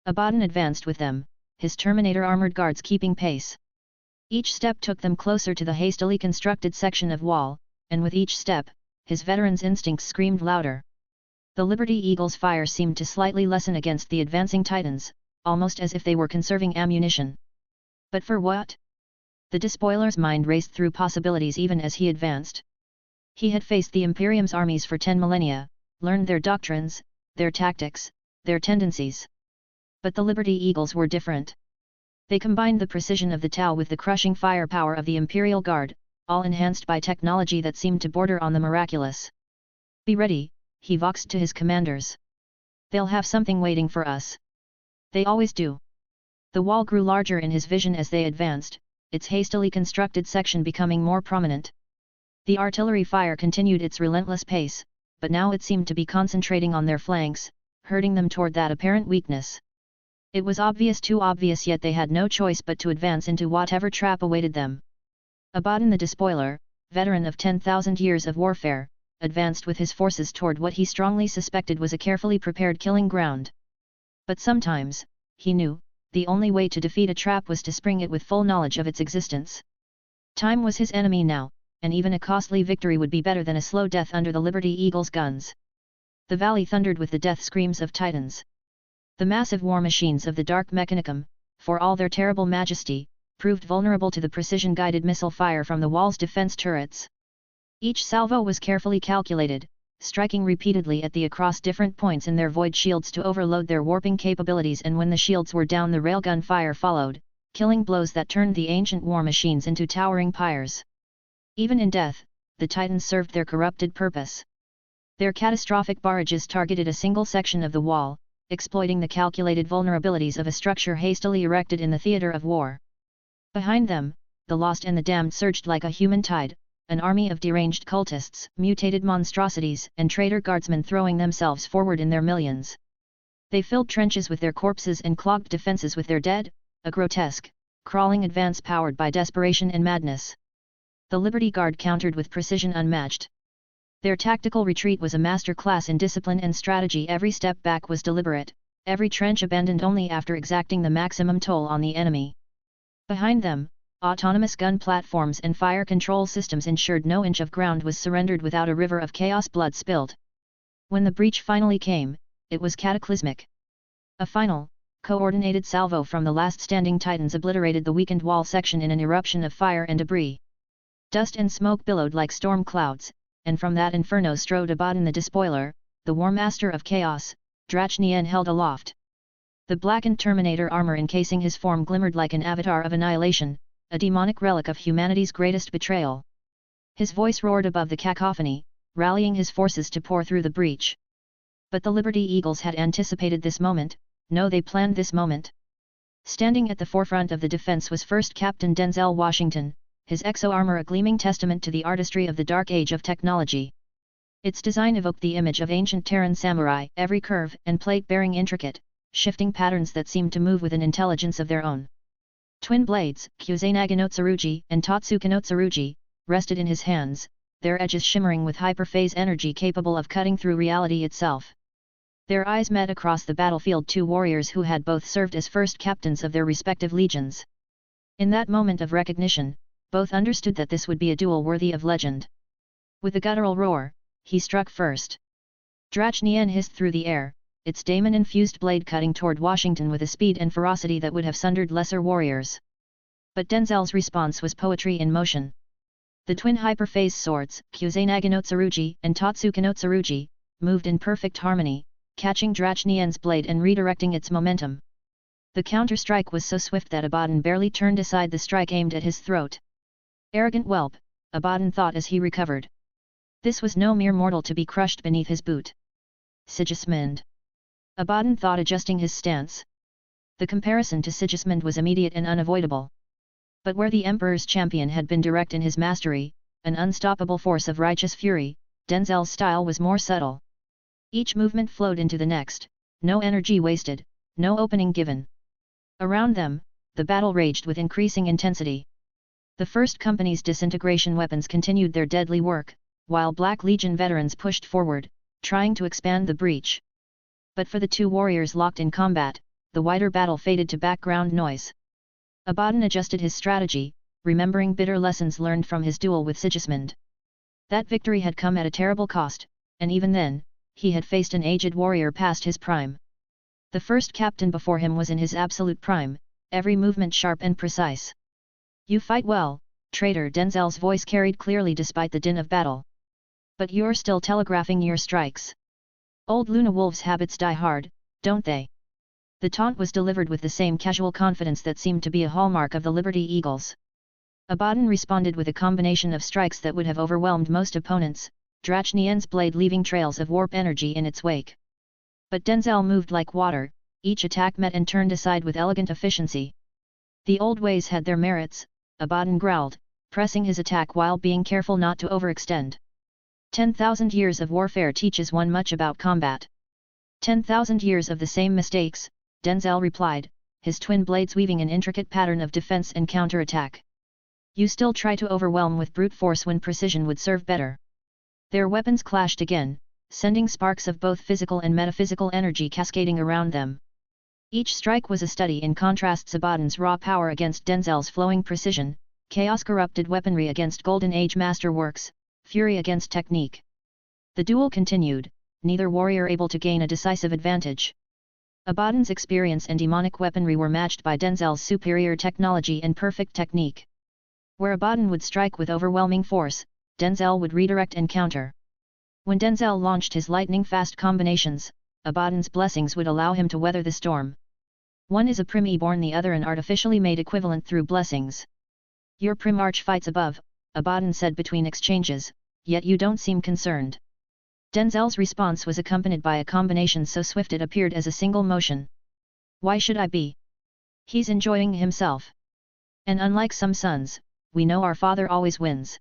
Abaddon advanced with them, his Terminator armored guards keeping pace. Each step took them closer to the hastily constructed section of wall, and with each step, his veterans' instincts screamed louder. The Liberty Eagles' fire seemed to slightly lessen against the advancing Titans, almost as if they were conserving ammunition. But for what? The despoiler's mind raced through possibilities even as he advanced. He had faced the Imperium's armies for 10 millennia, learned their doctrines, their tactics, their tendencies. But the Liberty Eagles were different. They combined the precision of the Tau with the crushing firepower of the Imperial Guard, all enhanced by technology that seemed to border on the miraculous. "Be ready," he voxed to his commanders. "They'll have something waiting for us. They always do." The wall grew larger in his vision as they advanced, its hastily constructed section becoming more prominent. The artillery fire continued its relentless pace, but now it seemed to be concentrating on their flanks, herding them toward that apparent weakness. It was obvious, too obvious, yet they had no choice but to advance into whatever trap awaited them. Abaddon the Despoiler, veteran of 10,000 years of warfare, advanced with his forces toward what he strongly suspected was a carefully prepared killing ground. But sometimes, he knew, the only way to defeat a trap was to spring it with full knowledge of its existence. Time was his enemy now, and even a costly victory would be better than a slow death under the Liberty Eagle's guns. The valley thundered with the death screams of Titans. The massive war machines of the Dark Mechanicum, for all their terrible majesty, proved vulnerable to the precision-guided missile fire from the wall's defense turrets. Each salvo was carefully calculated, striking repeatedly at the across different points in their void shields to overload their warping capabilities, and when the shields were down, the railgun fire followed, killing blows that turned the ancient war machines into towering pyres. Even in death, the Titans served their corrupted purpose. Their catastrophic barrages targeted a single section of the wall, exploiting the calculated vulnerabilities of a structure hastily erected in the theater of war. Behind them, the lost and the damned surged like a human tide, an army of deranged cultists, mutated monstrosities, and traitor guardsmen throwing themselves forward in their millions. They filled trenches with their corpses and clogged defenses with their dead, a grotesque, crawling advance powered by desperation and madness. The Liberty Guard countered with precision unmatched. Their tactical retreat was a master class in discipline and strategy. Every step back was deliberate, every trench abandoned only after exacting the maximum toll on the enemy. Behind them, autonomous gun platforms and fire control systems ensured no inch of ground was surrendered without a river of chaos blood spilled. When the breach finally came, it was cataclysmic. A final, coordinated salvo from the last standing Titans obliterated the weakened wall section in an eruption of fire and debris. Dust and smoke billowed like storm clouds, and from that inferno strode Abaddon the Despoiler, the War Master of Chaos, Drachnien held aloft. The blackened Terminator armor encasing his form glimmered like an avatar of annihilation, a demonic relic of humanity's greatest betrayal. His voice roared above the cacophony, rallying his forces to pour through the breach. But the Liberty Eagles had anticipated this moment. No, they planned this moment. Standing at the forefront of the defense was First Captain Denzel Washington, his exo-armor a gleaming testament to the artistry of the dark age of technology. Its design evoked the image of ancient Terran samurai, every curve and plate bearing intricate, shifting patterns that seemed to move with an intelligence of their own. Twin blades, Kusanagi no Tsurugi and Totsuka no Tsurugi, rested in his hands, their edges shimmering with hyperphase energy capable of cutting through reality itself. Their eyes met across the battlefield, two warriors who had both served as first captains of their respective legions. In that moment of recognition, both understood that this would be a duel worthy of legend. With a guttural roar, he struck first. Drachnien hissed through the air, its daemon-infused blade cutting toward Washington with a speed and ferocity that would have sundered lesser warriors. But Denzel's response was poetry in motion. The twin hyperphase swords, Kusanagi no Tsurugi and Totsuka no Tsurugi, moved in perfect harmony, catching Drachnien's blade and redirecting its momentum. The counter-strike was so swift that Abaddon barely turned aside the strike aimed at his throat. Arrogant whelp, Abaddon thought as he recovered. This was no mere mortal to be crushed beneath his boot. Sigismund. Abaddon thought, adjusting his stance. The comparison to Sigismund was immediate and unavoidable. But where the Emperor's champion had been direct in his mastery, an unstoppable force of righteous fury, Denzel's style was more subtle. Each movement flowed into the next, no energy wasted, no opening given. Around them, the battle raged with increasing intensity. The First Company's disintegration weapons continued their deadly work, while Black Legion veterans pushed forward, trying to expand the breach. But for the two warriors locked in combat, the wider battle faded to background noise. Abaddon adjusted his strategy, remembering bitter lessons learned from his duel with Sigismund. That victory had come at a terrible cost, and even then, he had faced an aged warrior past his prime. The first captain before him was in his absolute prime, every movement sharp and precise. "You fight well, traitor," Denzel's voice carried clearly despite the din of battle. "But you're still telegraphing your strikes. Old Luna Wolf's habits die hard, don't they?" The taunt was delivered with the same casual confidence that seemed to be a hallmark of the Liberty Eagles. Abaddon responded with a combination of strikes that would have overwhelmed most opponents, Drachnien's blade leaving trails of warp energy in its wake. But Denzel moved like water, each attack met and turned aside with elegant efficiency. The old ways had their merits, Abaddon growled, pressing his attack while being careful not to overextend. 10,000 years of warfare teaches one much about combat. 10,000 years of the same mistakes, Denzel replied, his twin blades weaving an intricate pattern of defense and counterattack. You still try to overwhelm with brute force when precision would serve better. Their weapons clashed again, sending sparks of both physical and metaphysical energy cascading around them. Each strike was a study in contrasts: Abaddon's raw power against Denzel's flowing precision, chaos-corrupted weaponry against Golden Age masterworks, fury against technique. The duel continued, neither warrior able to gain a decisive advantage. Abaddon's experience and demonic weaponry were matched by Denzel's superior technology and perfect technique. Where Abaddon would strike with overwhelming force, Denzel would redirect and counter. When Denzel launched his lightning-fast combinations, Abaddon's blessings would allow him to weather the storm. One is a Primi-born, the other an artificially made equivalent through blessings. Your Primarch fights above, Abaddon said between exchanges, yet you don't seem concerned. Denzel's response was accompanied by a combination so swift it appeared as a single motion. Why should I be? He's enjoying himself. And unlike some sons, we know our father always wins.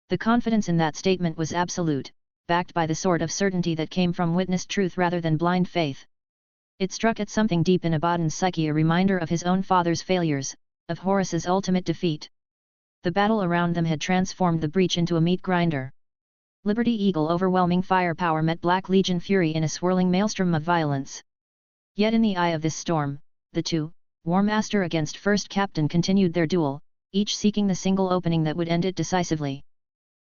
The confidence in that statement was absolute, backed by the sort of certainty that came from witnessed truth rather than blind faith. It struck at something deep in Abaddon's psyche, a reminder of his own father's failures, of Horus's ultimate defeat. The battle around them had transformed the breach into a meat grinder. Liberty Eagle overwhelming firepower met Black Legion fury in a swirling maelstrom of violence. Yet in the eye of this storm, the two, War Master against First Captain, continued their duel, each seeking the single opening that would end it decisively.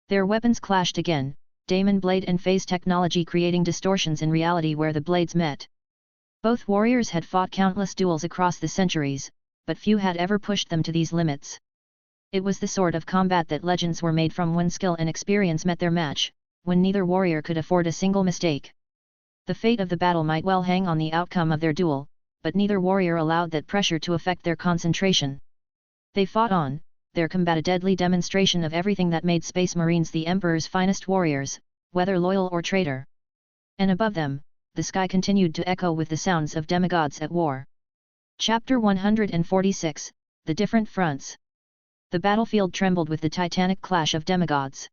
Their weapons clashed again, Daemon Blade and Phase technology creating distortions in reality where the blades met. Both warriors had fought countless duels across the centuries, but few had ever pushed them to these limits. It was the sort of combat that legends were made from, when skill and experience met their match, when neither warrior could afford a single mistake. The fate of the battle might well hang on the outcome of their duel, but neither warrior allowed that pressure to affect their concentration. They fought on, their combat a deadly demonstration of everything that made Space Marines the Emperor's finest warriors, whether loyal or traitor. And above them, the sky continued to echo with the sounds of demigods at war. Chapter 146, The Different Fronts. The battlefield trembled with the titanic clash of demigods.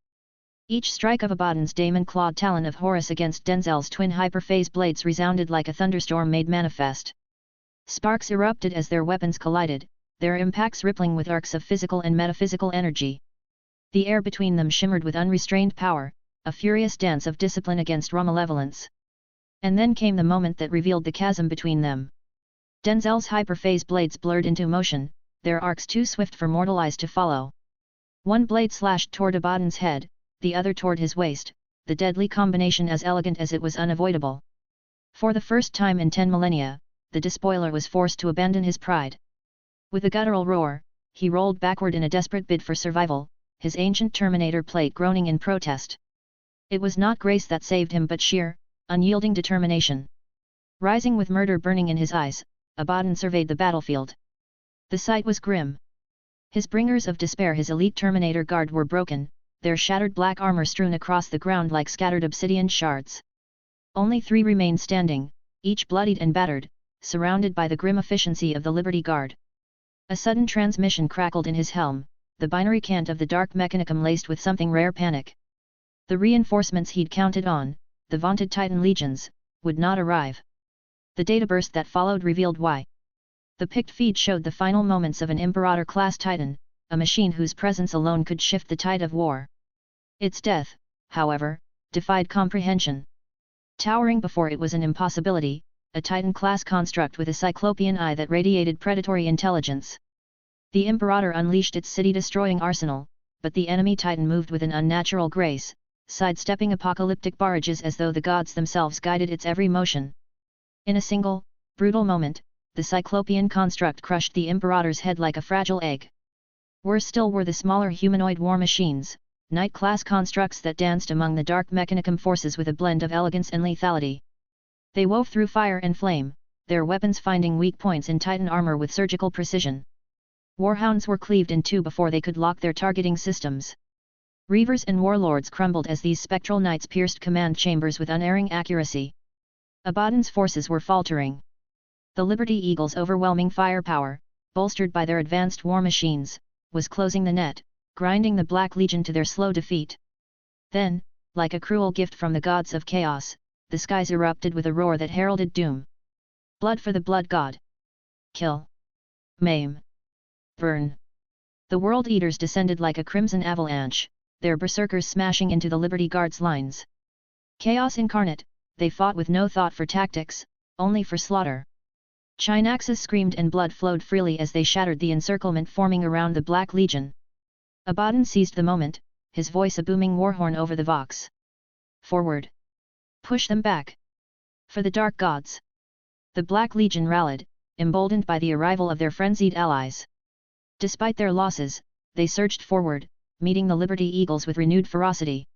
Each strike of Abaddon's daemon-clawed talon of Horus against Denzel's twin hyperphase blades resounded like a thunderstorm made manifest. Sparks erupted as their weapons collided, their impacts rippling with arcs of physical and metaphysical energy. The air between them shimmered with unrestrained power, a furious dance of discipline against raw malevolence. And then came the moment that revealed the chasm between them. Denzel's hyperphase blades blurred into motion, their arcs too swift for mortal eyes to follow. One blade slashed toward Abaddon's head, the other toward his waist, the deadly combination as elegant as it was unavoidable. For the first time in 10 millennia, the despoiler was forced to abandon his pride. With a guttural roar, he rolled backward in a desperate bid for survival, his ancient Terminator plate groaning in protest. It was not grace that saved him but sheer, unyielding determination. Rising with murder burning in his eyes, Abaddon surveyed the battlefield. The sight was grim. His bringers of despair, his elite Terminator guard, were broken, their shattered black armor strewn across the ground like scattered obsidian shards. Only 3 remained standing, each bloodied and battered, surrounded by the grim efficiency of the Liberty Guard. A sudden transmission crackled in his helm, the binary cant of the dark mechanicum laced with something rare panic. The reinforcements he'd counted on, the vaunted Titan legions, would not arrive. The data burst that followed revealed why. The picked feed showed the final moments of an Imperator-class Titan, a machine whose presence alone could shift the tide of war. Its death, however, defied comprehension. Towering before it was an impossibility, a Titan-class construct with a cyclopean eye that radiated predatory intelligence. The Imperator unleashed its city-destroying arsenal, but the enemy Titan moved with an unnatural grace, sidestepping apocalyptic barrages as though the gods themselves guided its every motion. In a single, brutal moment, the cyclopean construct crushed the Imperator's head like a fragile egg. Worse still were the smaller humanoid war machines, Knight-class constructs that danced among the dark mechanicum forces with a blend of elegance and lethality. They wove through fire and flame, their weapons finding weak points in Titan armor with surgical precision. Warhounds were cleaved in two before they could lock their targeting systems. Reavers and warlords crumbled as these spectral knights pierced command chambers with unerring accuracy. Abaddon's forces were faltering. The Liberty Eagle's overwhelming firepower, bolstered by their advanced war machines, was closing the net, grinding the Black Legion to their slow defeat. Then, like a cruel gift from the gods of chaos, the skies erupted with a roar that heralded doom. Blood for the Blood God. Kill. Maim. Burn. The World Eaters descended like a crimson avalanche, their berserkers smashing into the Liberty Guard's lines. Chaos incarnate, they fought with no thought for tactics, only for slaughter. Chinaxes screamed and blood flowed freely as they shattered the encirclement forming around the Black Legion. Abaddon seized the moment, his voice a booming warhorn over the Vox. Forward! Push them back! For the Dark Gods! The Black Legion rallied, emboldened by the arrival of their frenzied allies. Despite their losses, they surged forward, meeting the Liberty Eagles with renewed ferocity.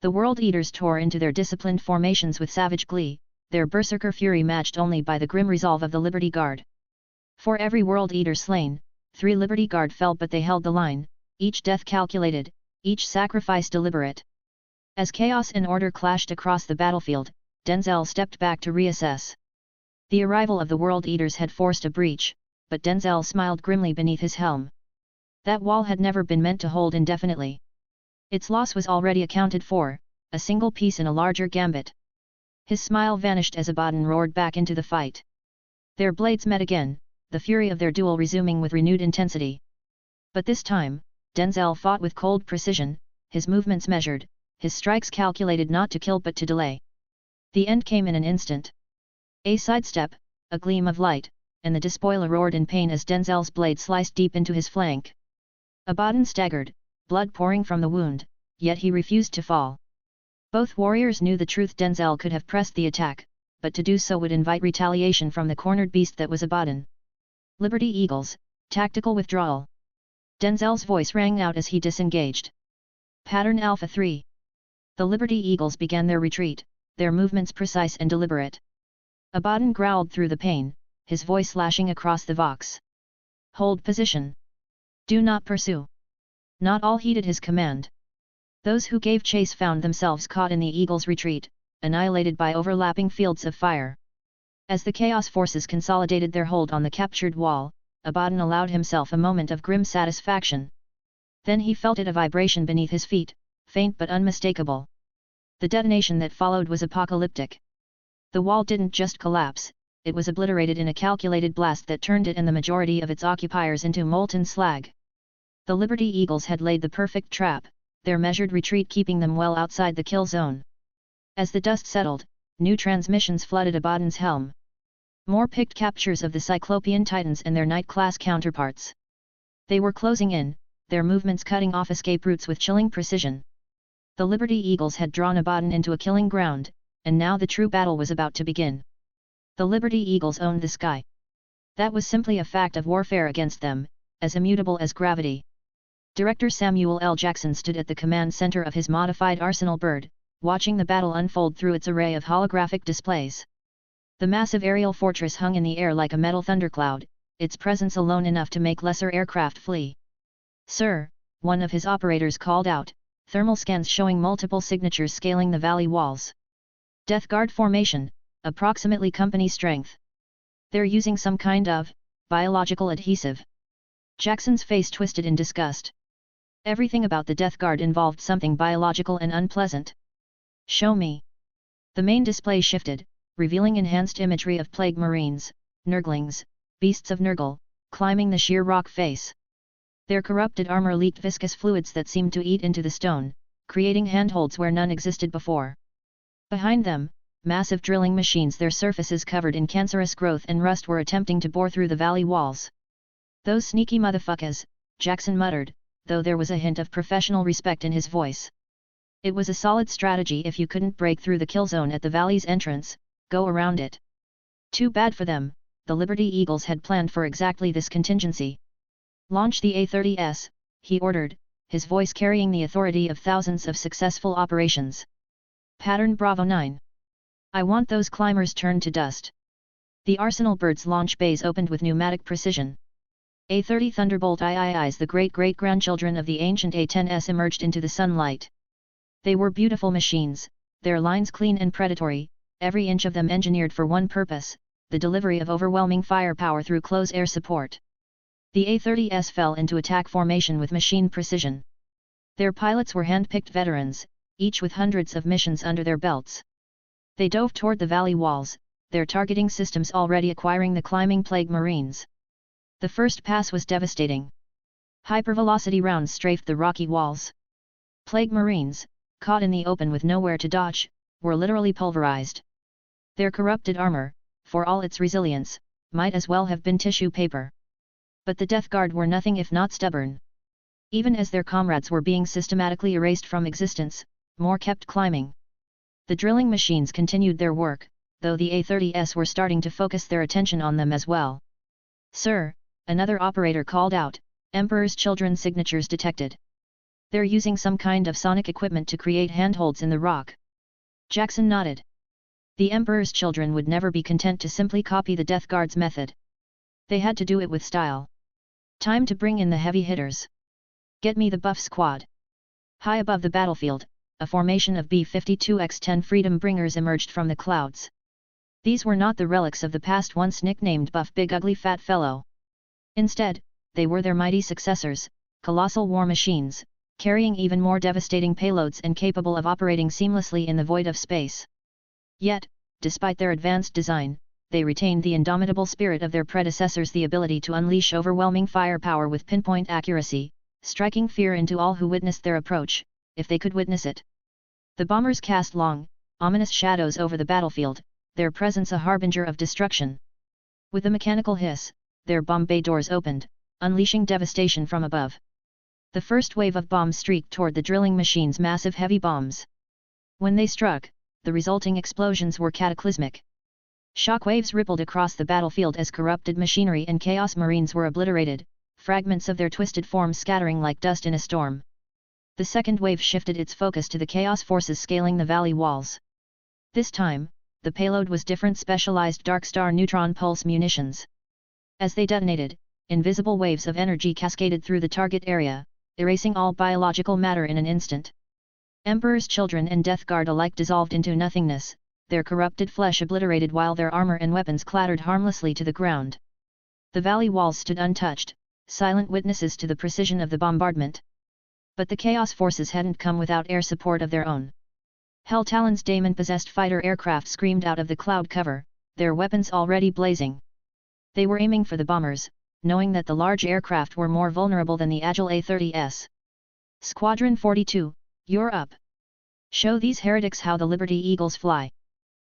The World Eaters tore into their disciplined formations with savage glee, their berserker fury matched only by the grim resolve of the Liberty Guard. For every World Eater slain, 3 Liberty Guard fell, but they held the line, each death calculated, each sacrifice deliberate. As chaos and order clashed across the battlefield, Denzel stepped back to reassess. The arrival of the World Eaters had forced a breach, but Denzel smiled grimly beneath his helm. That wall had never been meant to hold indefinitely. Its loss was already accounted for, a single piece in a larger gambit. His smile vanished as Abaddon roared back into the fight. Their blades met again, the fury of their duel resuming with renewed intensity. But this time, Denzel fought with cold precision, his movements measured, his strikes calculated not to kill but to delay. The end came in an instant. A sidestep, a gleam of light, and the despoiler roared in pain as Denzel's blade sliced deep into his flank. Abaddon staggered, blood pouring from the wound, yet he refused to fall. Both warriors knew the truth. Denzel could have pressed the attack, but to do so would invite retaliation from the cornered beast that was Abaddon. Liberty Eagles, tactical withdrawal. Denzel's voice rang out as he disengaged. Pattern Alpha 3. The Liberty Eagles began their retreat, their movements precise and deliberate. Abaddon growled through the pain, his voice lashing across the vox. Hold position. Do not pursue. Not all heeded his command. Those who gave chase found themselves caught in the Eagles' retreat, annihilated by overlapping fields of fire. As the Chaos forces consolidated their hold on the captured wall, Abaddon allowed himself a moment of grim satisfaction. Then he felt a vibration beneath his feet, faint but unmistakable. The detonation that followed was apocalyptic. The wall didn't just collapse, it was obliterated in a calculated blast that turned it and the majority of its occupiers into molten slag. The Liberty Eagles had laid the perfect trap, their measured retreat keeping them well outside the kill zone. As the dust settled, new transmissions flooded Abaddon's helm. More picked captures of the Cyclopean Titans and their Night-class counterparts. They were closing in, their movements cutting off escape routes with chilling precision. The Liberty Eagles had drawn Abaddon into a killing ground, and now the true battle was about to begin. The Liberty Eagles owned the sky. That was simply a fact of warfare against them, as immutable as gravity. Director Samuel L. Jackson stood at the command center of his modified Arsenal bird, watching the battle unfold through its array of holographic displays. The massive aerial fortress hung in the air like a metal thundercloud, its presence alone enough to make lesser aircraft flee. "Sir," one of his operators called out, thermal scans showing multiple signatures scaling the valley walls. "Death Guard formation, approximately company strength. They're using some kind of biological adhesive." Jackson's face twisted in disgust. Everything about the Death Guard involved something biological and unpleasant. "Show me." The main display shifted, revealing enhanced imagery of plague marines, nurglings, beasts of Nurgle, climbing the sheer rock face. Their corrupted armor leaked viscous fluids that seemed to eat into the stone, creating handholds where none existed before. Behind them, massive drilling machines, their surfaces covered in cancerous growth and rust, were attempting to bore through the valley walls. "Those sneaky motherfuckers," Jackson muttered, though there was a hint of professional respect in his voice. It was a solid strategy. If you couldn't break through the kill zone at the valley's entrance, go around it. Too bad for them, the Liberty Eagles had planned for exactly this contingency. "Launch the A-30s, he ordered, his voice carrying the authority of thousands of successful operations. "Pattern Bravo 9. I want those climbers turned to dust." The Arsenal bird's launch bays opened with pneumatic precision. A-30 Thunderbolt IIIs, the great-great-grandchildren of the ancient A-10s, emerged into the sunlight. They were beautiful machines, their lines clean and predatory, every inch of them engineered for one purpose, the delivery of overwhelming firepower through close air support. The A-30s fell into attack formation with machine precision. Their pilots were hand-picked veterans, each with hundreds of missions under their belts. They dove toward the valley walls, their targeting systems already acquiring the climbing plague marines. The first pass was devastating. Hypervelocity rounds strafed the rocky walls. Plague marines, caught in the open with nowhere to dodge, were literally pulverized. Their corrupted armor, for all its resilience, might as well have been tissue paper. But the Death Guard were nothing if not stubborn. Even as their comrades were being systematically erased from existence, more kept climbing. The drilling machines continued their work, though the A-30s were starting to focus their attention on them as well. "Sir," another operator called out, "Emperor's children signatures detected. They're using some kind of sonic equipment to create handholds in the rock." Jackson nodded. The Emperor's children would never be content to simply copy the Death Guard's method. They had to do it with style. Time to bring in the heavy hitters. "Get me the buff squad." High above the battlefield, a formation of B-52X-10 Freedom Bringers emerged from the clouds. These were not the relics of the past once nicknamed Buff Big Ugly Fat Fellow. Instead, they were their mighty successors, colossal war machines, carrying even more devastating payloads and capable of operating seamlessly in the void of space. Yet, despite their advanced design, they retained the indomitable spirit of their predecessors, the ability to unleash overwhelming firepower with pinpoint accuracy, striking fear into all who witnessed their approach, if they could witness it. The bombers cast long, ominous shadows over the battlefield, their presence a harbinger of destruction. With a mechanical hiss, their bomb bay doors opened, unleashing devastation from above. The first wave of bombs streaked toward the drilling machine's massive heavy bombs. When they struck, the resulting explosions were cataclysmic. Shockwaves rippled across the battlefield as corrupted machinery and Chaos Marines were obliterated, fragments of their twisted forms scattering like dust in a storm. The second wave shifted its focus to the Chaos forces scaling the valley walls. This time, the payload was different, specialized Darkstar neutron pulse munitions. As they detonated, invisible waves of energy cascaded through the target area, erasing all biological matter in an instant. Emperor's children and Death Guard alike dissolved into nothingness, their corrupted flesh obliterated while their armor and weapons clattered harmlessly to the ground. The valley walls stood untouched, silent witnesses to the precision of the bombardment. But the Chaos forces hadn't come without air support of their own. Hell Talon's daemon-possessed fighter aircraft screamed out of the cloud cover, their weapons already blazing. They were aiming for the bombers, knowing that the large aircraft were more vulnerable than the agile A-30s. "Squadron 42, you're up. Show these heretics how the Liberty Eagles fly."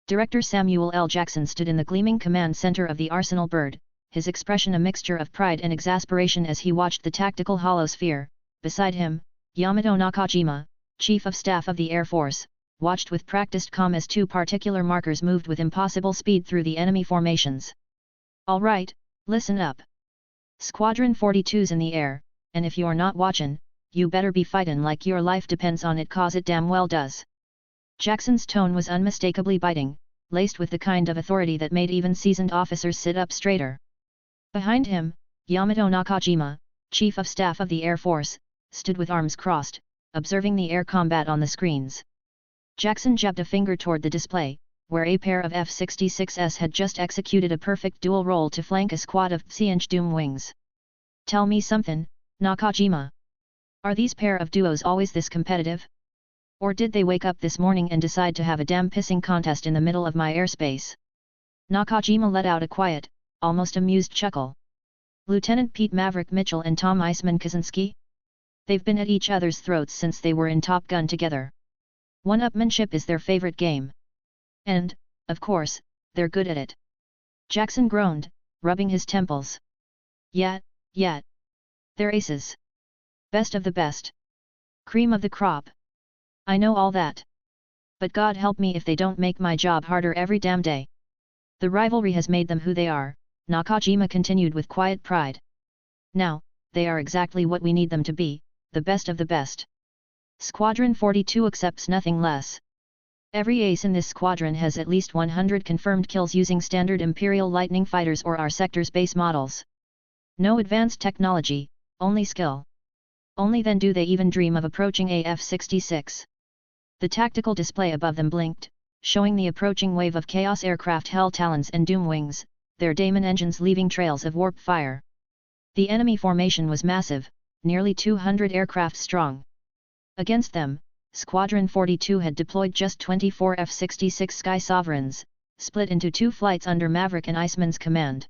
Director Samuel L. Jackson stood in the gleaming command center of the Arsenal Bird, his expression a mixture of pride and exasperation as he watched the tactical holosphere. Beside him, Yamato Nakajima, Chief of Staff of the Air Force, watched with practiced calm as two particular markers moved with impossible speed through the enemy formations. "All right, listen up. Squadron 42's in the air, and if you're not watchin', you better be fightin' like your life depends on it, 'cause it damn well does." Jackson's tone was unmistakably biting, laced with the kind of authority that made even seasoned officers sit up straighter. Behind him, Yamato Nakajima, Chief of Staff of the Air Force, stood with arms crossed, observing the air combat on the screens. Jackson jabbed a finger toward the display, where a pair of F-66s had just executed a perfect dual roll to flank a squad of Psi-inch Doom wings. "Tell me something, Nakajima. Are these pair of duos always this competitive? Or did they wake up this morning and decide to have a damn pissing contest in the middle of my airspace?" Nakajima let out a quiet, almost amused chuckle. "Lieutenant Pete Maverick Mitchell and Tom Iceman Kaczynski? They've been at each other's throats since they were in Top Gun together. One-upmanship is their favorite game. And, of course, they're good at it." Jackson groaned, rubbing his temples. Yeah. They're aces. Best of the best. Cream of the crop. I know all that. But God help me if they don't make my job harder every damn day. The rivalry has made them who they are," Nakajima continued with quiet pride. "Now, they are exactly what we need them to be, the best of the best. Squadron 42 accepts nothing less. Every ace in this squadron has at least 100 confirmed kills using standard Imperial Lightning fighters or our sector's base models. No advanced technology, only skill. Only then do they even dream of approaching a F-66. The tactical display above them blinked, showing the approaching wave of Chaos aircraft, Hell Talons and Doom Wings, their Daemon engines leaving trails of warp fire. The enemy formation was massive, nearly 200 aircraft strong. Against them, Squadron 42 had deployed just 24 F-66 Sky Sovereigns, split into two flights under Maverick and Iceman's command.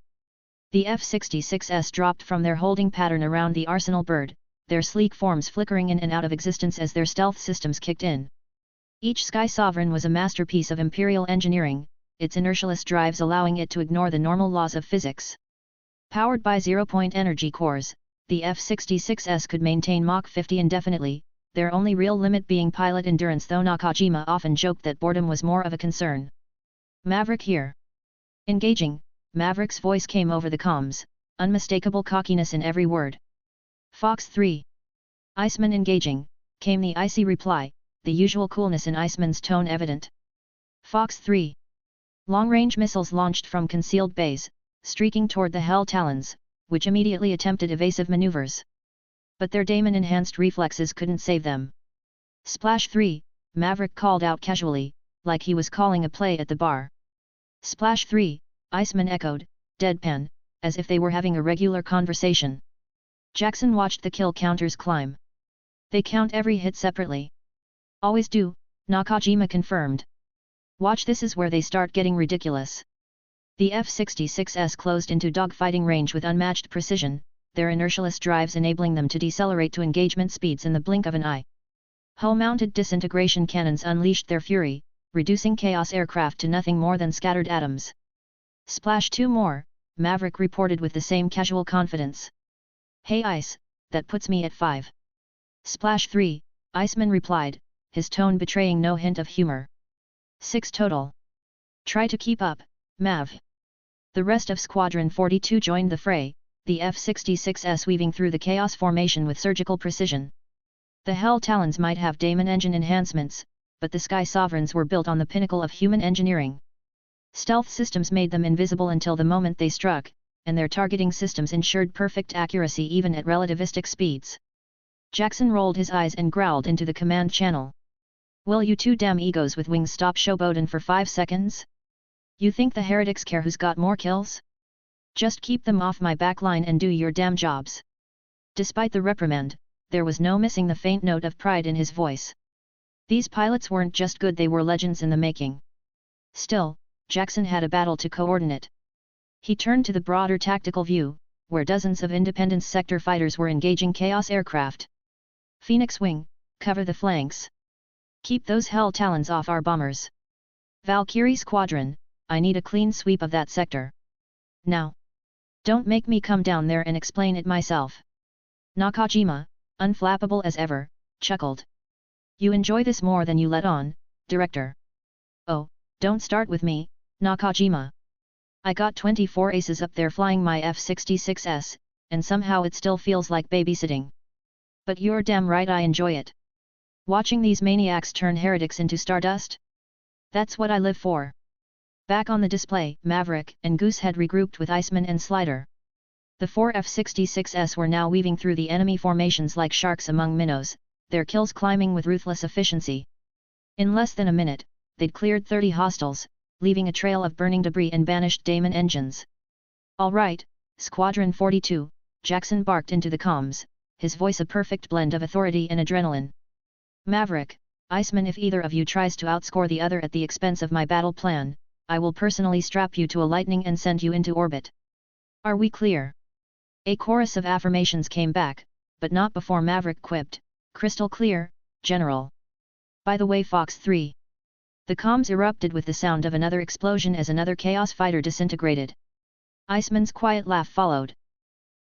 The F-66s dropped from their holding pattern around the Arsenal Bird, their sleek forms flickering in and out of existence as their stealth systems kicked in. Each Sky Sovereign was a masterpiece of Imperial engineering, its inertialess drives allowing it to ignore the normal laws of physics. Powered by zero-point energy cores, the F-66s could maintain Mach 50 indefinitely, their only real limit being pilot endurance, though Nakajima often joked that boredom was more of a concern. Maverick here. Engaging, Maverick's voice came over the comms, unmistakable cockiness in every word. Fox 3. Iceman engaging, came the icy reply, the usual coolness in Iceman's tone evident. Fox 3. Long-range missiles launched from concealed bays, streaking toward the Hell Talons, which immediately attempted evasive maneuvers. But their daemon-enhanced reflexes couldn't save them. Splash 3, Maverick called out casually, like he was calling a play at the bar. Splash 3, Iceman echoed, deadpan, as if they were having a regular conversation. Jackson watched the kill counters climb. They count every hit separately. Always do, Nakajima confirmed. Watch, this is where they start getting ridiculous. The F-66S closed into dogfighting range with unmatched precision, their inertialess drives enabling them to decelerate to engagement speeds in the blink of an eye. Hull-mounted disintegration cannons unleashed their fury, reducing Chaos aircraft to nothing more than scattered atoms. Splash 2 more, Maverick reported with the same casual confidence. Hey Ice, that puts me at 5. Splash 3, Iceman replied, his tone betraying no hint of humor. 6 total. Try to keep up, Mav. The rest of Squadron 42 joined the fray, the F-66S weaving through the Chaos formation with surgical precision. The Hell Talons might have Daemon engine enhancements, but the Sky Sovereigns were built on the pinnacle of human engineering. Stealth systems made them invisible until the moment they struck, and their targeting systems ensured perfect accuracy even at relativistic speeds. Jackson rolled his eyes and growled into the command channel. Will you two damn egos with wings stop showboatin' for 5 seconds? You think the heretics care who's got more kills? Just keep them off my backline and do your damn jobs. Despite the reprimand, there was no missing the faint note of pride in his voice. These pilots weren't just good, they were legends in the making. Still, Jackson had a battle to coordinate. He turned to the broader tactical view, where dozens of Independence sector fighters were engaging Chaos aircraft. Phoenix Wing, cover the flanks. Keep those Hell Talons off our bombers. Valkyrie Squadron, I need a clean sweep of that sector. Now. Don't make me come down there and explain it myself. Nakajima, unflappable as ever, chuckled. You enjoy this more than you let on, Director. Oh, don't start with me, Nakajima. I got 24 aces up there flying my F-66S, and somehow it still feels like babysitting. But you're damn right I enjoy it. Watching these maniacs turn heretics into stardust? That's what I live for. Back on the display, Maverick and Goose had regrouped with Iceman and Slider. The 4 F-66S were now weaving through the enemy formations like sharks among minnows, their kills climbing with ruthless efficiency. In less than a minute, they'd cleared 30 hostiles, leaving a trail of burning debris and banished Daemon engines. All right, Squadron 42, Jackson barked into the comms, his voice a perfect blend of authority and adrenaline. Maverick, Iceman, if either of you tries to outscore the other at the expense of my battle plan, I will personally strap you to a lightning and send you into orbit. Are we clear? A chorus of affirmations came back, but not before Maverick quipped, crystal clear, General. By the way, Fox 3. The comms erupted with the sound of another explosion as another Chaos fighter disintegrated. Iceman's quiet laugh followed.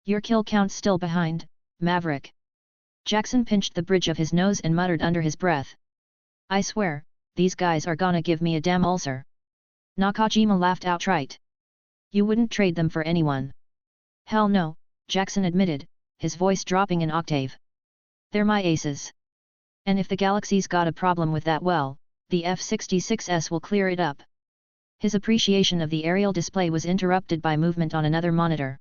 Your kill count's still behind, Maverick. Jackson pinched the bridge of his nose and muttered under his breath. I swear, these guys are gonna give me a damn ulcer. Nakajima laughed outright. You wouldn't trade them for anyone. Hell no, Jackson admitted, his voice dropping an octave. They're my aces. And if the galaxy's got a problem with that, well, the F-66S will clear it up. His appreciation of the aerial display was interrupted by movement on another monitor.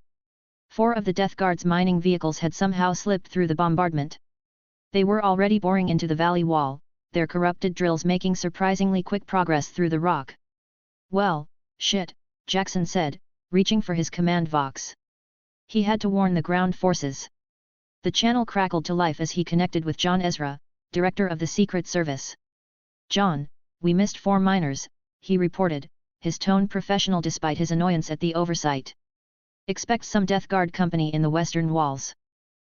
4 of the Death Guard's mining vehicles had somehow slipped through the bombardment. They were already boring into the valley wall, their corrupted drills making surprisingly quick progress through the rock. Well, shit, Jackson said, reaching for his command vox. He had to warn the ground forces. The channel crackled to life as he connected with John Ezra, director of the Secret Service. John, we missed 4 miners, he reported, his tone professional despite his annoyance at the oversight. Expect some Death Guard company in the western walls.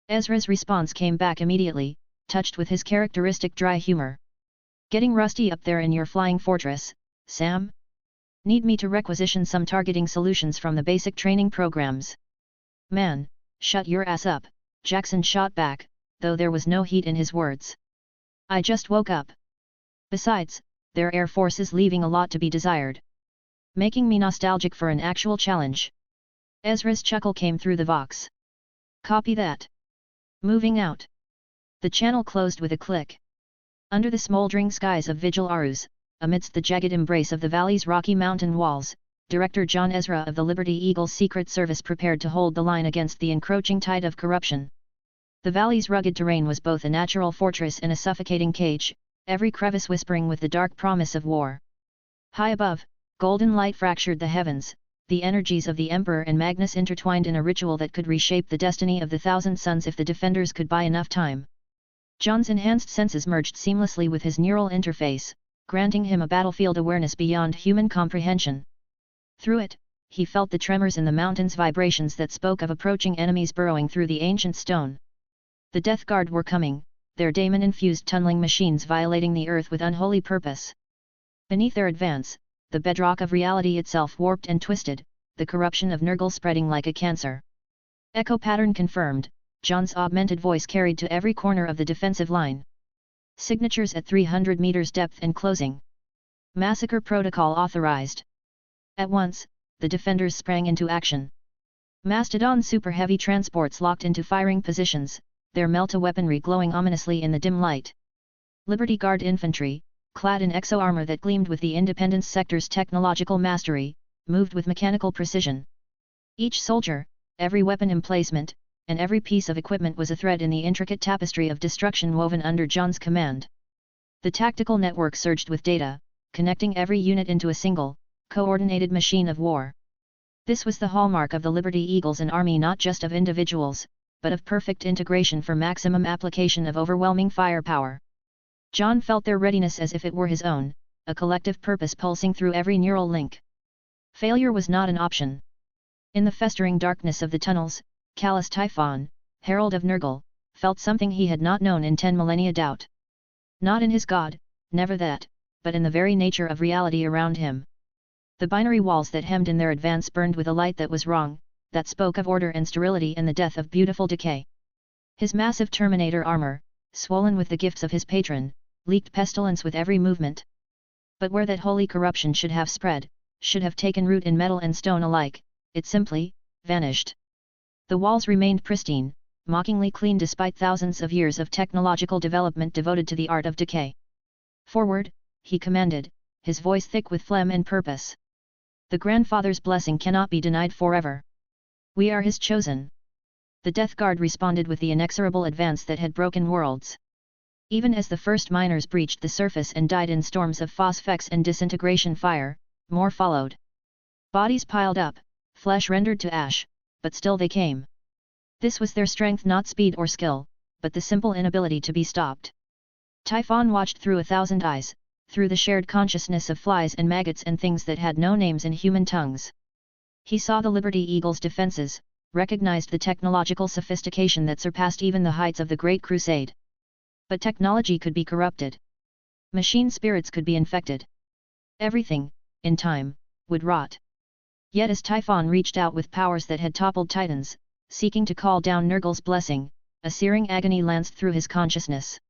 Ezra's response came back immediately, touched with his characteristic dry humor. Getting rusty up there in your flying fortress, Sam? Need me to requisition some targeting solutions from the basic training programs? Man, shut your ass up, Jackson shot back, though there was no heat in his words. I just woke up. Besides, their air force is leaving a lot to be desired. making me nostalgic for an actual challenge. Ezra's chuckle came through the vox. Copy that. Moving out. The channel closed with a click. Under the smoldering skies of Vigil Arus, amidst the jagged embrace of the valley's rocky mountain walls, Director John Ezra of the Liberty Eagle's Secret Service prepared to hold the line against the encroaching tide of corruption. The valley's rugged terrain was both a natural fortress and a suffocating cage, every crevice whispering with the dark promise of war. High above, golden light fractured the heavens, the energies of the Emperor and Magnus intertwined in a ritual that could reshape the destiny of the Thousand Suns if the defenders could buy enough time. John's enhanced senses merged seamlessly with his neural interface, granting him a battlefield awareness beyond human comprehension. Through it, he felt the tremors in the mountain's vibrations that spoke of approaching enemies burrowing through the ancient stone. The Death Guard were coming, their daemon-infused tunneling machines violating the earth with unholy purpose. Beneath their advance, the bedrock of reality itself warped and twisted, the corruption of Nurgle spreading like a cancer. Echo pattern confirmed, John's augmented voice carried to every corner of the defensive line. Signatures at 300 meters depth and closing. Massacre protocol authorized. At once, the defenders sprang into action. Mastodon super heavy transports locked into firing positions, their melta-weaponry glowing ominously in the dim light. Liberty Guard infantry, clad in exo-armor that gleamed with the Independence sector's technological mastery, moved with mechanical precision. Each soldier, every weapon emplacement, and every piece of equipment was a thread in the intricate tapestry of destruction woven under John's command. The tactical network surged with data, connecting every unit into a single, coordinated machine of war. This was the hallmark of the Liberty Eagles, an army not just of individuals, but of perfect integration for maximum application of overwhelming firepower. John felt their readiness as if it were his own, a collective purpose pulsing through every neural link. Failure was not an option. In the festering darkness of the tunnels, Callous Typhon, herald of Nurgle, felt something he had not known in 10 millennia: doubt. Not in his god, never that, but in the very nature of reality around him. The binary walls that hemmed in their advance burned with a light that was wrong, that spoke of order and sterility and the death of beautiful decay. His massive Terminator armor, swollen with the gifts of his patron, leaked pestilence with every movement. But where that holy corruption should have spread, should have taken root in metal and stone alike, it simply vanished. The walls remained pristine, mockingly clean despite thousands of years of technological development devoted to the art of decay. Forward, he commanded, his voice thick with phlegm and purpose. The Grandfather's blessing cannot be denied forever. We are his chosen. The Death Guard responded with the inexorable advance that had broken worlds. Even as the first miners breached the surface and died in storms of phosphex and disintegration fire, more followed. Bodies piled up, flesh rendered to ash, but still they came. This was their strength, not speed or skill, but the simple inability to be stopped. Typhon watched through 1,000 eyes, through the shared consciousness of flies and maggots and things that had no names in human tongues. He saw the Liberty Eagle's defenses, recognized the technological sophistication that surpassed even the heights of the Great Crusade. But technology could be corrupted. Machine spirits could be infected. Everything, in time, would rot. Yet as Typhon reached out with powers that had toppled titans, seeking to call down Nurgle's blessing, a searing agony lanced through his consciousness.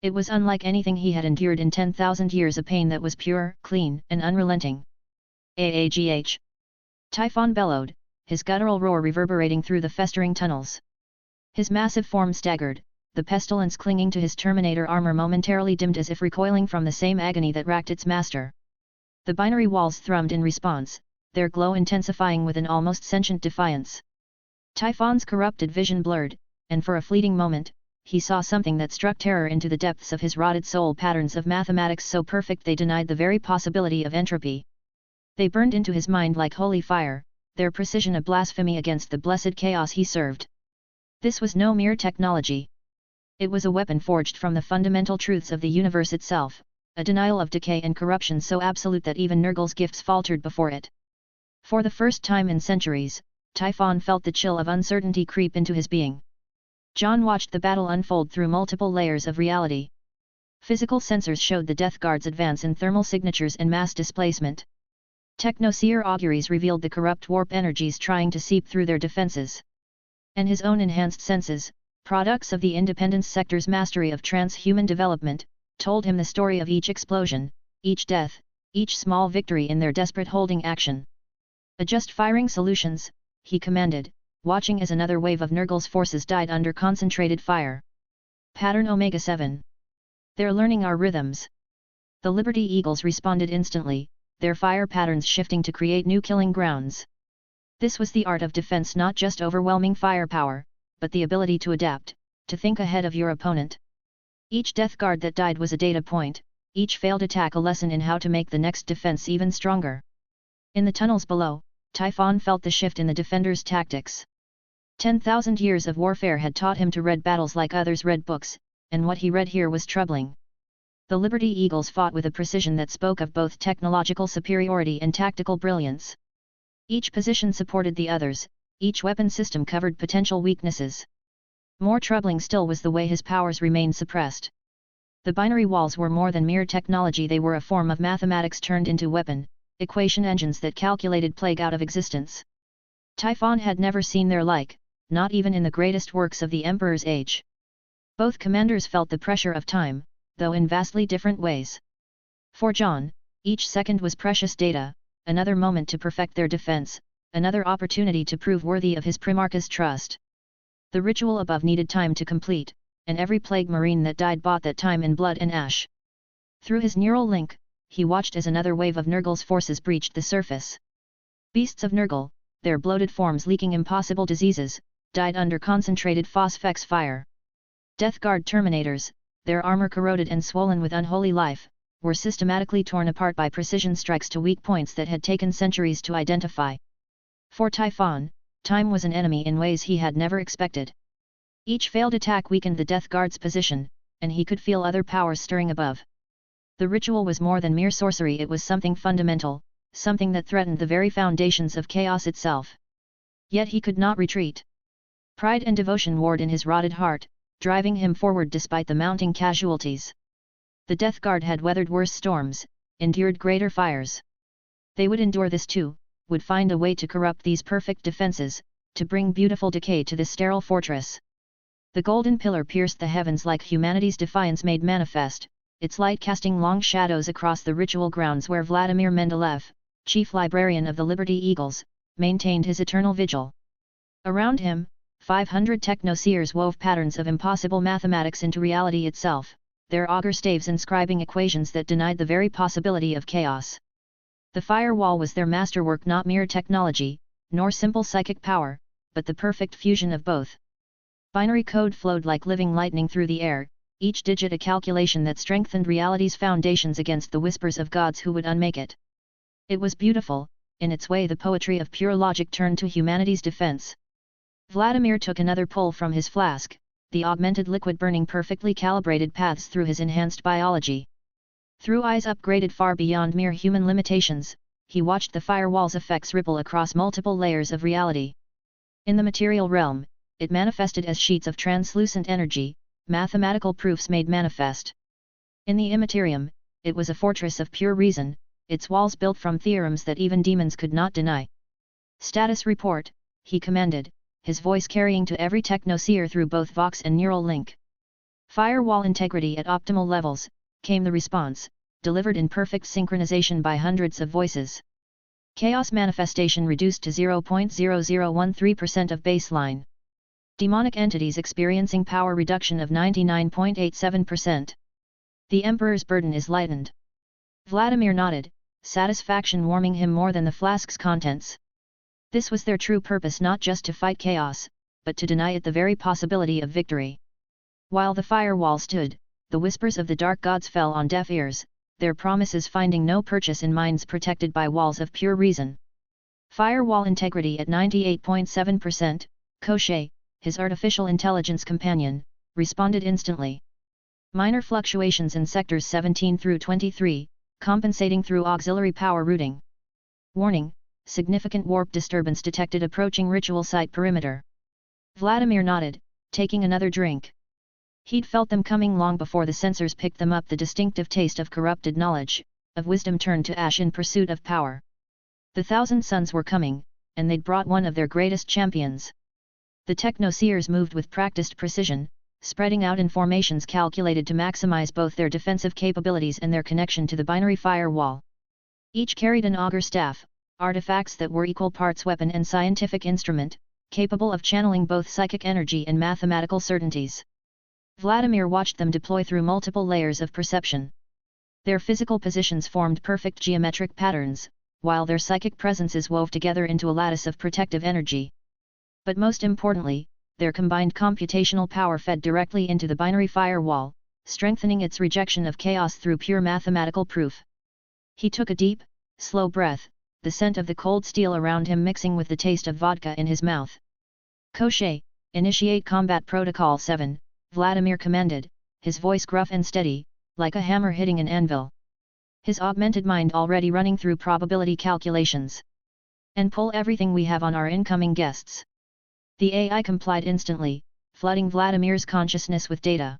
It was unlike anything he had endured in 10,000 years, a pain that was pure, clean, and unrelenting. Aagh! Typhon bellowed, his guttural roar reverberating through the festering tunnels. His massive form staggered, the pestilence clinging to his Terminator armor momentarily dimmed as if recoiling from the same agony that racked its master. The binary walls thrummed in response, their glow intensifying with an almost sentient defiance. Typhon's corrupted vision blurred, and for a fleeting moment, he saw something that struck terror into the depths of his rotted soul, patterns of mathematics so perfect they denied the very possibility of entropy. They burned into his mind like holy fire, their precision a blasphemy against the blessed chaos he served. This was no mere technology. It was a weapon forged from the fundamental truths of the universe itself, a denial of decay and corruption so absolute that even Nurgle's gifts faltered before it. For the first time in centuries, Typhon felt the chill of uncertainty creep into his being. John watched the battle unfold through multiple layers of reality. Physical sensors showed the Death Guard's advance in thermal signatures and mass displacement. Technoseer auguries revealed the corrupt warp energies trying to seep through their defenses. And his own enhanced senses, products of the Independence sector's mastery of transhuman development, told him the story of each explosion, each death, each small victory in their desperate holding action. Adjust firing solutions, he commanded, watching as another wave of Nurgle's forces died under concentrated fire. Pattern Omega 7. They're learning our rhythms. The Liberty Eagles responded instantly, their fire patterns shifting to create new killing grounds. This was the art of defense, not just overwhelming firepower, but the ability to adapt, to think ahead of your opponent. Each death guard that died was a data point, each failed attack a lesson in how to make the next defense even stronger. In the tunnels below, Typhon felt the shift in the defenders' tactics. 10,000 years of warfare had taught him to read battles like others read books, and what he read here was troubling. The Liberty Eagles fought with a precision that spoke of both technological superiority and tactical brilliance. Each position supported the others, each weapon system covered potential weaknesses. More troubling still was the way his powers remained suppressed. The binary walls were more than mere technology, they were a form of mathematics turned into weapon, equation engines that calculated plague out of existence. Typhon had never seen their like, not even in the greatest works of the Emperor's age. Both commanders felt the pressure of time, though in vastly different ways. For John, each second was precious data, another moment to perfect their defense, another opportunity to prove worthy of his Primarch's trust. The ritual above needed time to complete, and every plague marine that died bought that time in blood and ash. Through his neural link, he watched as another wave of Nurgle's forces breached the surface. Beasts of Nurgle, their bloated forms leaking impossible diseases, died under concentrated phosphex fire. Death Guard Terminators, their armor corroded and swollen with unholy life, were systematically torn apart by precision strikes to weak points that had taken centuries to identify. For Typhon, time was an enemy in ways he had never expected. Each failed attack weakened the Death Guard's position, and he could feel other powers stirring above. The ritual was more than mere sorcery, it was something fundamental, something that threatened the very foundations of chaos itself. Yet he could not retreat. Pride and devotion warred in his rotted heart, driving him forward despite the mounting casualties. The Death Guard had weathered worse storms, endured greater fires. They would endure this too, would find a way to corrupt these perfect defenses, to bring beautiful decay to this sterile fortress. The golden pillar pierced the heavens like humanity's defiance made manifest, its light casting long shadows across the ritual grounds where Vladimir Mendeleev, chief librarian of the Liberty Eagles, maintained his eternal vigil. Around him, 500 technoseers wove patterns of impossible mathematics into reality itself, their augur staves inscribing equations that denied the very possibility of chaos. The firewall was their masterwork, not mere technology, nor simple psychic power, but the perfect fusion of both. Binary code flowed like living lightning through the air, each digit a calculation that strengthened reality's foundations against the whispers of gods who would unmake it. It was beautiful, in its way the poetry of pure logic turned to humanity's defense. Vladimir took another pull from his flask, the augmented liquid burning perfectly calibrated paths through his enhanced biology. Through eyes upgraded far beyond mere human limitations, he watched the firewall's effects ripple across multiple layers of reality. In the material realm, it manifested as sheets of translucent energy, mathematical proofs made manifest. In the immaterium, it was a fortress of pure reason, its walls built from theorems that even demons could not deny. Status report, he commanded, his voice carrying to every technoseer through both Vox and neural link. Firewall integrity at optimal levels, came the response, delivered in perfect synchronization by hundreds of voices. Chaos manifestation reduced to 0.0013% of baseline. Demonic entities experiencing power reduction of 99.87%. The Emperor's burden is lightened. Vladimir nodded, satisfaction warming him more than the flask's contents. This was their true purpose, not just to fight chaos, but to deny it the very possibility of victory. While the firewall stood, the whispers of the dark gods fell on deaf ears, their promises finding no purchase in minds protected by walls of pure reason. Firewall integrity at 98.7%, Koshé, his artificial intelligence companion, responded instantly. Minor fluctuations in sectors 17 through 23, compensating through auxiliary power routing. Warning, significant warp disturbance detected approaching ritual site perimeter. Vladimir nodded, taking another drink. He'd felt them coming long before the sensors picked them up, the distinctive taste of corrupted knowledge, of wisdom turned to ash in pursuit of power. The Thousand Suns were coming, and they'd brought one of their greatest champions. The technoseers moved with practiced precision, spreading out in formations calculated to maximize both their defensive capabilities and their connection to the binary firewall. Each carried an augur staff, artifacts that were equal parts weapon and scientific instrument, capable of channeling both psychic energy and mathematical certainties. Vladimir watched them deploy through multiple layers of perception. Their physical positions formed perfect geometric patterns, while their psychic presences wove together into a lattice of protective energy. But most importantly, their combined computational power fed directly into the binary firewall, strengthening its rejection of chaos through pure mathematical proof. He took a deep, slow breath, the scent of the cold steel around him mixing with the taste of vodka in his mouth. "Koschei, initiate Combat Protocol 7, Vladimir commanded, his voice gruff and steady, like a hammer hitting an anvil. His augmented mind already running through probability calculations. "And pull everything we have on our incoming guests." The AI complied instantly, flooding Vladimir's consciousness with data.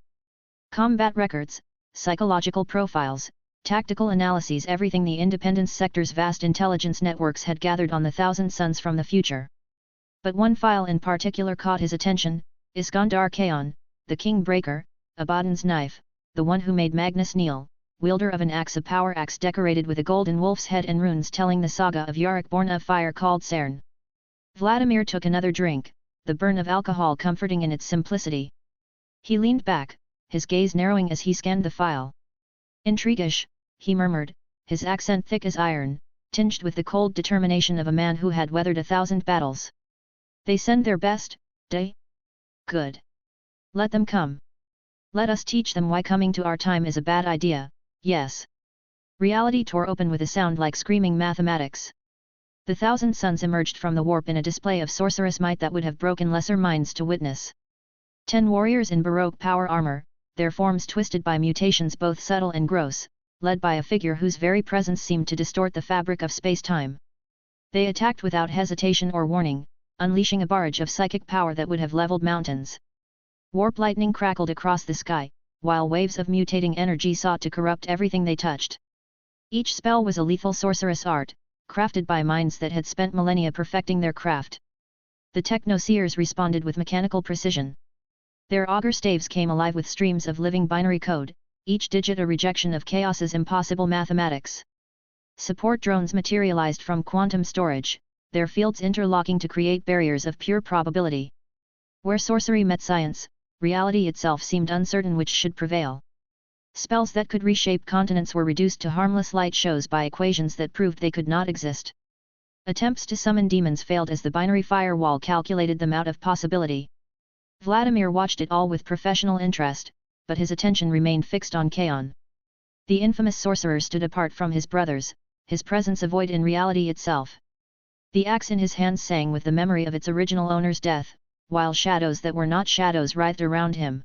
Combat records, psychological profiles, tactical analyses, everything the Independence sector's vast intelligence networks had gathered on the Thousand Suns from the future. But one file in particular caught his attention: Iskandar Khan, the King Breaker, Abaddon's knife, the one who made Magnus kneel, wielder of an axe, a power axe decorated with a golden wolf's head and runes telling the saga of Yarick born of fire called Cern. Vladimir took another drink, the burn of alcohol comforting in its simplicity. He leaned back, his gaze narrowing as he scanned the file. "Intriguish," he murmured, his accent thick as iron, tinged with the cold determination of a man who had weathered 1,000 battles. "They send their best, day? Good. Let them come. Let us teach them why coming to our time is a bad idea, yes." Reality tore open with a sound like screaming mathematics. The Thousand Suns emerged from the warp in a display of sorcerous might that would have broken lesser minds to witness. 10 warriors in Baroque power armor, their forms twisted by mutations both subtle and gross, led by a figure whose very presence seemed to distort the fabric of space-time. They attacked without hesitation or warning, unleashing a barrage of psychic power that would have leveled mountains. Warp lightning crackled across the sky, while waves of mutating energy sought to corrupt everything they touched. Each spell was a lethal sorcerous art, crafted by minds that had spent millennia perfecting their craft. The technoseers responded with mechanical precision. Their augur staves came alive with streams of living binary code, each digit a rejection of chaos's impossible mathematics. Support drones materialized from quantum storage, their fields interlocking to create barriers of pure probability. Where sorcery met science, reality itself seemed uncertain which should prevail. Spells that could reshape continents were reduced to harmless light shows by equations that proved they could not exist. Attempts to summon demons failed as the binary firewall calculated them out of possibility. Vladimir watched it all with professional interest, but his attention remained fixed on Khan. The infamous sorcerer stood apart from his brothers, his presence a void in reality itself. The axe in his hands sang with the memory of its original owner's death, while shadows that were not shadows writhed around him.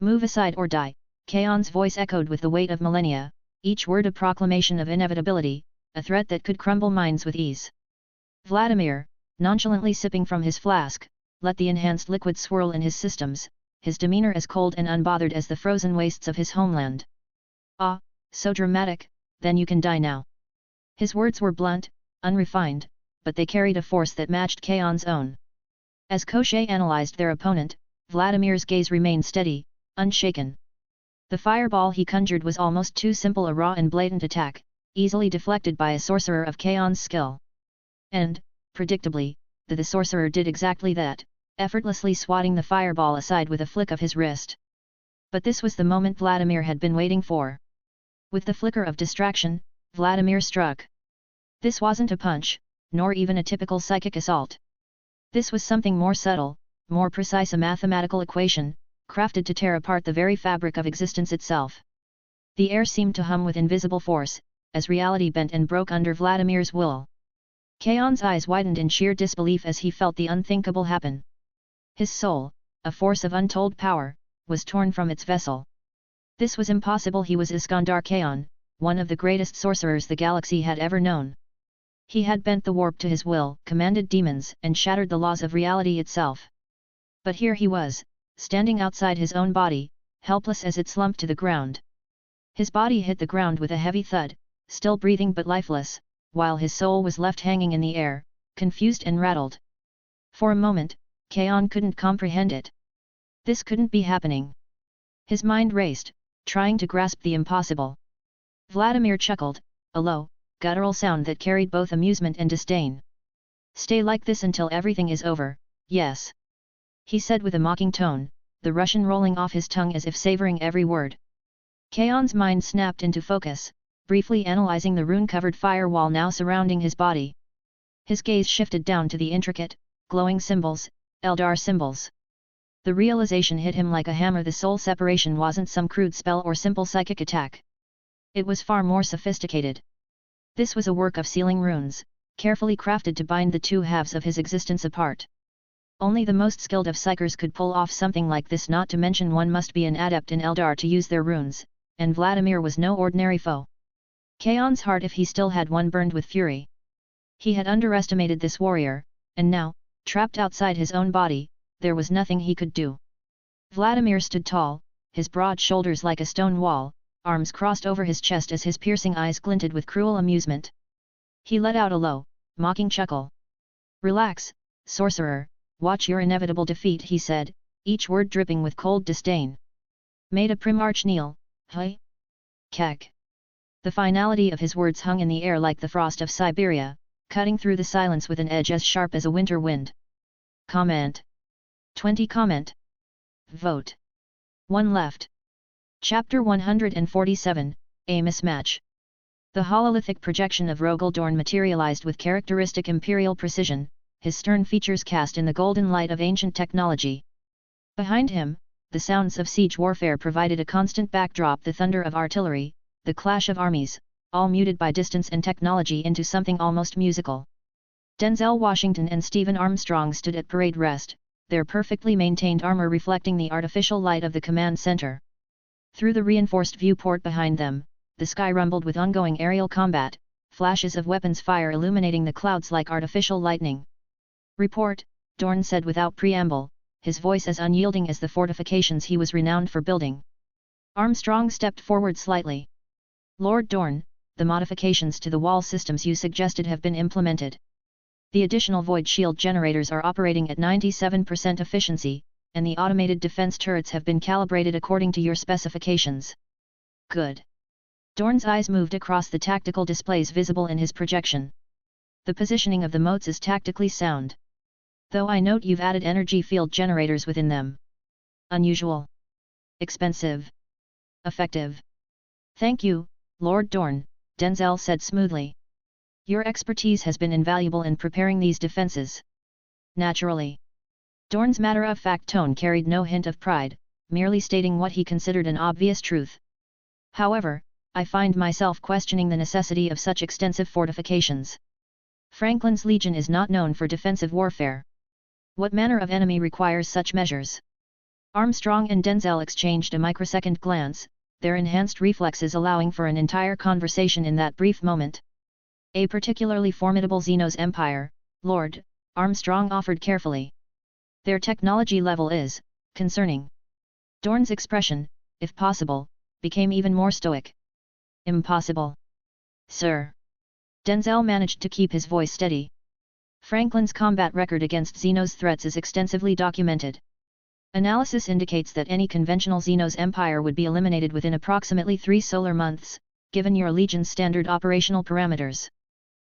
"Move aside or die," Khan's voice echoed with the weight of millennia, each word a proclamation of inevitability, a threat that could crumble minds with ease. Vladimir, nonchalantly sipping from his flask, let the enhanced liquid swirl in his systems, his demeanor as cold and unbothered as the frozen wastes of his homeland. "Ah, so dramatic, then you can die now." His words were blunt, unrefined, but they carried a force that matched Khan's own. As Koschei analyzed their opponent, Vladimir's gaze remained steady, unshaken. The fireball he conjured was almost too simple a raw and blatant attack, easily deflected by a sorcerer of Khan's skill. And, predictably, the sorcerer did exactly that, effortlessly swatting the fireball aside with a flick of his wrist. But this was the moment Vladimir had been waiting for. With the flicker of distraction, Vladimir struck. This wasn't a punch, nor even a typical psychic assault. This was something more subtle, more precise, a mathematical equation, crafted to tear apart the very fabric of existence itself. The air seemed to hum with invisible force, as reality bent and broke under Vladimir's will. Khan's eyes widened in sheer disbelief as he felt the unthinkable happen. His soul, a force of untold power, was torn from its vessel. This was impossible. He was Iskandar Khan, one of the greatest sorcerers the galaxy had ever known. He had bent the warp to his will, commanded demons, and shattered the laws of reality itself. But here he was, standing outside his own body, helpless as it slumped to the ground. His body hit the ground with a heavy thud, still breathing but lifeless, while his soul was left hanging in the air, confused and rattled. For a moment, Khan couldn't comprehend it. This couldn't be happening. His mind raced, trying to grasp the impossible. Vladimir chuckled, a low, guttural sound that carried both amusement and disdain. "Stay like this until everything is over, yes," he said with a mocking tone, the Russian rolling off his tongue as if savoring every word. Kaon's mind snapped into focus, briefly analyzing the rune-covered firewall now surrounding his body. His gaze shifted down to the intricate, glowing symbols, Eldar symbols. The realization hit him like a hammer: the soul separation wasn't some crude spell or simple psychic attack. It was far more sophisticated. This was a work of sealing runes, carefully crafted to bind the two halves of his existence apart. Only the most skilled of psychers could pull off something like this, not to mention one must be an adept in Eldar to use their runes, and Vladimir was no ordinary foe. Kaon's heart, if he still had one, burned with fury. He had underestimated this warrior, and now, trapped outside his own body, there was nothing he could do. Vladimir stood tall, his broad shoulders like a stone wall, arms crossed over his chest as his piercing eyes glinted with cruel amusement. He let out a low, mocking chuckle. "Relax, sorcerer, watch your inevitable defeat," he said, each word dripping with cold disdain. "Made a Primarch kneel, huh? Kek." The finality of his words hung in the air like the frost of Siberia, cutting through the silence with an edge as sharp as a winter wind. Comment. 20 comment. Vote. 1 left. Chapter 147, A Mismatch. The hololithic projection of Rogel Dorn materialized with characteristic imperial precision, his stern features cast in the golden light of ancient technology. Behind him, the sounds of siege warfare provided a constant backdrop: the thunder of artillery, the clash of armies, all muted by distance and technology into something almost musical. Denzel Washington and Stephen Armstrong stood at parade rest, their perfectly maintained armor reflecting the artificial light of the command center. Through the reinforced viewport behind them, the sky rumbled with ongoing aerial combat, flashes of weapons fire illuminating the clouds like artificial lightning. "Report," Dorn said without preamble, his voice as unyielding as the fortifications he was renowned for building. Armstrong stepped forward slightly. "Lord Dorn, the modifications to the wall systems you suggested have been implemented. The additional void shield generators are operating at 97% efficiency, and the automated defense turrets have been calibrated according to your specifications." "Good." Dorn's eyes moved across the tactical displays visible in his projection. "The positioning of the moats is tactically sound. Though I note you've added energy field generators within them. Unusual. Expensive. Effective." "Thank you, Lord Dorn," Denzel said smoothly. "Your expertise has been invaluable in preparing these defenses." "Naturally." Dorn's matter-of-fact tone carried no hint of pride, merely stating what he considered an obvious truth. "However, I find myself questioning the necessity of such extensive fortifications. Franklin's Legion is not known for defensive warfare. What manner of enemy requires such measures?" Armstrong and Denzel exchanged a microsecond glance, their enhanced reflexes allowing for an entire conversation in that brief moment. "A particularly formidable Xenos empire, Lord," Armstrong offered carefully. "Their technology level is concerning." Dorn's expression, if possible, became even more stoic. "Impossible, sir." Denzel managed to keep his voice steady. "Franklin's combat record against Xenos threats is extensively documented. Analysis indicates that any conventional Xenos empire would be eliminated within approximately 3 solar months, given your Legion's standard operational parameters."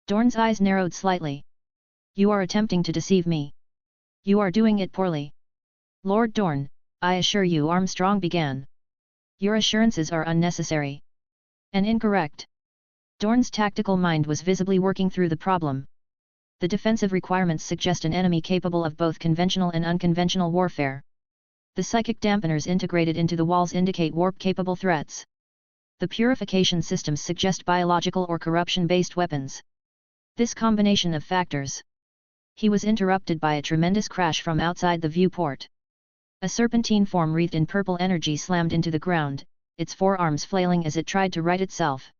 Dorn's eyes narrowed slightly. "You are attempting to deceive me. You are doing it poorly." "Lord Dorn, I assure you," Armstrong began. "Your assurances are unnecessary and incorrect." Dorn's tactical mind was visibly working through the problem. The defensive requirements suggest an enemy capable of both conventional and unconventional warfare. The psychic dampeners integrated into the walls indicate warp-capable threats. The purification systems suggest biological or corruption-based weapons. This combination of factors. He was interrupted by a tremendous crash from outside the viewport. A serpentine form wreathed in purple energy slammed into the ground, its forearms flailing as it tried to right itself.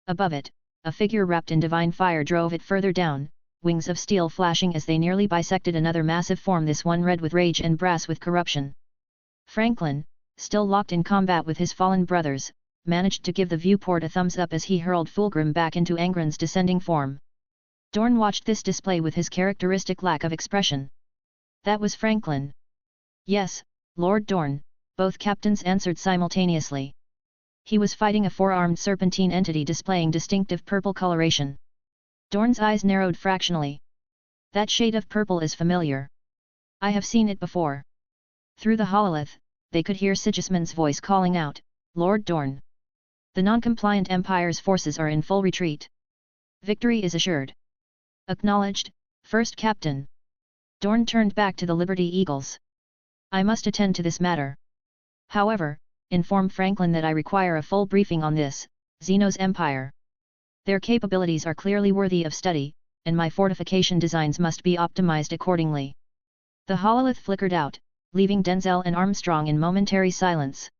Above it, a figure wrapped in divine fire drove it further down, wings of steel flashing as they nearly bisected another massive form, this one red with rage and brass with corruption. Franklin, still locked in combat with his fallen brothers, managed to give the viewport a thumbs up as he hurled Fulgrim back into Angren's descending form. Dorn watched this display with his characteristic lack of expression. "That was Franklin." "Yes, Lord Dorn," both captains answered simultaneously. He was fighting a four-armed serpentine entity displaying distinctive purple coloration. Dorn's eyes narrowed fractionally. That shade of purple is familiar. I have seen it before. Through the hololith, they could hear Sigismund's voice calling out, Lord Dorn. The non-compliant Empire's forces are in full retreat. Victory is assured. Acknowledged, First Captain. Dorn turned back to the Liberty Eagles. I must attend to this matter. However, inform Franklin that I require a full briefing on this, Xenos Empire. Their capabilities are clearly worthy of study, and my fortification designs must be optimized accordingly. The hololith flickered out, leaving Denzel and Armstrong in momentary silence.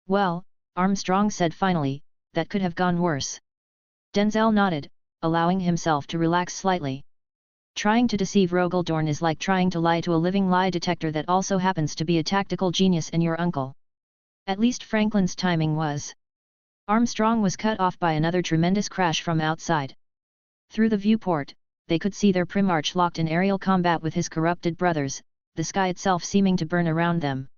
Well, Armstrong said finally, that could have gone worse. Denzel nodded, allowing himself to relax slightly. Trying to deceive Rogel Dorn is like trying to lie to a living lie detector that also happens to be a tactical genius and your uncle. At least Franklin's timing was. Armstrong was cut off by another tremendous crash from outside. Through the viewport, they could see their Primarch locked in aerial combat with his corrupted brothers, the sky itself seeming to burn around them.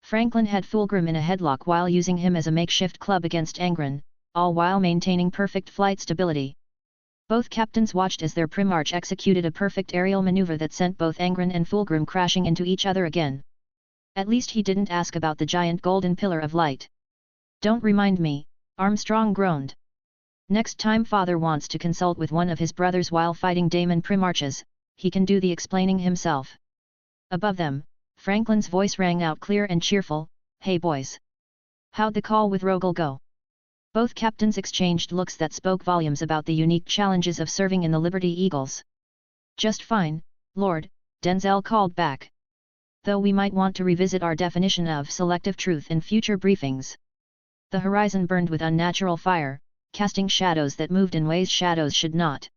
Franklin had Fulgrim in a headlock while using him as a makeshift club against Angren, all while maintaining perfect flight stability. Both captains watched as their Primarch executed a perfect aerial maneuver that sent both Angren and Fulgrim crashing into each other again. At least he didn't ask about the giant golden pillar of light. Don't remind me, Armstrong groaned. Next time Father wants to consult with one of his brothers while fighting Daemon Primarches, he can do the explaining himself. Above them, Franklin's voice rang out clear and cheerful, Hey boys! How'd the call with Rogel go? Both captains exchanged looks that spoke volumes about the unique challenges of serving in the Liberty Eagles. Just fine, Lord, Denzel called back. Though we might want to revisit our definition of selective truth in future briefings. The horizon burned with unnatural fire, casting shadows that moved in ways shadows should not.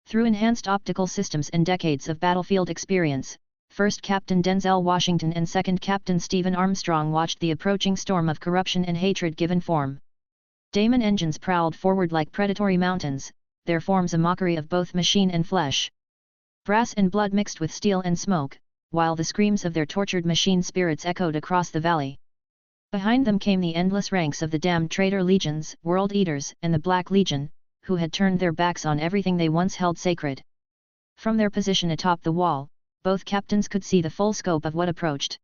Through enhanced optical systems and decades of battlefield experience, First Captain Denzel Washington and Second Captain Stephen Armstrong watched the approaching storm of corruption and hatred given form. Daemon engines prowled forward like predatory mountains, their forms a mockery of both machine and flesh. Brass and blood mixed with steel and smoke, while the screams of their tortured machine spirits echoed across the valley. Behind them came the endless ranks of the damned traitor legions, world eaters, and the Black Legion, who had turned their backs on everything they once held sacred. From their position atop the wall, both captains could see the full scope of what approached.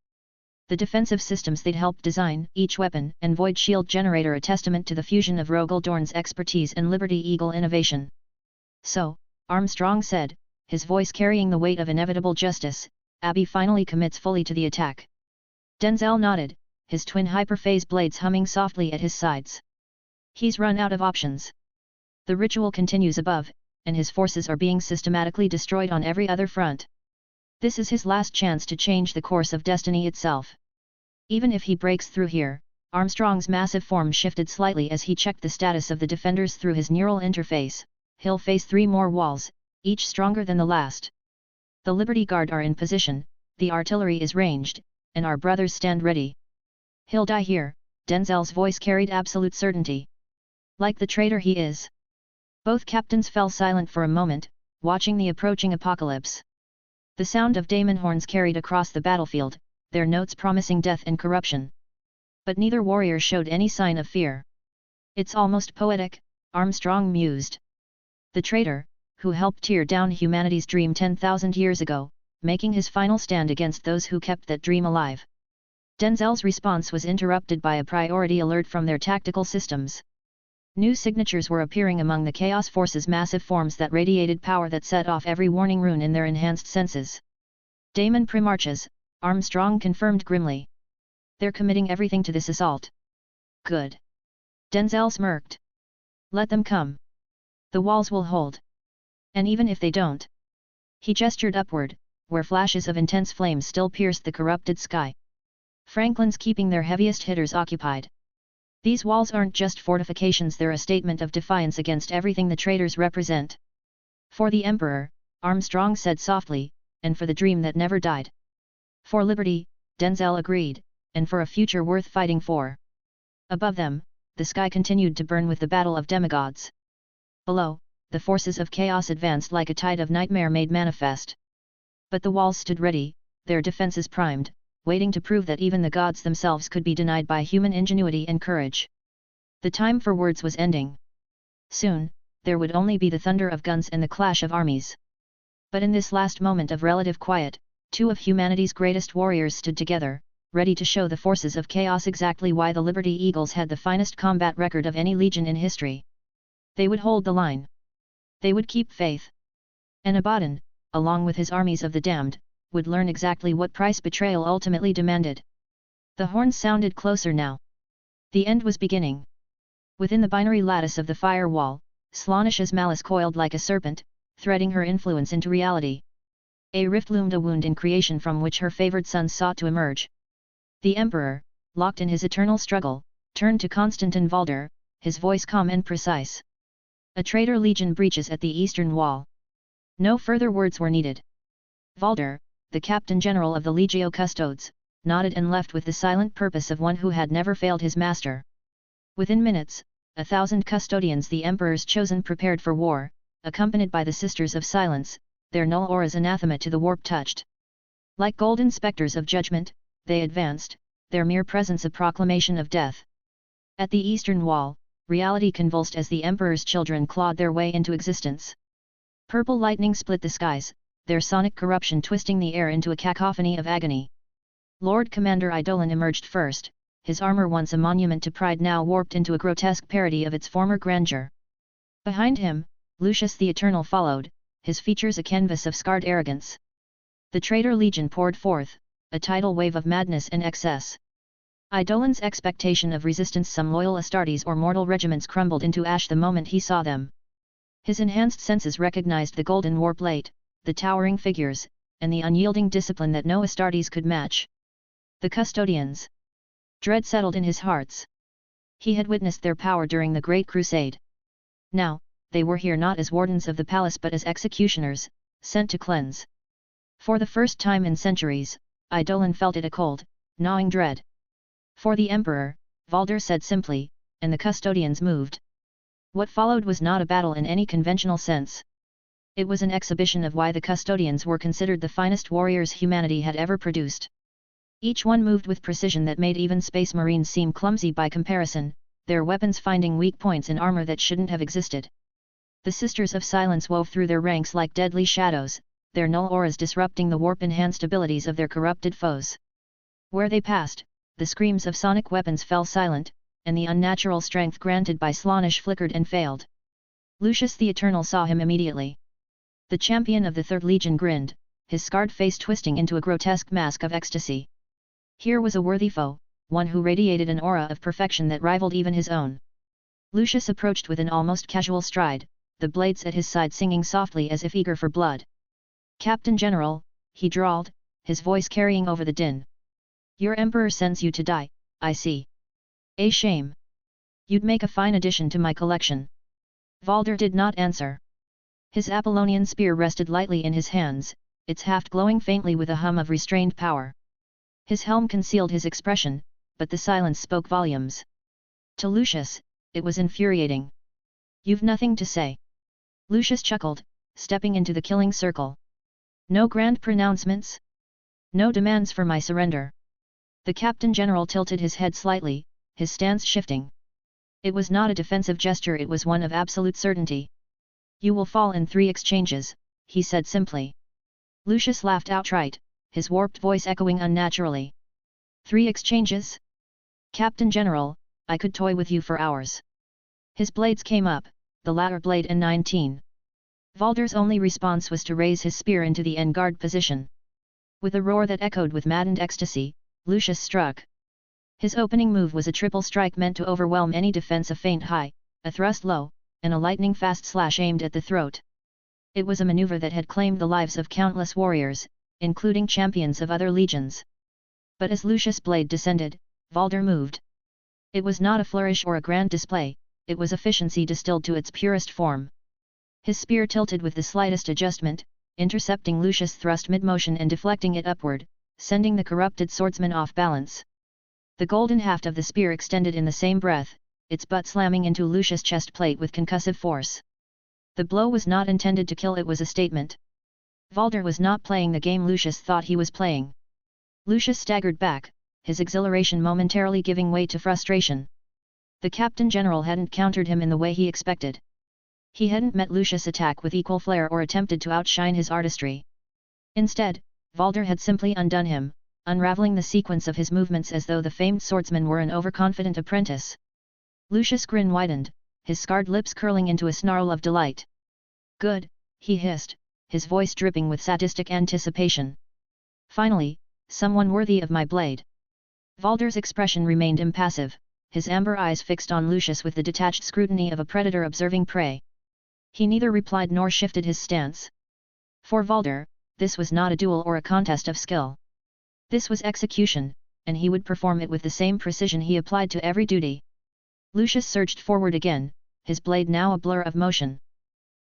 The defensive systems they'd helped design, each weapon and void shield generator a testament to the fusion of Rogel Dorn's expertise and Liberty Eagle innovation. So, Armstrong said, his voice carrying the weight of inevitable justice, Abby finally commits fully to the attack. Denzel nodded, his twin hyperphase blades humming softly at his sides. He's run out of options. The ritual continues above, and his forces are being systematically destroyed on every other front. This is his last chance to change the course of destiny itself. Even if he breaks through here, Armstrong's massive form shifted slightly as he checked the status of the defenders through his neural interface. He'll face 3 more walls, each stronger than the last. The Liberty Guard are in position, the artillery is ranged, and our brothers stand ready. He'll die here, Denzel's voice carried absolute certainty. Like the traitor he is. Both captains fell silent for a moment, watching the approaching apocalypse. The sound of Daemon horns carried across the battlefield, their notes promising death and corruption. But neither warrior showed any sign of fear. It's almost poetic, Armstrong mused. The traitor, who helped tear down humanity's dream 10,000 years ago, making his final stand against those who kept that dream alive. Denzel's response was interrupted by a priority alert from their tactical systems. New signatures were appearing among the Chaos Force's massive forms that radiated power that set off every warning rune in their enhanced senses. Daemon Primarches, Armstrong confirmed grimly. They're committing everything to this assault. Good. Denzel smirked. Let them come. The walls will hold. And even if they don't. He gestured upward, where flashes of intense flames still pierced the corrupted sky. Franklin's keeping their heaviest hitters occupied. These walls aren't just fortifications, they're a statement of defiance against everything the traitors represent. For the Emperor, Armstrong said softly, and for the dream that never died. For liberty, Denzel agreed, and for a future worth fighting for. Above them, the sky continued to burn with the battle of demigods. Below, the forces of chaos advanced like a tide of nightmare made manifest. But the walls stood ready, their defenses primed, waiting to prove that even the gods themselves could be denied by human ingenuity and courage. The time for words was ending. Soon, there would only be the thunder of guns and the clash of armies. But in this last moment of relative quiet, two of humanity's greatest warriors stood together, ready to show the forces of chaos exactly why the Liberty Eagles had the finest combat record of any legion in history. They would hold the line. They would keep faith. And Abaddon, along with his armies of the damned, would learn exactly what price betrayal ultimately demanded. The horns sounded closer now. The end was beginning. Within the binary lattice of the firewall, Slaanish's malice coiled like a serpent, threading her influence into reality. A rift loomed, a wound in creation from which her favored sons sought to emerge. The Emperor, locked in his eternal struggle, turned to Constantin Valder, his voice calm and precise. A traitor legion breaches at the eastern wall. No further words were needed. Valder, the Captain General of the Legio Custodes, nodded and left with the silent purpose of one who had never failed his master. Within minutes, 1,000 custodians, the Emperor's chosen, prepared for war, accompanied by the Sisters of Silence, their null auras anathema to the warp touched. Like golden spectres of judgment, they advanced, their mere presence a proclamation of death. At the eastern wall, reality convulsed as the Emperor's children clawed their way into existence. Purple lightning split the skies, their sonic corruption twisting the air into a cacophony of agony. Lord Commander Eidolon emerged first, his armor once a monument to pride now warped into a grotesque parody of its former grandeur. Behind him, Lucius the Eternal followed, his features a canvas of scarred arrogance. The traitor legion poured forth, a tidal wave of madness and excess. Eidolon's expectation of resistance, some loyal Astartes or mortal regiments, crumbled into ash the moment he saw them. His enhanced senses recognized the golden warp plate, the towering figures, and the unyielding discipline that no Astartes could match. The custodians. Dread settled in his hearts. He had witnessed their power during the Great Crusade. Now, they were here not as wardens of the palace but as executioners, sent to cleanse. For the first time in centuries, Eidolon felt it, a cold, gnawing dread. For the Emperor, Valder said simply, and the custodians moved. What followed was not a battle in any conventional sense. It was an exhibition of why the custodians were considered the finest warriors humanity had ever produced. Each one moved with precision that made even space marines seem clumsy by comparison, their weapons finding weak points in armor that shouldn't have existed. The Sisters of Silence wove through their ranks like deadly shadows, their null auras disrupting the warp-enhanced abilities of their corrupted foes. Where they passed, the screams of sonic weapons fell silent, and the unnatural strength granted by Slaanish flickered and failed. Lucius the Eternal saw him immediately. The champion of the Third Legion grinned, his scarred face twisting into a grotesque mask of ecstasy. Here was a worthy foe, one who radiated an aura of perfection that rivaled even his own. Lucius approached with an almost casual stride, the blades at his side singing softly as if eager for blood. "Captain General," he drawled, his voice carrying over the din. "Your Emperor sends you to die, I see. A shame. You'd make a fine addition to my collection." Valder did not answer. His Apollonian spear rested lightly in his hands, its haft glowing faintly with a hum of restrained power. His helm concealed his expression, but the silence spoke volumes. To Lucius, it was infuriating. "You've nothing to say." Lucius chuckled, stepping into the killing circle. "No grand pronouncements? No demands for my surrender?" The Captain General tilted his head slightly, his stance shifting. It was not a defensive gesture, it was one of absolute certainty. "You will fall in 3 exchanges," he said simply. Lucius laughed outright, his warped voice echoing unnaturally. 3 exchanges? Captain General, I could toy with you for hours." His blades came up, the latter blade and 19. Valder's only response was to raise his spear into the en-garde position. With a roar that echoed with maddened ecstasy, Lucius struck. His opening move was a triple strike meant to overwhelm any defense, a feint high, a thrust low, and a lightning-fast slash aimed at the throat. It was a maneuver that had claimed the lives of countless warriors, including champions of other legions. But as Lucius' blade descended, Valder moved. It was not a flourish or a grand display, it was efficiency distilled to its purest form. His spear tilted with the slightest adjustment, intercepting Lucius' thrust mid-motion and deflecting it upward, sending the corrupted swordsman off balance. The golden haft of the spear extended in the same breath, its butt slamming into Lucius' chest plate with concussive force. The blow was not intended to kill, it was a statement. Valder was not playing the game Lucius thought he was playing. Lucius staggered back, his exhilaration momentarily giving way to frustration. The Captain General hadn't countered him in the way he expected. He hadn't met Lucius' attack with equal flair or attempted to outshine his artistry. Instead, Valder had simply undone him, unraveling the sequence of his movements as though the famed swordsman were an overconfident apprentice. Lucius' grin widened, his scarred lips curling into a snarl of delight. "Good," he hissed, his voice dripping with sadistic anticipation. "Finally, someone worthy of my blade." Valder's expression remained impassive, his amber eyes fixed on Lucius with the detached scrutiny of a predator observing prey. He neither replied nor shifted his stance. For Valder, this was not a duel or a contest of skill. This was execution, and he would perform it with the same precision he applied to every duty. Lucius surged forward again, his blade now a blur of motion.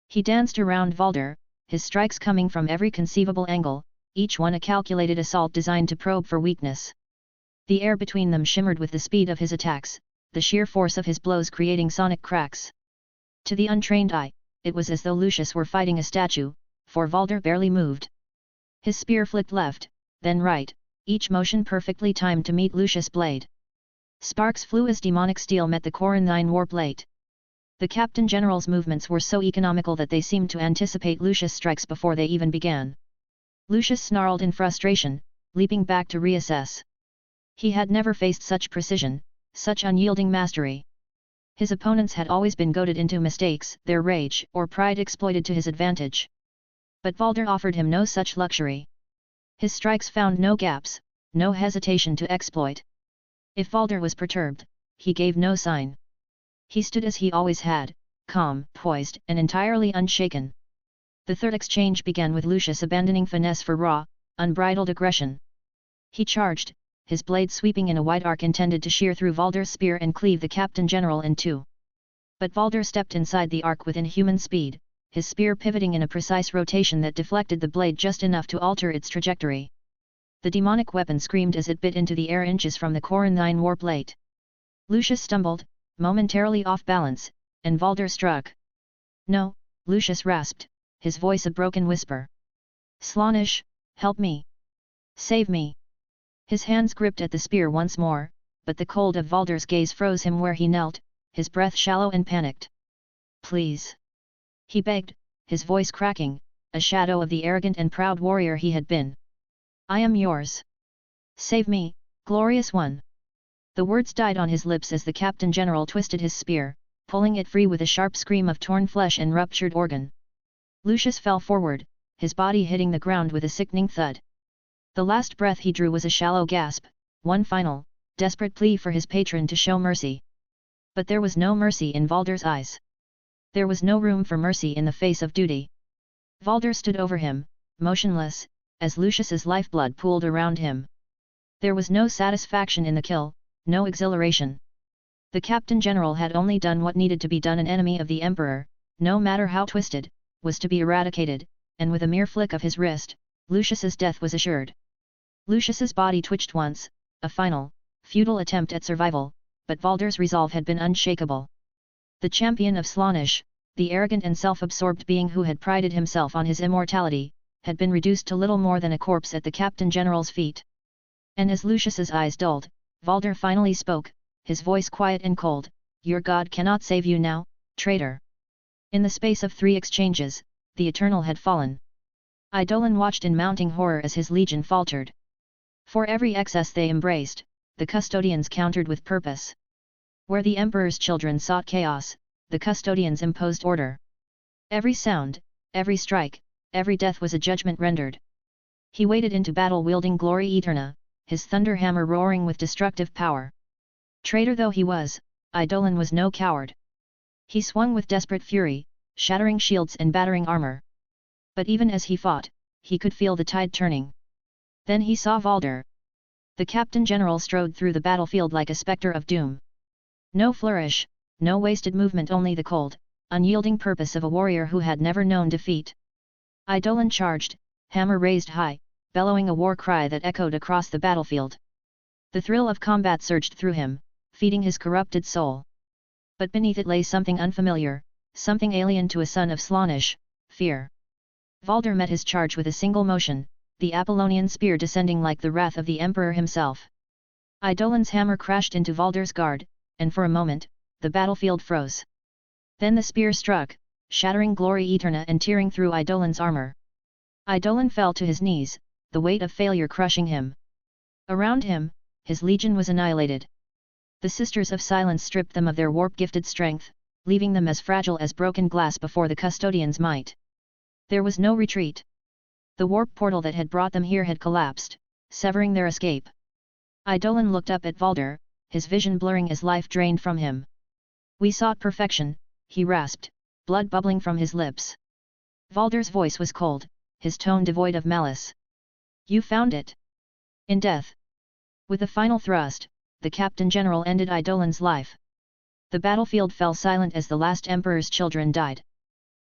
He danced around Valder, his strikes coming from every conceivable angle, each one a calculated assault designed to probe for weakness. The air between them shimmered with the speed of his attacks, the sheer force of his blows creating sonic cracks. To the untrained eye, it was as though Lucius were fighting a statue, for Valder barely moved. His spear flicked left, then right, each motion perfectly timed to meet Lucius' blade. Sparks flew as demonic steel met the Corinthian war plate. The Captain General's movements were so economical that they seemed to anticipate Lucius' strikes before they even began. Lucius snarled in frustration, leaping back to reassess. He had never faced such precision, such unyielding mastery. His opponents had always been goaded into mistakes, their rage or pride exploited to his advantage. But Valder offered him no such luxury. His strikes found no gaps, no hesitation to exploit. If Valder was perturbed, he gave no sign. He stood as he always had, calm, poised, and entirely unshaken. The third exchange began with Lucius abandoning finesse for raw, unbridled aggression. He charged, his blade sweeping in a wide arc intended to shear through Valder's spear and cleave the Captain General in two. But Valder stepped inside the arc with inhuman speed, his spear pivoting in a precise rotation that deflected the blade just enough to alter its trajectory. The demonic weapon screamed as it bit into the air inches from the Corinthian war plate. Lucius stumbled, momentarily off balance, and Valder struck. "No," Lucius rasped, his voice a broken whisper. "Slaanesh, help me! Save me!" His hands gripped at the spear once more, but the cold of Valder's gaze froze him where he knelt, his breath shallow and panicked. "Please!" he begged, his voice cracking, a shadow of the arrogant and proud warrior he had been. "I am yours. Save me, glorious one!" The words died on his lips as the Captain General twisted his spear, pulling it free with a sharp scream of torn flesh and ruptured organ. Lucius fell forward, his body hitting the ground with a sickening thud. The last breath he drew was a shallow gasp, one final, desperate plea for his patron to show mercy. But there was no mercy in Valder's eyes. There was no room for mercy in the face of duty. Valder stood over him, motionless, as Lucius's lifeblood pooled around him. There was no satisfaction in the kill, no exhilaration. The Captain General had only done what needed to be done. An enemy of the Emperor, no matter how twisted, was to be eradicated, and with a mere flick of his wrist, Lucius's death was assured. Lucius's body twitched once, a final, futile attempt at survival, but Valder's resolve had been unshakable. The champion of Slaanesh, the arrogant and self-absorbed being who had prided himself on his immortality, had been reduced to little more than a corpse at the Captain General's feet. And as Lucius's eyes dulled, Valder finally spoke, his voice quiet and cold, "Your god cannot save you now, traitor." In the space of 3 exchanges, the Eternal had fallen. Eidolon watched in mounting horror as his legion faltered. For every excess they embraced, the custodians countered with purpose. Where the Emperor's children sought chaos, the custodians imposed order. Every sound, every strike, every death was a judgment rendered. He waded into battle wielding glory eterna, his thunder hammer roaring with destructive power. Traitor though he was, Eidolon was no coward. He swung with desperate fury, shattering shields and battering armor. But even as he fought, he could feel the tide turning. Then he saw Valder. The Captain General strode through the battlefield like a spectre of doom. No flourish, no wasted movement, only the cold, unyielding purpose of a warrior who had never known defeat. Eidolon charged, hammer raised high, bellowing a war cry that echoed across the battlefield. The thrill of combat surged through him, feeding his corrupted soul. But beneath it lay something unfamiliar, something alien to a son of Slaanesh, fear. Valder met his charge with a single motion, the Apollonian spear descending like the wrath of the Emperor himself. Eidolon's hammer crashed into Valder's guard, and for a moment, the battlefield froze. Then the spear struck, shattering Glory Eterna and tearing through Eidolon's armor. Eidolon fell to his knees, the weight of failure crushing him. Around him, his legion was annihilated. The Sisters of Silence stripped them of their warp-gifted strength, leaving them as fragile as broken glass before the custodian's might. There was no retreat. The warp portal that had brought them here had collapsed, severing their escape. Eidolon looked up at Valder, his vision blurring as life drained from him. "We sought perfection," he rasped, blood bubbling from his lips. Valder's voice was cold, his tone devoid of malice. "You found it. In death." With a final thrust, the Captain General ended Eidolon's life. The battlefield fell silent as the last Emperor's children died.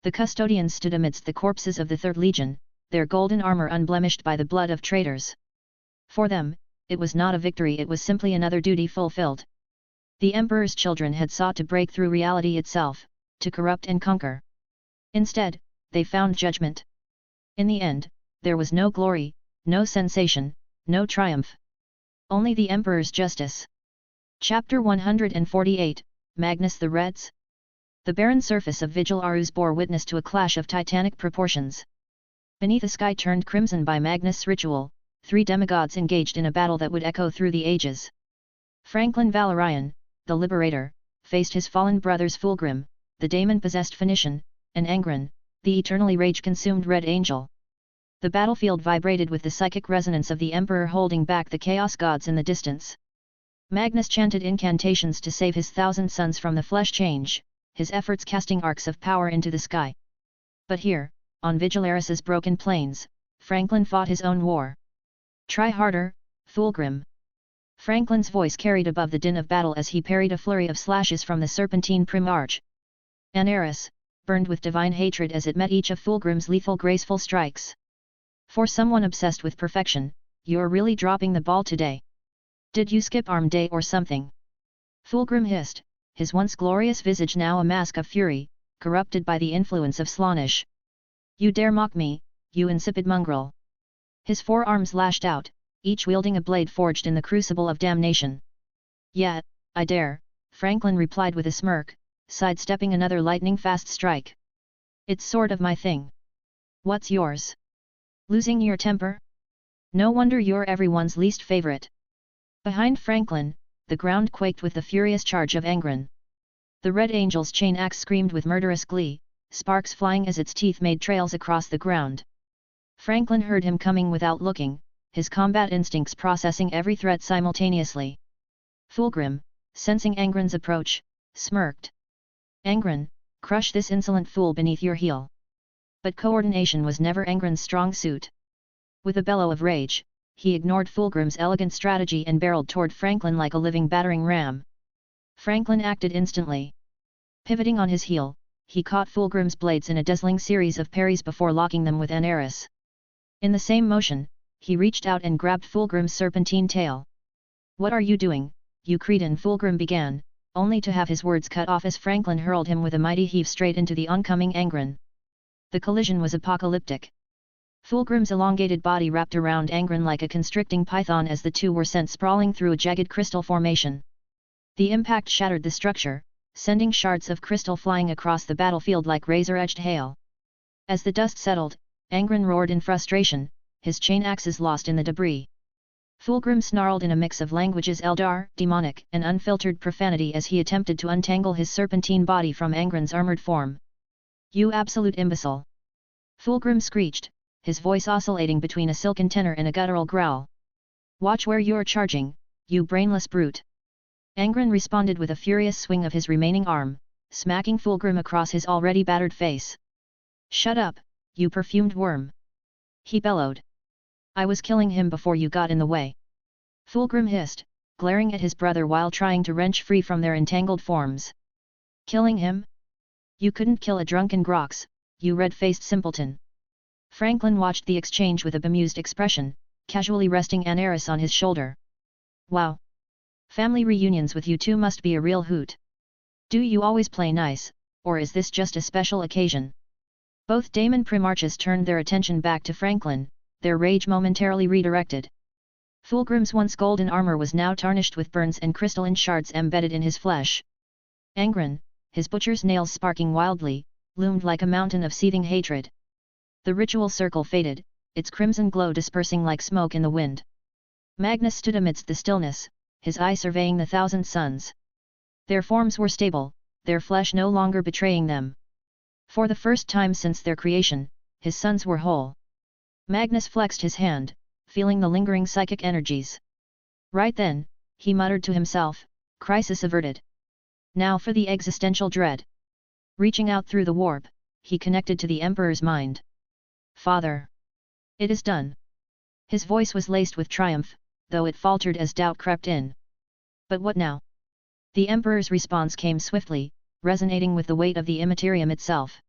The custodians stood amidst the corpses of the Third Legion, their golden armor unblemished by the blood of traitors. For them, it was not a victory, it was simply another duty fulfilled. The Emperor's children had sought to break through reality itself, to corrupt and conquer. Instead, they found judgment. In the end, there was no glory, no sensation, no triumph. Only the Emperor's justice. Chapter 148, Magnus the Reds? The barren surface of Vigil Arus bore witness to a clash of titanic proportions. Beneath a sky turned crimson by Magnus' ritual, three demigods engaged in a battle that would echo through the ages. Franklin Valorian, the Liberator, faced his fallen brothers Fulgrim, the daemon-possessed Phoenician, and Angren, the eternally rage-consumed Red Angel. The battlefield vibrated with the psychic resonance of the Emperor holding back the Chaos Gods in the distance. Magnus chanted incantations to save his 1,000 sons from the flesh change, his efforts casting arcs of power into the sky. But here, on Vigilaris's broken plains, Franklin fought his own war. "Try harder, Fulgrim." Franklin's voice carried above the din of battle as he parried a flurry of slashes from the serpentine Primarch. Anaris burned with divine hatred as it met each of Fulgrim's lethal graceful strikes. "For someone obsessed with perfection, you're really dropping the ball today. Did you skip arm day or something?" Fulgrim hissed, his once glorious visage now a mask of fury, corrupted by the influence of Slaanesh. "You dare mock me, you insipid mongrel!" His forearms lashed out, each wielding a blade forged in the crucible of damnation. "Yeah, I dare," Franklin replied with a smirk, sidestepping another lightning-fast strike. "It's sort of my thing." "What's yours? Losing your temper? No wonder you're everyone's least favorite." Behind Franklin, the ground quaked with the furious charge of Angren. The Red Angel's chain axe screamed with murderous glee, sparks flying as its teeth made trails across the ground. Franklin heard him coming without looking, his combat instincts processing every threat simultaneously. Fulgrim, sensing Angren's approach, smirked. "Angren, crush this insolent fool beneath your heel." But coordination was never Angren's strong suit. With a bellow of rage, he ignored Fulgrim's elegant strategy and barreled toward Franklin like a living battering ram. Franklin acted instantly. Pivoting on his heel, he caught Fulgrim's blades in a dazzling series of parries before locking them with Anaris. In the same motion, he reached out and grabbed Fulgrim's serpentine tail. "What are you doing, you cretin?" Fulgrim began, only to have his words cut off as Franklin hurled him with a mighty heave straight into the oncoming Angren. The collision was apocalyptic. Fulgrim's elongated body wrapped around Angren like a constricting python as the two were sent sprawling through a jagged crystal formation. The impact shattered the structure, sending shards of crystal flying across the battlefield like razor-edged hail. As the dust settled, Angren roared in frustration, his chain axes lost in the debris. Fulgrim snarled in a mix of languages Eldar, demonic, and unfiltered profanity as he attempted to untangle his serpentine body from Angren's armored form. "You absolute imbecile!" Fulgrim screeched, his voice oscillating between a silken tenor and a guttural growl. "Watch where you're charging, you brainless brute!" Angren responded with a furious swing of his remaining arm, smacking Fulgrim across his already battered face. "Shut up, you perfumed worm!" he bellowed. "I was killing him before you got in the way." Fulgrim hissed, glaring at his brother while trying to wrench free from their entangled forms. "Killing him? You couldn't kill a drunken Grox, you red-faced simpleton." Franklin watched the exchange with a bemused expression, casually resting Anaris on his shoulder. "Wow! Family reunions with you two must be a real hoot. Do you always play nice, or is this just a special occasion?" Both Daemon Primarches turned their attention back to Franklin, their rage momentarily redirected. Fulgrim's once golden armor was now tarnished with burns and crystalline shards embedded in his flesh. Angren, his butcher's nails sparking wildly, loomed like a mountain of seething hatred. The ritual circle faded, its crimson glow dispersing like smoke in the wind. Magnus stood amidst the stillness, his eye surveying the thousand suns. Their forms were stable, their flesh no longer betraying them. For the first time since their creation, his sons were whole. Magnus flexed his hand, feeling the lingering psychic energies. Right then, he muttered to himself, crisis averted. Now for the existential dread. Reaching out through the warp, he connected to the Emperor's mind. Father! It is done. His voice was laced with triumph, though it faltered as doubt crept in. But what now? The Emperor's response came swiftly, resonating with the weight of the immaterium itself.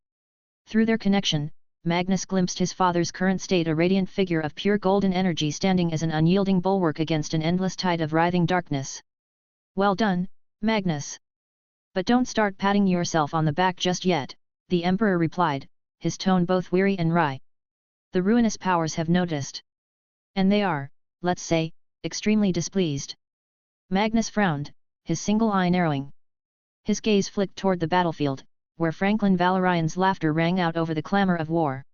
Through their connection, Magnus glimpsed his father's current state, a radiant figure of pure golden energy standing as an unyielding bulwark against an endless tide of writhing darkness. Well done, Magnus! But don't start patting yourself on the back just yet, the Emperor replied, his tone both weary and wry. The ruinous powers have noticed. And they are, let's say, extremely displeased. Magnus frowned, his single eye narrowing. His gaze flicked toward the battlefield, where Franklin Valorian's laughter rang out over the clamor of war.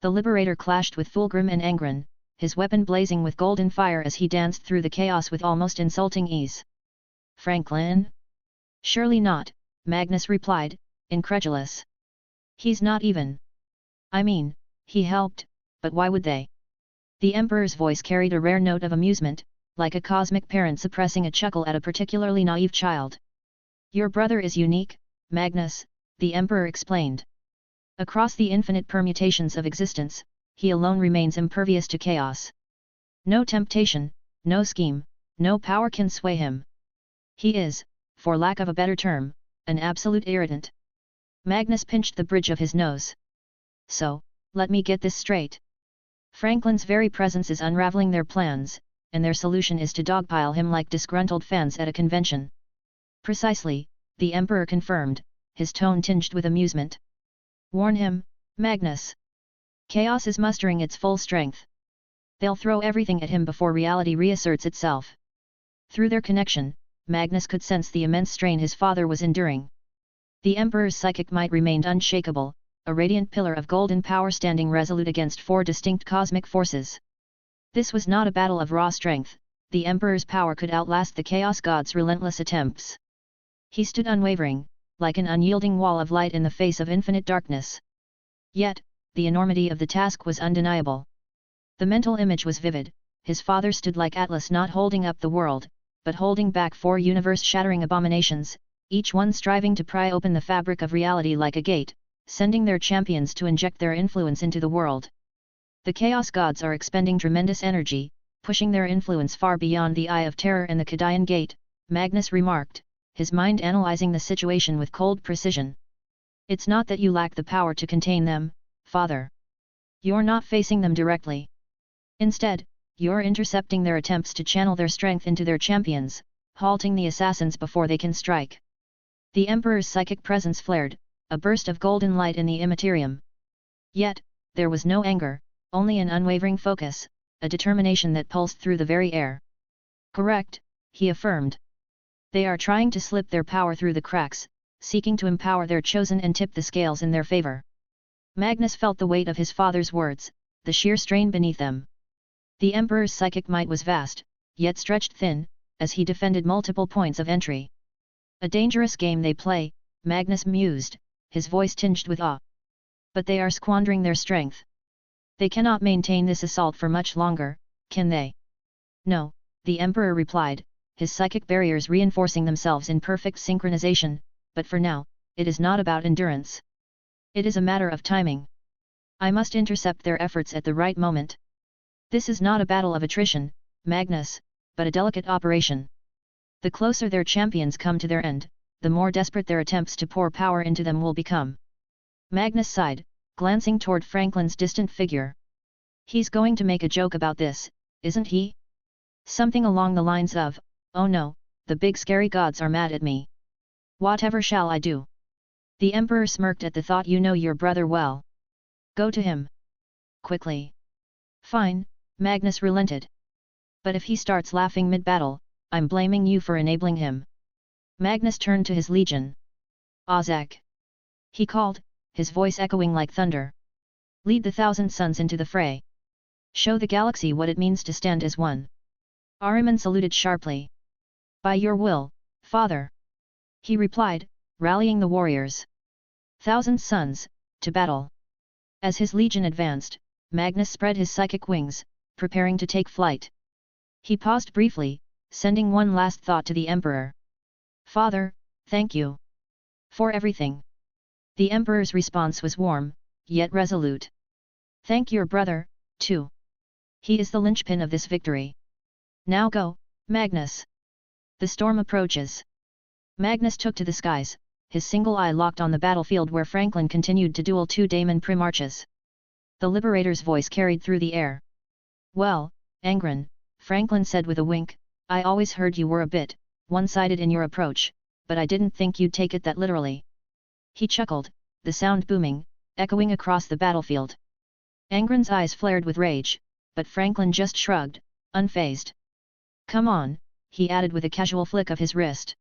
The Liberator clashed with Fulgrim and Angren, his weapon blazing with golden fire as he danced through the chaos with almost insulting ease. Franklin? Surely not, Magnus replied, incredulous. He's not even. I mean, he helped, but why would they? The Emperor's voice carried a rare note of amusement, like a cosmic parent suppressing a chuckle at a particularly naive child. Your brother is unique, Magnus, the Emperor explained. Across the infinite permutations of existence, he alone remains impervious to chaos. No temptation, no scheme, no power can sway him. He is, for lack of a better term, an absolute irritant. Magnus pinched the bridge of his nose. So, let me get this straight. Franklin's very presence is unraveling their plans, and their solution is to dogpile him like disgruntled fans at a convention. Precisely, the Emperor confirmed, his tone tinged with amusement. Warn him, Magnus. Chaos is mustering its full strength. They'll throw everything at him before reality reasserts itself. Through their connection, Magnus could sense the immense strain his father was enduring. The Emperor's psychic might remained unshakable, a radiant pillar of golden power standing resolute against four distinct cosmic forces. This was not a battle of raw strength, the Emperor's power could outlast the Chaos God's relentless attempts. He stood unwavering, like an unyielding wall of light in the face of infinite darkness. Yet, the enormity of the task was undeniable. The mental image was vivid, his father stood like Atlas not holding up the world, but holding back four universe-shattering abominations, each one striving to pry open the fabric of reality like a gate, sending their champions to inject their influence into the world. The Chaos Gods are expending tremendous energy, pushing their influence far beyond the Eye of Terror and the Kadayan Gate, Magnus remarked, his mind analyzing the situation with cold precision. It's not that you lack the power to contain them, Father. You're not facing them directly. Instead, you're intercepting their attempts to channel their strength into their champions, halting the assassins before they can strike. The Emperor's psychic presence flared, a burst of golden light in the immaterium. Yet, there was no anger, only an unwavering focus, a determination that pulsed through the very air. Correct, he affirmed. They are trying to slip their power through the cracks, seeking to empower their chosen and tip the scales in their favor. Magnus felt the weight of his father's words, the sheer strain beneath them. The Emperor's psychic might was vast, yet stretched thin, as he defended multiple points of entry. A dangerous game they play, Magnus mused, his voice tinged with awe. But they are squandering their strength. They cannot maintain this assault for much longer, can they? No, the Emperor replied, his psychic barriers reinforcing themselves in perfect synchronization, but for now, it is not about endurance. It is a matter of timing. I must intercept their efforts at the right moment. This is not a battle of attrition, Magnus, but a delicate operation. The closer their champions come to their end, the more desperate their attempts to pour power into them will become. Magnus sighed, glancing toward Franklin's distant figure. He's going to make a joke about this, isn't he? Something along the lines of, oh no, the big scary gods are mad at me. Whatever shall I do? The Emperor smirked at the thought. You know your brother well. Go to him. Quickly. Fine, Magnus relented. But if he starts laughing mid-battle, I'm blaming you for enabling him. Magnus turned to his legion. Ozak! He called, his voice echoing like thunder. Lead the 1,000 suns into the fray. Show the galaxy what it means to stand as one. Ahriman saluted sharply. By your will, father. He replied, rallying the warriors. 1,000 suns, to battle. As his legion advanced, Magnus spread his psychic wings, preparing to take flight. He paused briefly, sending one last thought to the Emperor. Father, thank you. For everything. The Emperor's response was warm, yet resolute. Thank your brother, too. He is the linchpin of this victory. Now go, Magnus. The storm approaches. Magnus took to the skies, his single eye locked on the battlefield where Franklin continued to duel two Daemon Primarches. The Liberator's voice carried through the air. Well, Angren, Franklin said with a wink, I always heard you were a bit one-sided in your approach, but I didn't think you'd take it that literally. He chuckled, the sound booming, echoing across the battlefield. Angren's eyes flared with rage, but Franklin just shrugged, unfazed. Come on, he added with a casual flick of his wrist.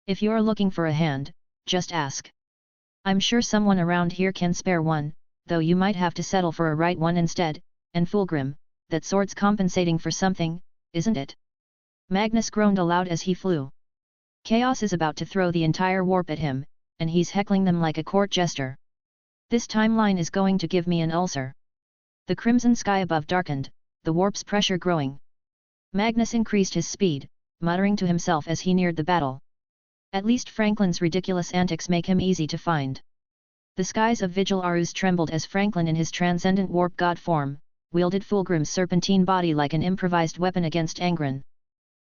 If you're looking for a hand, just ask. I'm sure someone around here can spare one, though you might have to settle for a right one instead, and Fulgrim, that sword's compensating for something, isn't it? Magnus groaned aloud as he flew. Chaos is about to throw the entire warp at him, and he's heckling them like a court jester. This timeline is going to give me an ulcer. The crimson sky above darkened, the warp's pressure growing. Magnus increased his speed, muttering to himself as he neared the battle. At least Franklin's ridiculous antics make him easy to find. The skies of Vigil Arus trembled as Franklin in his transcendent warp god form, wielded Fulgrim's serpentine body like an improvised weapon against Angren.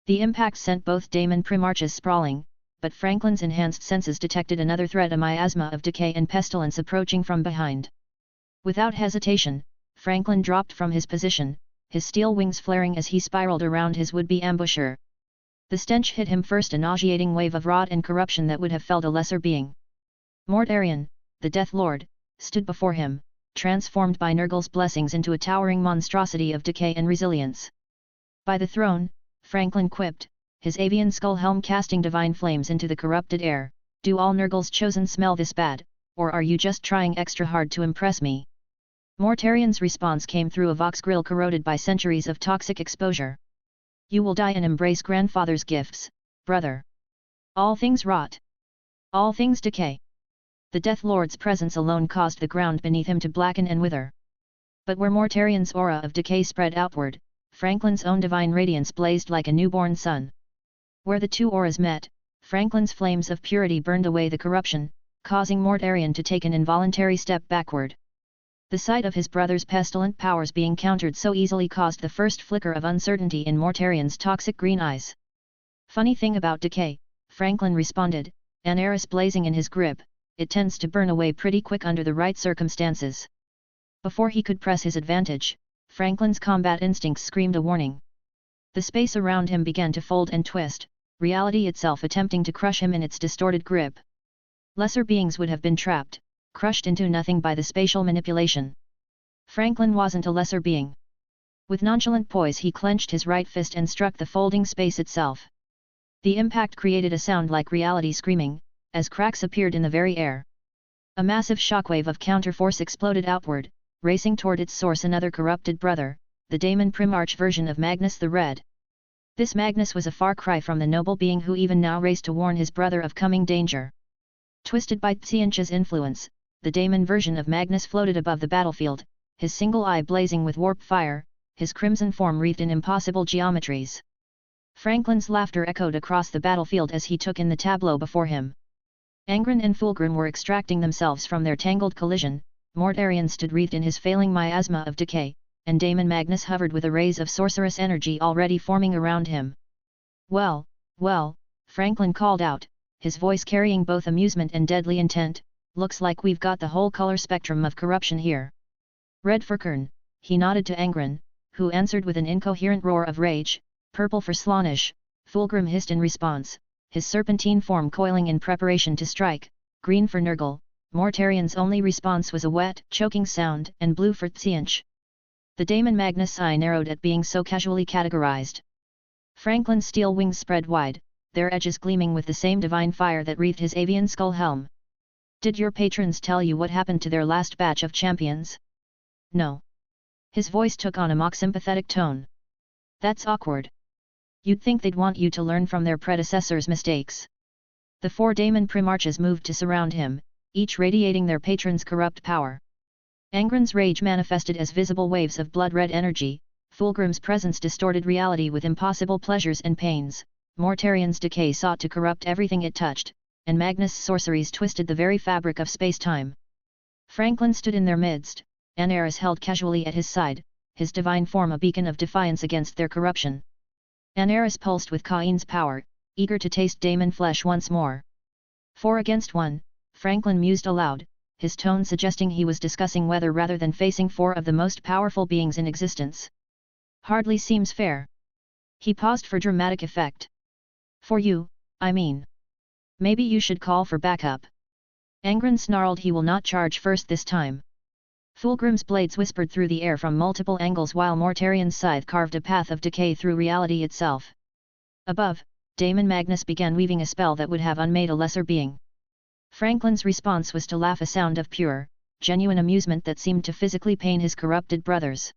The impact sent both Daemon Primarches sprawling, but Franklin's enhanced senses detected another threat, a miasma of decay and pestilence approaching from behind. Without hesitation, Franklin dropped from his position, his steel wings flaring as he spiraled around his would-be ambusher. The stench hit him first, a nauseating wave of rot and corruption that would have felled a lesser being. Mortarion, the Death Lord, stood before him, transformed by Nurgle's blessings into a towering monstrosity of decay and resilience. By the throne, Franklin quipped, his avian skull helm casting divine flames into the corrupted air, do all Nurgle's chosen smell this bad, or are you just trying extra hard to impress me? Mortarion's response came through a vox grill corroded by centuries of toxic exposure. You will die and embrace grandfather's gifts, brother. All things rot. All things decay. The Death Lord's presence alone caused the ground beneath him to blacken and wither. But where Mortarion's aura of decay spread outward, Franklin's own divine radiance blazed like a newborn sun. Where the two auras met, Franklin's flames of purity burned away the corruption, causing Mortarion to take an involuntary step backward. The sight of his brother's pestilent powers being countered so easily caused the first flicker of uncertainty in Mortarion's toxic green eyes. Funny thing about decay, Franklin responded, an Eris blazing in his grip, it tends to burn away pretty quick under the right circumstances. Before he could press his advantage, Franklin's combat instincts screamed a warning. The space around him began to fold and twist, reality itself attempting to crush him in its distorted grip. Lesser beings would have been trapped, crushed into nothing by the spatial manipulation. Franklin wasn't a lesser being. With nonchalant poise he clenched his right fist and struck the folding space itself. The impact created a sound like reality screaming, as cracks appeared in the very air. A massive shockwave of counterforce exploded outward, racing toward its source, another corrupted brother, the Daemon Primarch version of Magnus the Red. This Magnus was a far cry from the noble being who even now raced to warn his brother of coming danger. Twisted by Tsiancha's influence, the Daemon version of Magnus floated above the battlefield, his single eye blazing with warp fire, his crimson form wreathed in impossible geometries. Franklin's laughter echoed across the battlefield as he took in the tableau before him. Angren and Fulgrim were extracting themselves from their tangled collision, Mortarion stood wreathed in his failing miasma of decay, and Daemon Magnus hovered with arrays of sorcerous energy already forming around him. Well, Franklin called out, his voice carrying both amusement and deadly intent, looks like we've got the whole color spectrum of corruption here. Red for Kern, he nodded to Angren, who answered with an incoherent roar of rage. Purple for Slaanesh, Fulgrim hissed in response, his serpentine form coiling in preparation to strike. Green for Nurgle, Mortarion's only response was a wet, choking sound, and blue for Tsianch. The Daemon Magnus' eye narrowed at being so casually categorized. Franklin's steel wings spread wide, their edges gleaming with the same divine fire that wreathed his avian skull helm. Did your patrons tell you what happened to their last batch of champions? No. His voice took on a mock sympathetic tone. That's awkward. You'd think they'd want you to learn from their predecessors' mistakes. The 4 daemon Primarches moved to surround him, each radiating their patron's corrupt power. Angren's rage manifested as visible waves of blood-red energy, Fulgrim's presence distorted reality with impossible pleasures and pains, Mortarian's decay sought to corrupt everything it touched, and Magnus' sorceries twisted the very fabric of space-time. Franklin stood in their midst, Anaris held casually at his side, his divine form a beacon of defiance against their corruption. Anaris pulsed with Cain's power, eager to taste daemon flesh once more. 4 against 1, Franklin mused aloud, his tone suggesting he was discussing whether rather than facing 4 of the most powerful beings in existence. Hardly seems fair. He paused for dramatic effect. For you, I mean. Maybe you should call for backup. Angren snarled he will not charge first this time. Fulgrim's blades whispered through the air from multiple angles while Mortarian's scythe carved a path of decay through reality itself. Above, Daemon Magnus began weaving a spell that would have unmade a lesser being. Franklin's response was to laugh, a sound of pure, genuine amusement that seemed to physically pain his corrupted brothers.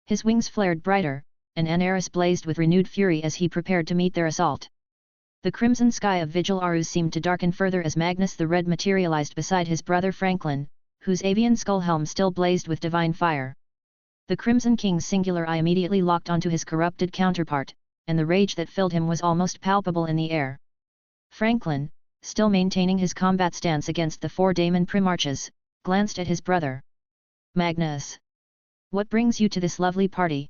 His wings flared brighter, and Anaris blazed with renewed fury as he prepared to meet their assault. The crimson sky of Vigil Arus seemed to darken further as Magnus the Red materialized beside his brother Franklin, whose avian skullhelm still blazed with divine fire. The Crimson King's singular eye immediately locked onto his corrupted counterpart, and the rage that filled him was almost palpable in the air. Franklin, still maintaining his combat stance against the 4 daemon Primarches, glanced at his brother. Magnus! What brings you to this lovely party?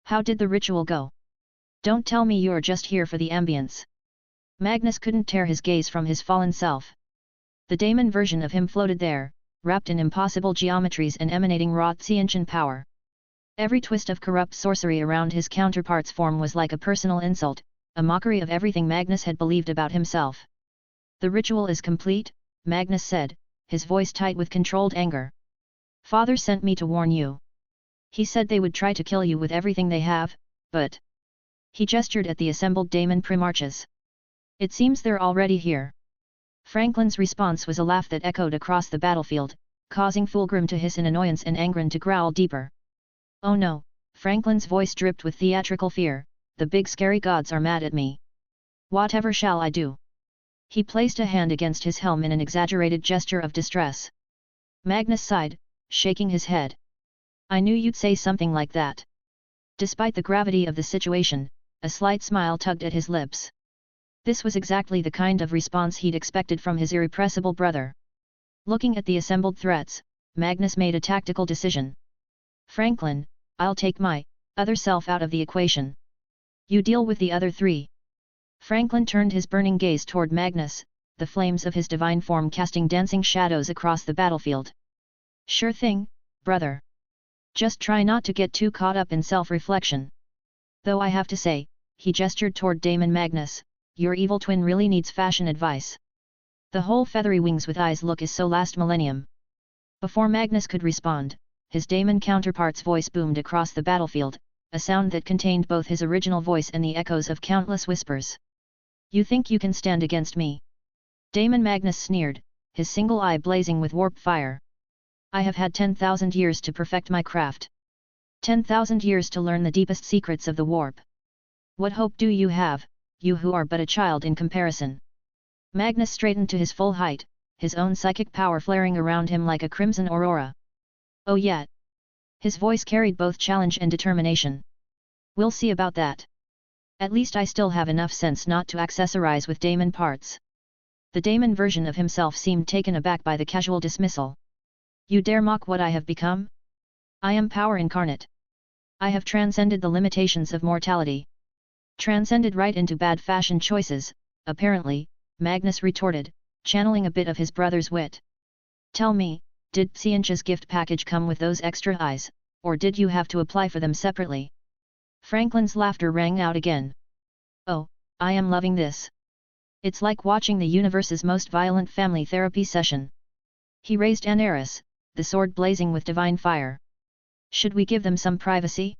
How did the ritual go? Don't tell me you're just here for the ambience. Magnus couldn't tear his gaze from his fallen self. The daemon version of him floated there, wrapped in impossible geometries and emanating raw Tsiantian power. Every twist of corrupt sorcery around his counterpart's form was like a personal insult, a mockery of everything Magnus had believed about himself. The ritual is complete, Magnus said, his voice tight with controlled anger. Father sent me to warn you. He said they would try to kill you with everything they have, but... He gestured at the assembled daemon Primarches. It seems they're already here. Franklin's response was a laugh that echoed across the battlefield, causing Fulgrim to hiss in annoyance and Angren to growl deeper. Oh no, Franklin's voice dripped with theatrical fear, the big scary gods are mad at me. Whatever shall I do? He placed a hand against his helm in an exaggerated gesture of distress. Magnus sighed, shaking his head. I knew you'd say something like that. Despite the gravity of the situation, a slight smile tugged at his lips. This was exactly the kind of response he'd expected from his irrepressible brother. Looking at the assembled threats, Magnus made a tactical decision. Franklin, I'll take my other self out of the equation. You deal with the other 3. Franklin turned his burning gaze toward Magnus, the flames of his divine form casting dancing shadows across the battlefield. Sure thing, brother. Just try not to get too caught up in self-reflection. Though I have to say, he gestured toward Daemon Magnus, your evil twin really needs fashion advice. The whole feathery wings with eyes look is so last millennium. Before Magnus could respond, his daemon counterpart's voice boomed across the battlefield, a sound that contained both his original voice and the echoes of countless whispers. You think you can stand against me? Daemon Magnus sneered, his single eye blazing with warp fire. I have had 10,000 years to perfect my craft. 10,000 years to learn the deepest secrets of the warp. What hope do you have, you who are but a child in comparison? Magnus straightened to his full height, his own psychic power flaring around him like a crimson aurora. Oh yeah. His voice carried both challenge and determination. We'll see about that. At least I still have enough sense not to accessorize with daemon parts. The daemon version of himself seemed taken aback by the casual dismissal. You dare mock what I have become? I am power incarnate. I have transcended the limitations of mortality. Transcended right into bad fashion choices, apparently, Magnus retorted, channeling a bit of his brother's wit. Tell me, did Tsiantia's gift package come with those extra eyes, or did you have to apply for them separately? Franklin's laughter rang out again. Oh, I am loving this. It's like watching the universe's most violent family therapy session. He raised Anaris, the sword blazing with divine fire. Should we give them some privacy?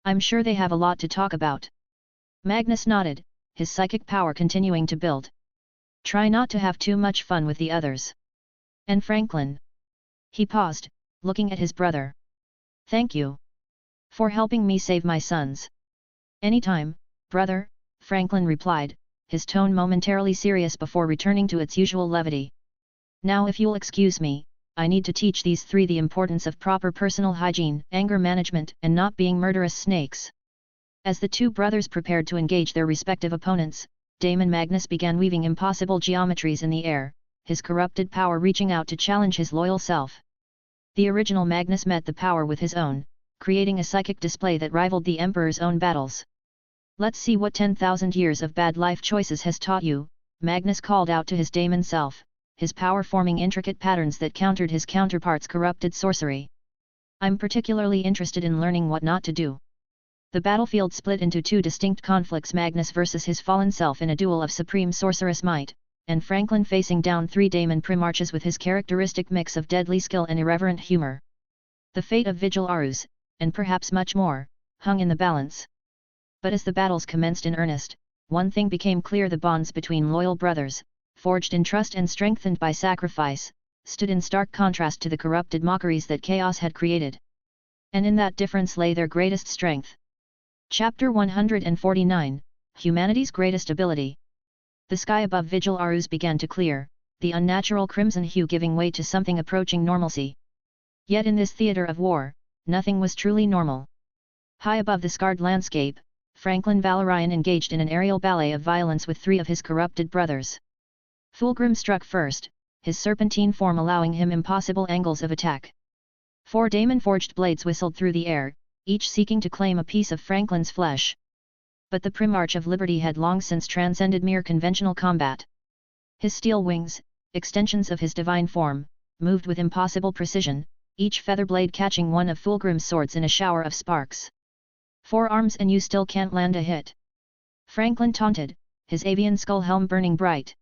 I'm sure they have a lot to talk about. Magnus nodded, his psychic power continuing to build. Try not to have too much fun with the others. And Franklin? He paused, looking at his brother. Thank you. For helping me save my sons. Anytime, brother, Franklin replied, his tone momentarily serious before returning to its usual levity. Now if you'll excuse me, I need to teach these three the importance of proper personal hygiene, anger management, and not being murderous snakes. As the two brothers prepared to engage their respective opponents, Daemon Magnus began weaving impossible geometries in the air, his corrupted power reaching out to challenge his loyal self. The original Magnus met the power with his own, creating a psychic display that rivaled the Emperor's own battles. Let's see what 10,000 years of bad life choices has taught you, Magnus called out to his daemon self, his power forming intricate patterns that countered his counterpart's corrupted sorcery. I'm particularly interested in learning what not to do. The battlefield split into two distinct conflicts: Magnus versus his fallen self in a duel of supreme sorceress might, and Franklin facing down three daemon primarches with his characteristic mix of deadly skill and irreverent humor. The fate of Vigil Arus, and perhaps much more, hung in the balance. But as the battles commenced in earnest, one thing became clear: the bonds between loyal brothers, forged in trust and strengthened by sacrifice, stood in stark contrast to the corrupted mockeries that chaos had created. And in that difference lay their greatest strength. Chapter 149, Humanity's Greatest Ability. The sky above Vigil Arus began to clear, the unnatural crimson hue giving way to something approaching normalcy. Yet in this theatre of war, nothing was truly normal. High above the scarred landscape, Franklin Valorian engaged in an aerial ballet of violence with three of his corrupted brothers. Fulgrim struck first, his serpentine form allowing him impossible angles of attack. 4 daemon-forged blades whistled through the air, each seeking to claim a piece of Franklin's flesh. But the Primarch of Liberty had long since transcended mere conventional combat. His steel wings, extensions of his divine form, moved with impossible precision, each feather blade catching one of Fulgrim's swords in a shower of sparks. 4 arms and you still can't land a hit. Franklin taunted, his avian skull helm burning bright.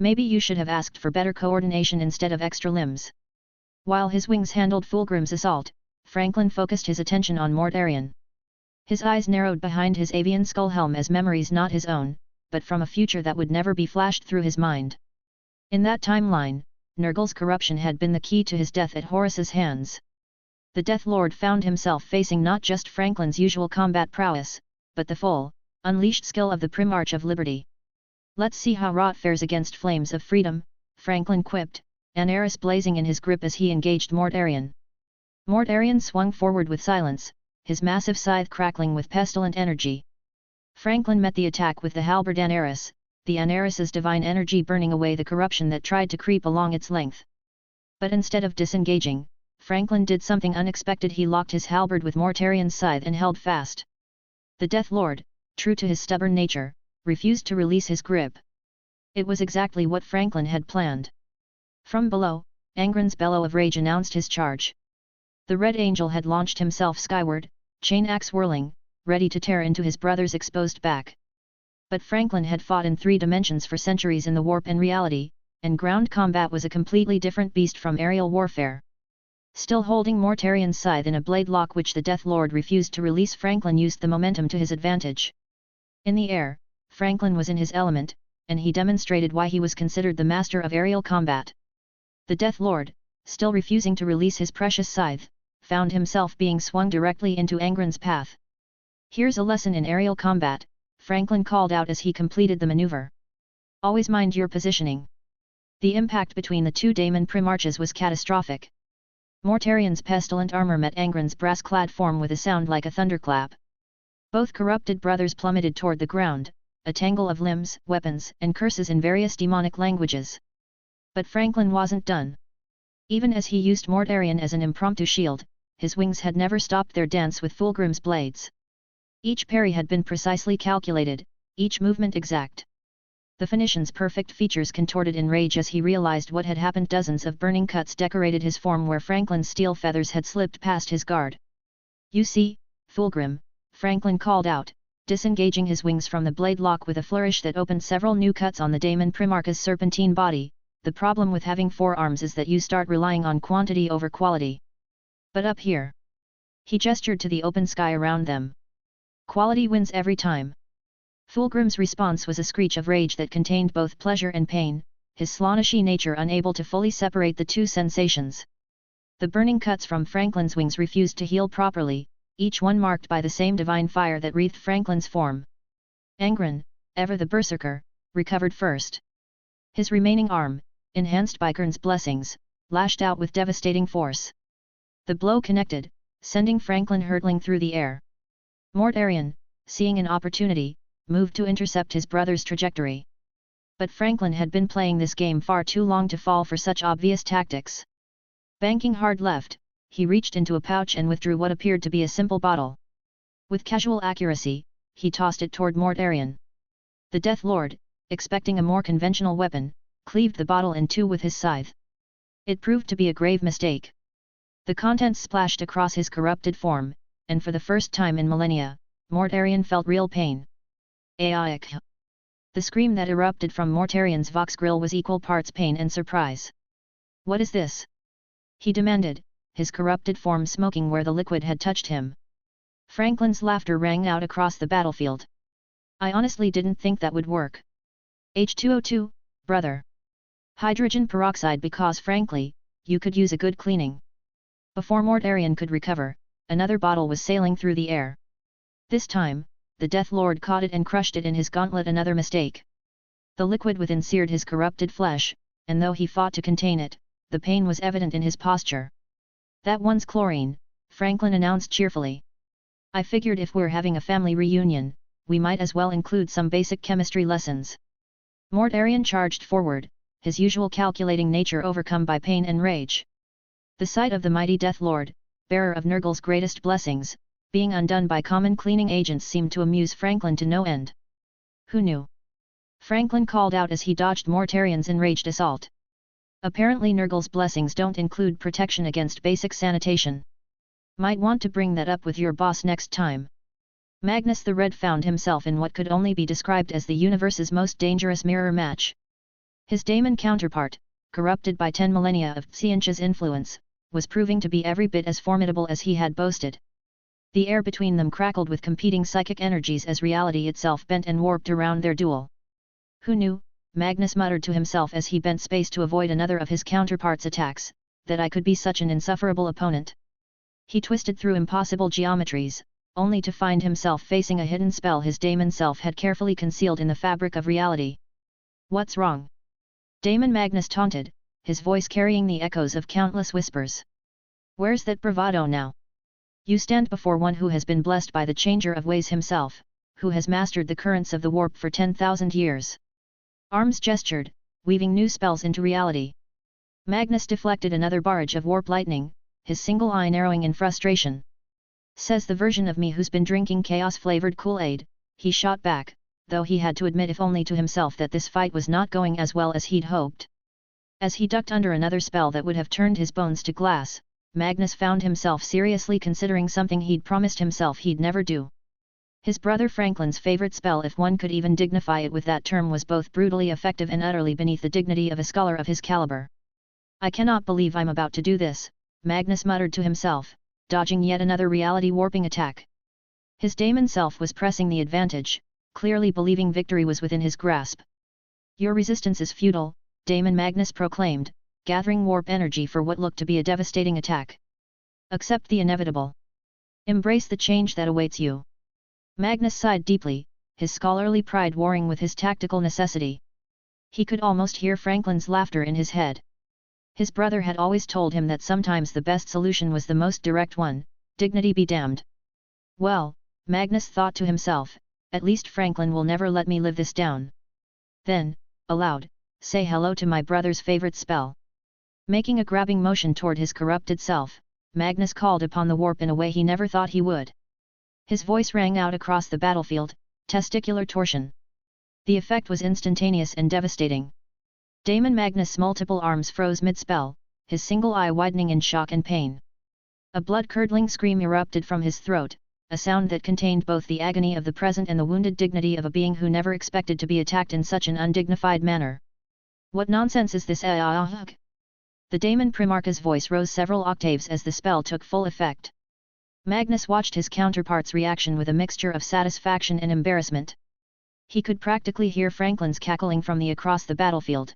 Maybe you should have asked for better coordination instead of extra limbs. While his wings handled Fulgrim's assault, Franklin focused his attention on Mortarion. His eyes narrowed behind his avian skull helm as memories not his own, but from a future that would never be flashed through his mind. In that timeline, Nurgle's corruption had been the key to his death at Horus's hands. The Death Lord found himself facing not just Franklin's usual combat prowess, but the full, unleashed skill of the Primarch of Liberty. Let's see how Rot fares against flames of freedom, Franklin quipped, an arrow blazing in his grip as he engaged Mortarion. Mortarion swung forward with silence, his massive scythe crackling with pestilent energy. Franklin met the attack with the halberd Anaris, the Anaris's divine energy burning away the corruption that tried to creep along its length. But instead of disengaging, Franklin did something unexpected. He locked his halberd with Mortarion's scythe and held fast. The Death Lord, true to his stubborn nature, refused to release his grip. It was exactly what Franklin had planned. From below, Angron's bellow of rage announced his charge. The Red Angel had launched himself skyward, chain axe whirling, ready to tear into his brother's exposed back. But Franklin had fought in 3 dimensions for centuries in the warp and reality, and ground combat was a completely different beast from aerial warfare. Still holding Mortarion's scythe in a blade lock which the Death Lord refused to release, Franklin used the momentum to his advantage. In the air, Franklin was in his element, and he demonstrated why he was considered the master of aerial combat. The Death Lord, still refusing to release his precious scythe, found himself being swung directly into Angron's path. Here's a lesson in aerial combat, Franklin called out as he completed the maneuver. Always mind your positioning. The impact between the 2 daemon primarches was catastrophic. Mortarion's pestilent armor met Angron's brass-clad form with a sound like a thunderclap. Both corrupted brothers plummeted toward the ground, a tangle of limbs, weapons, and curses in various demonic languages. But Franklin wasn't done. Even as he used Mortarion as an impromptu shield, his wings had never stopped their dance with Fulgrim's blades. Each parry had been precisely calculated, each movement exact. The Phoenician's perfect features contorted in rage as he realized what had happened. Dozens of burning cuts decorated his form where Franklin's steel feathers had slipped past his guard. You see, Fulgrim, Franklin called out, disengaging his wings from the blade lock with a flourish that opened several new cuts on the daemon Primarch's serpentine body. The problem with having 4 arms is that you start relying on quantity over quality. But up here. He gestured to the open sky around them. Quality wins every time. Fulgrim's response was a screech of rage that contained both pleasure and pain, his slonashy nature unable to fully separate the two sensations. The burning cuts from Franklin's wings refused to heal properly, each one marked by the same divine fire that wreathed Franklin's form. Angren, ever the berserker, recovered first. His remaining arm, enhanced by Kern's blessings, lashed out with devastating force. The blow connected, sending Franklin hurtling through the air. Mortarion, seeing an opportunity, moved to intercept his brother's trajectory. But Franklin had been playing this game far too long to fall for such obvious tactics. Banking hard left, he reached into a pouch and withdrew what appeared to be a simple bottle. With casual accuracy, he tossed it toward Mortarion. The Death Lord, expecting a more conventional weapon, cleaved the bottle in two with his scythe. It proved to be a grave mistake. The contents splashed across his corrupted form, and for the first time in millennia, Mortarion felt real pain. Aik! The scream that erupted from Mortarion's vox grill was equal parts pain and surprise. "What is this?" he demanded, his corrupted form smoking where the liquid had touched him. Franklin's laughter rang out across the battlefield. "I honestly didn't think that would work. H2O2, brother. Hydrogen peroxide because frankly, you could use a good cleaning." Before Mortarion could recover, another bottle was sailing through the air. This time, the Death Lord caught it and crushed it in his gauntlet. Another mistake. The liquid within seared his corrupted flesh, and though he fought to contain it, the pain was evident in his posture. "That one's chlorine," Franklin announced cheerfully. "I figured if we're having a family reunion, we might as well include some basic chemistry lessons." Mortarion charged forward, his usual calculating nature overcome by pain and rage. The sight of the mighty Death Lord, bearer of Nurgle's greatest blessings, being undone by common cleaning agents seemed to amuse Franklin to no end. "Who knew?" Franklin called out as he dodged Mortarion's enraged assault. "Apparently Nurgle's blessings don't include protection against basic sanitation. Might want to bring that up with your boss next time." Magnus the Red found himself in what could only be described as the universe's most dangerous mirror match. His daemon counterpart, corrupted by 10 millennia of Tsiancha's influence, was proving to be every bit as formidable as he had boasted. The air between them crackled with competing psychic energies as reality itself bent and warped around their duel. "Who knew," Magnus muttered to himself as he bent space to avoid another of his counterpart's attacks, "that I could be such an insufferable opponent?" He twisted through impossible geometries, only to find himself facing a hidden spell his daemon self had carefully concealed in the fabric of reality. "What's wrong?" Daemon Magnus taunted, his voice carrying the echoes of countless whispers. "Where's that bravado now? You stand before one who has been blessed by the changer of ways himself, who has mastered the currents of the warp for 10,000 years. Arms gestured, weaving new spells into reality. Magnus deflected another barrage of warp lightning, his single eye narrowing in frustration. "Says the version of me who's been drinking chaos-flavored Kool-Aid," he shot back, though he had to admit if only to himself that this fight was not going as well as he'd hoped. As he ducked under another spell that would have turned his bones to glass, Magnus found himself seriously considering something he'd promised himself he'd never do. His brother Franklin's favorite spell, if one could even dignify it with that term, was both brutally effective and utterly beneath the dignity of a scholar of his caliber. "I cannot believe I'm about to do this," Magnus muttered to himself, dodging yet another reality-warping attack. His daemon self was pressing the advantage, clearly believing victory was within his grasp. "Your resistance is futile," Daemon Magnus proclaimed, gathering warp energy for what looked to be a devastating attack. "Accept the inevitable. Embrace the change that awaits you." Magnus sighed deeply, his scholarly pride warring with his tactical necessity. He could almost hear Franklin's laughter in his head. His brother had always told him that sometimes the best solution was the most direct one, dignity be damned. "Well," Magnus thought to himself, "at least Franklin will never let me live this down." Then, aloud, "Say hello to my brother's favorite spell." Making a grabbing motion toward his corrupted self, Magnus called upon the warp in a way he never thought he would. His voice rang out across the battlefield, testicular torsion. The effect was instantaneous and devastating. Daemon Magnus' multiple arms froze mid-spell, his single eye widening in shock and pain. A blood-curdling scream erupted from his throat, a sound that contained both the agony of the present and the wounded dignity of a being who never expected to be attacked in such an undignified manner. "What nonsense is this? The Daemon Primarch's voice rose several octaves as the spell took full effect. Magnus watched his counterpart's reaction with a mixture of satisfaction and embarrassment. He could practically hear Franklin's cackling from across the battlefield.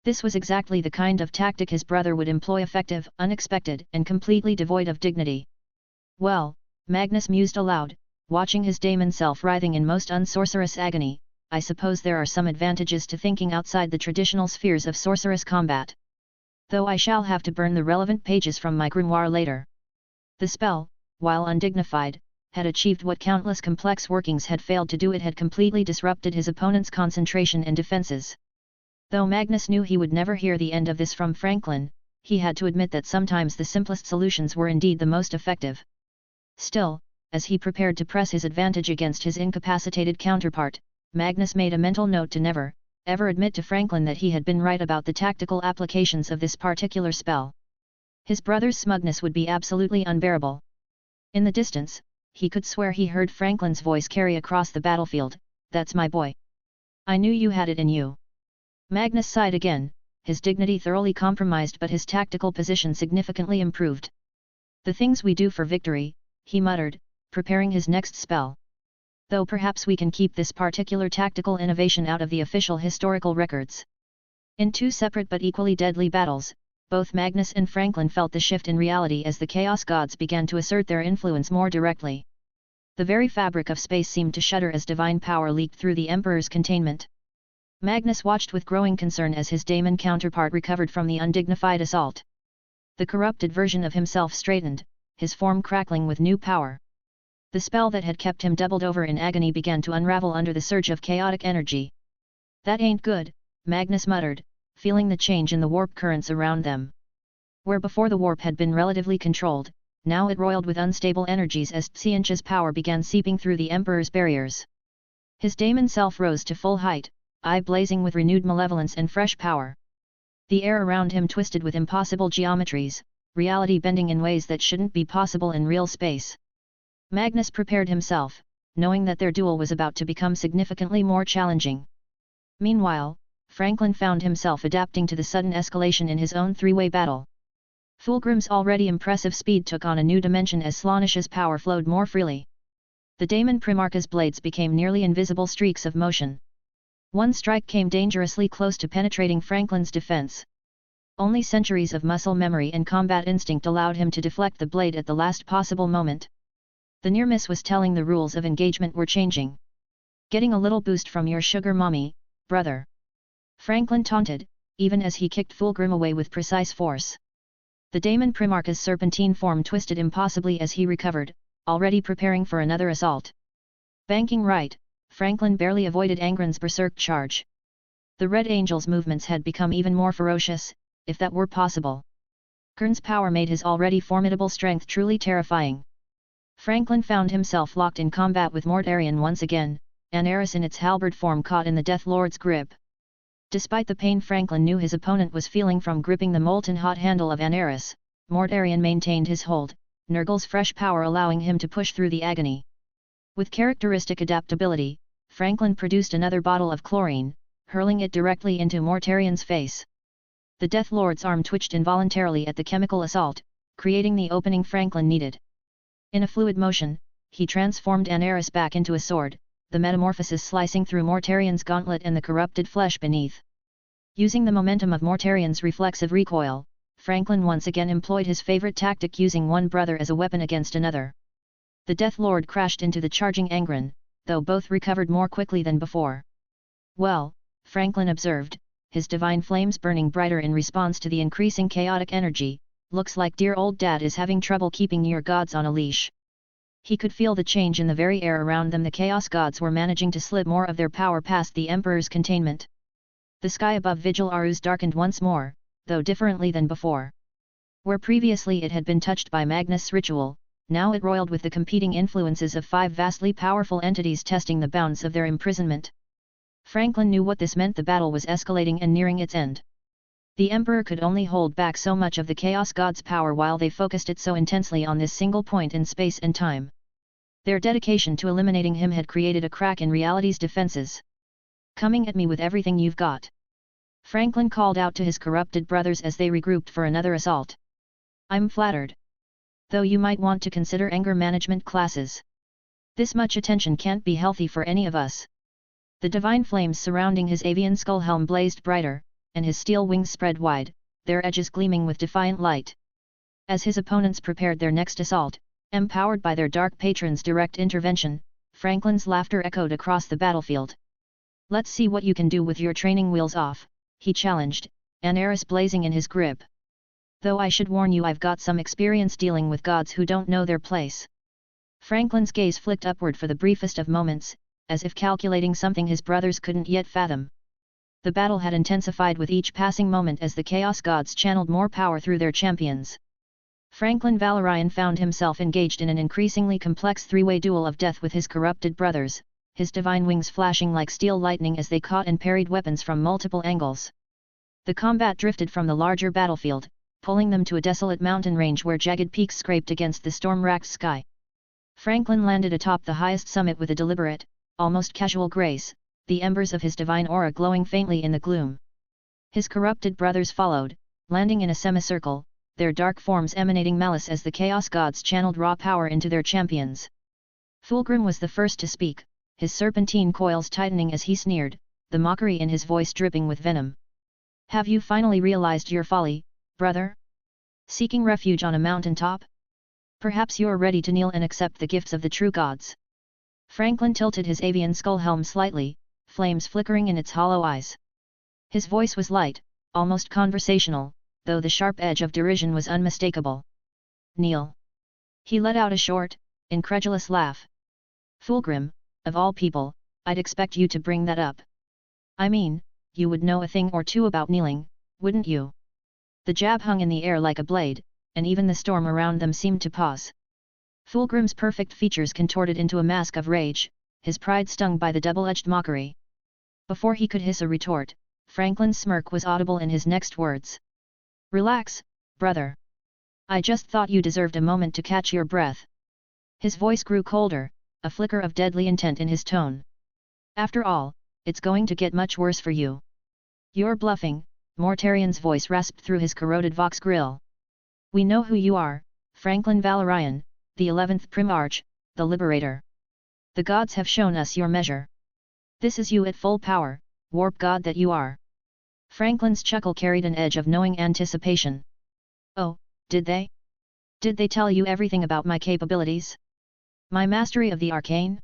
This was exactly the kind of tactic his brother would employ, effective, unexpected, and completely devoid of dignity. Well, Magnus mused aloud, watching his daemon self writhing in most unsorcerous agony, I suppose there are some advantages to thinking outside the traditional spheres of sorceress combat. Though I shall have to burn the relevant pages from my grimoire later. The spell, while undignified, had achieved what countless complex workings had failed to do. It had completely disrupted his opponent's concentration and defenses. Though Magnus knew he would never hear the end of this from Franklin, he had to admit that sometimes the simplest solutions were indeed the most effective. Still, as he prepared to press his advantage against his incapacitated counterpart, Magnus made a mental note to never, ever admit to Franklin that he had been right about the tactical applications of this particular spell. His brother's smugness would be absolutely unbearable. In the distance, he could swear he heard Franklin's voice carry across the battlefield, "That's my boy. I knew you had it in you." Magnus sighed again, his dignity thoroughly compromised but his tactical position significantly improved. "The things we do for victory," he muttered, preparing his next spell. "Though perhaps we can keep this particular tactical innovation out of the official historical records." In two separate but equally deadly battles, both Magnus and Franklin felt the shift in reality as the Chaos Gods began to assert their influence more directly. The very fabric of space seemed to shudder as divine power leaked through the Emperor's containment. Magnus watched with growing concern as his daemon counterpart recovered from the undignified assault. The corrupted version of himself straightened, his form crackling with new power. The spell that had kept him doubled over in agony began to unravel under the surge of chaotic energy. "That ain't good," Magnus muttered, feeling the change in the warp currents around them. Where before the warp had been relatively controlled, now it roiled with unstable energies as Tsianch's power began seeping through the Emperor's barriers. His daemon self rose to full height, eye blazing with renewed malevolence and fresh power. The air around him twisted with impossible geometries, reality bending in ways that shouldn't be possible in real space. Magnus prepared himself, knowing that their duel was about to become significantly more challenging. Meanwhile, Franklin found himself adapting to the sudden escalation in his own three-way battle. Fulgrim's already impressive speed took on a new dimension as Slaaneash's power flowed more freely. The daemon Primarch's blades became nearly invisible streaks of motion. One strike came dangerously close to penetrating Franklin's defense. Only centuries of muscle memory and combat instinct allowed him to deflect the blade at the last possible moment. The near miss was telling the rules of engagement were changing. "Getting a little boost from your sugar mommy, brother," Franklin taunted, even as he kicked Fulgrim away with precise force. The daemon Primarch's serpentine form twisted impossibly as he recovered, already preparing for another assault. Banking right, Franklin barely avoided Angren's berserk charge. The Red Angel's movements had become even more ferocious, if that were possible. Kern's power made his already formidable strength truly terrifying. Franklin found himself locked in combat with Mortarion once again, Anaris in its halberd form caught in the Death Lord's grip. Despite the pain Franklin knew his opponent was feeling from gripping the molten hot handle of Anaris, Mortarion maintained his hold, Nurgle's fresh power allowing him to push through the agony. With characteristic adaptability, Franklin produced another bottle of chlorine, hurling it directly into Mortarion's face. The Death Lord's arm twitched involuntarily at the chemical assault, creating the opening Franklin needed. In a fluid motion, he transformed Anaris back into a sword, the metamorphosis slicing through Mortarion's gauntlet and the corrupted flesh beneath. Using the momentum of Mortarion's reflexive recoil, Franklin once again employed his favorite tactic, using one brother as a weapon against another. The Death Lord crashed into the charging Angren, though both recovered more quickly than before. "Well," Franklin observed, his divine flames burning brighter in response to the increasing chaotic energy, "looks like dear old Dad is having trouble keeping your gods on a leash." He could feel the change in the very air around them. The Chaos Gods were managing to slip more of their power past the Emperor's containment. The sky above Vigil Arus darkened once more, though differently than before. Where previously it had been touched by Magnus' ritual, now it roiled with the competing influences of 5 vastly powerful entities testing the bounds of their imprisonment. Franklin knew what this meant. The battle was escalating and nearing its end. The Emperor could only hold back so much of the Chaos Gods' power while they focused it so intensely on this single point in space and time. Their dedication to eliminating him had created a crack in reality's defenses. "Coming at me with everything you've got," Franklin called out to his corrupted brothers as they regrouped for another assault. "I'm flattered. Though you might want to consider anger management classes. This much attention can't be healthy for any of us." The divine flames surrounding his avian skull helm blazed brighter, and his steel wings spread wide, their edges gleaming with defiant light. As his opponents prepared their next assault, empowered by their dark patron's direct intervention, Franklin's laughter echoed across the battlefield. "Let's see what you can do with your training wheels off," he challenged, an arrow blazing in his grip. "Though I should warn you, I've got some experience dealing with gods who don't know their place." Franklin's gaze flicked upward for the briefest of moments, as if calculating something his brothers couldn't yet fathom. The battle had intensified with each passing moment as the Chaos Gods channeled more power through their champions. Franklin Valorian found himself engaged in an increasingly complex three-way duel of death with his corrupted brothers, his divine wings flashing like steel lightning as they caught and parried weapons from multiple angles. The combat drifted from the larger battlefield, pulling them to a desolate mountain range where jagged peaks scraped against the storm-racked sky. Franklin landed atop the highest summit with a deliberate, almost casual grace, the embers of his divine aura glowing faintly in the gloom. His corrupted brothers followed, landing in a semicircle, their dark forms emanating malice as the Chaos Gods channeled raw power into their champions. Fulgrim was the first to speak, his serpentine coils tightening as he sneered, the mockery in his voice dripping with venom. "Have you finally realized your folly, brother? Seeking refuge on a mountain top? Perhaps you're ready to kneel and accept the gifts of the true gods." Franklin tilted his avian skull helm slightly, flames flickering in its hollow eyes. His voice was light, almost conversational, though the sharp edge of derision was unmistakable. "Kneel." He let out a short, incredulous laugh. "Fulgrim, of all people, I'd expect you to bring that up. I mean, you would know a thing or two about kneeling, wouldn't you?" The jab hung in the air like a blade, and even the storm around them seemed to pause. Fulgrim's perfect features contorted into a mask of rage, his pride stung by the double-edged mockery. Before he could hiss a retort, Franklin's smirk was audible in his next words. "Relax, brother. I just thought you deserved a moment to catch your breath." His voice grew colder, a flicker of deadly intent in his tone. "After all, it's going to get much worse for you." "You're bluffing," Mortarian's voice rasped through his corroded vox grill. "We know who you are, Franklin Valorian, the 11th Primarch, the Liberator. The gods have shown us your measure. This is you at full power, warp god that you are." Franklin's chuckle carried an edge of knowing anticipation. "Oh, did they? Did they tell you everything about my capabilities? My mastery of the arcane?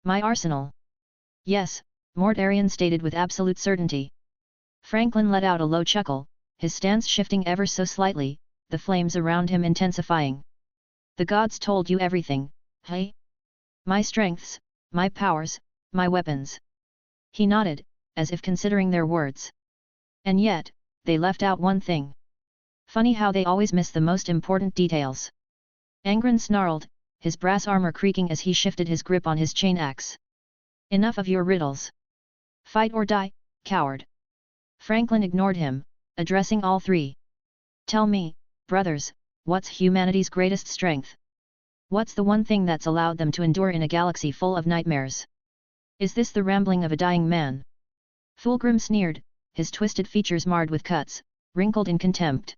My arsenal?" "Yes," Mortarian stated with absolute certainty. Franklin let out a low chuckle, his stance shifting ever so slightly, the flames around him intensifying. "The gods told you everything, hey? My strengths, my powers, my weapons." He nodded, as if considering their words. "And yet, they left out one thing. Funny how they always miss the most important details." Angren snarled, his brass armor creaking as he shifted his grip on his chain axe. "Enough of your riddles. Fight or die, coward." Franklin ignored him, addressing all three. "Tell me, brothers, what's humanity's greatest strength? What's the one thing that's allowed them to endure in a galaxy full of nightmares? Is this the rambling of a dying man?" Fulgrim sneered, his twisted features marred with cuts, wrinkled in contempt.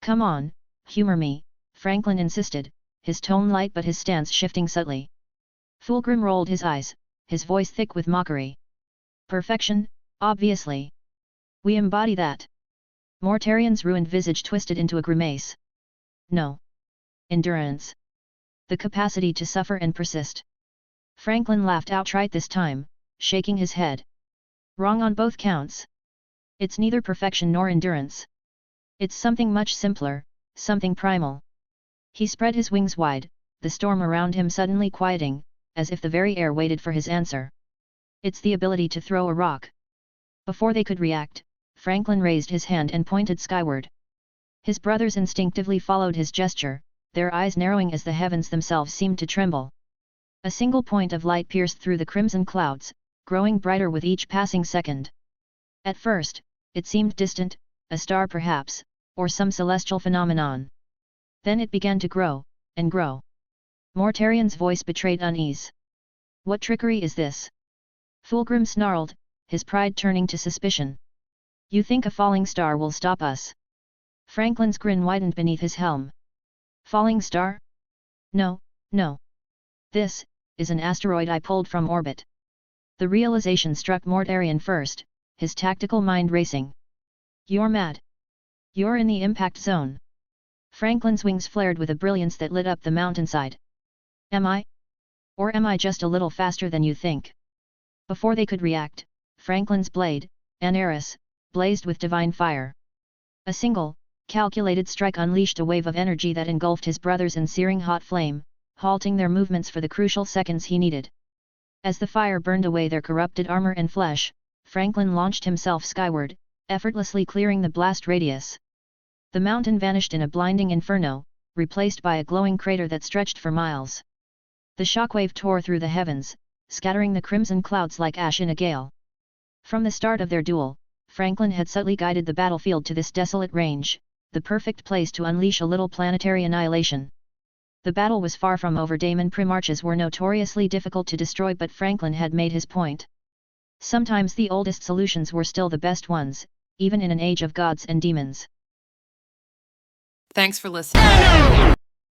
"Come on, humor me," Franklin insisted, his tone light but his stance shifting subtly. Fulgrim rolled his eyes, his voice thick with mockery. "Perfection, obviously. We embody that." Mortarian's ruined visage twisted into a grimace. "No. Endurance. The capacity to suffer and persist." Franklin laughed outright this time, shaking his head. "Wrong on both counts. It's neither perfection nor endurance. It's something much simpler, something primal." He spread his wings wide, the storm around him suddenly quieting, as if the very air waited for his answer. "It's the ability to throw a rock." Before they could react, Franklin raised his hand and pointed skyward. His brothers instinctively followed his gesture, their eyes narrowing as the heavens themselves seemed to tremble. A single point of light pierced through the crimson clouds, growing brighter with each passing second. At first, it seemed distant, a star perhaps, or some celestial phenomenon. Then it began to grow, and grow. Mortarian's voice betrayed unease. "What trickery is this?" Fulgrim snarled, his pride turning to suspicion. "You think a falling star will stop us?" Franklin's grin widened beneath his helm. "Falling star? No, no. This is an asteroid I pulled from orbit." The realization struck Mortarian first, his tactical mind racing. You're mad. You're in the impact zone. Franklin's wings flared with a brilliance that lit up the mountainside. Am I? Or am I just a little faster than you think? Before they could react, Franklin's blade, an arrow, blazed with divine fire. A single, calculated strike unleashed a wave of energy that engulfed his brothers in searing hot flame, halting their movements for the crucial seconds he needed. As the fire burned away their corrupted armor and flesh, Franklin launched himself skyward, effortlessly clearing the blast radius. The mountain vanished in a blinding inferno, replaced by a glowing crater that stretched for miles. The shockwave tore through the heavens, scattering the crimson clouds like ash in a gale. From the start of their duel, Franklin had subtly guided the battlefield to this desolate range, the perfect place to unleash a little planetary annihilation. The battle was far from over. Daemon Primarches were notoriously difficult to destroy, but Franklin had made his point. Sometimes the oldest solutions were still the best ones, even in an age of gods and demons. Thanks for listening.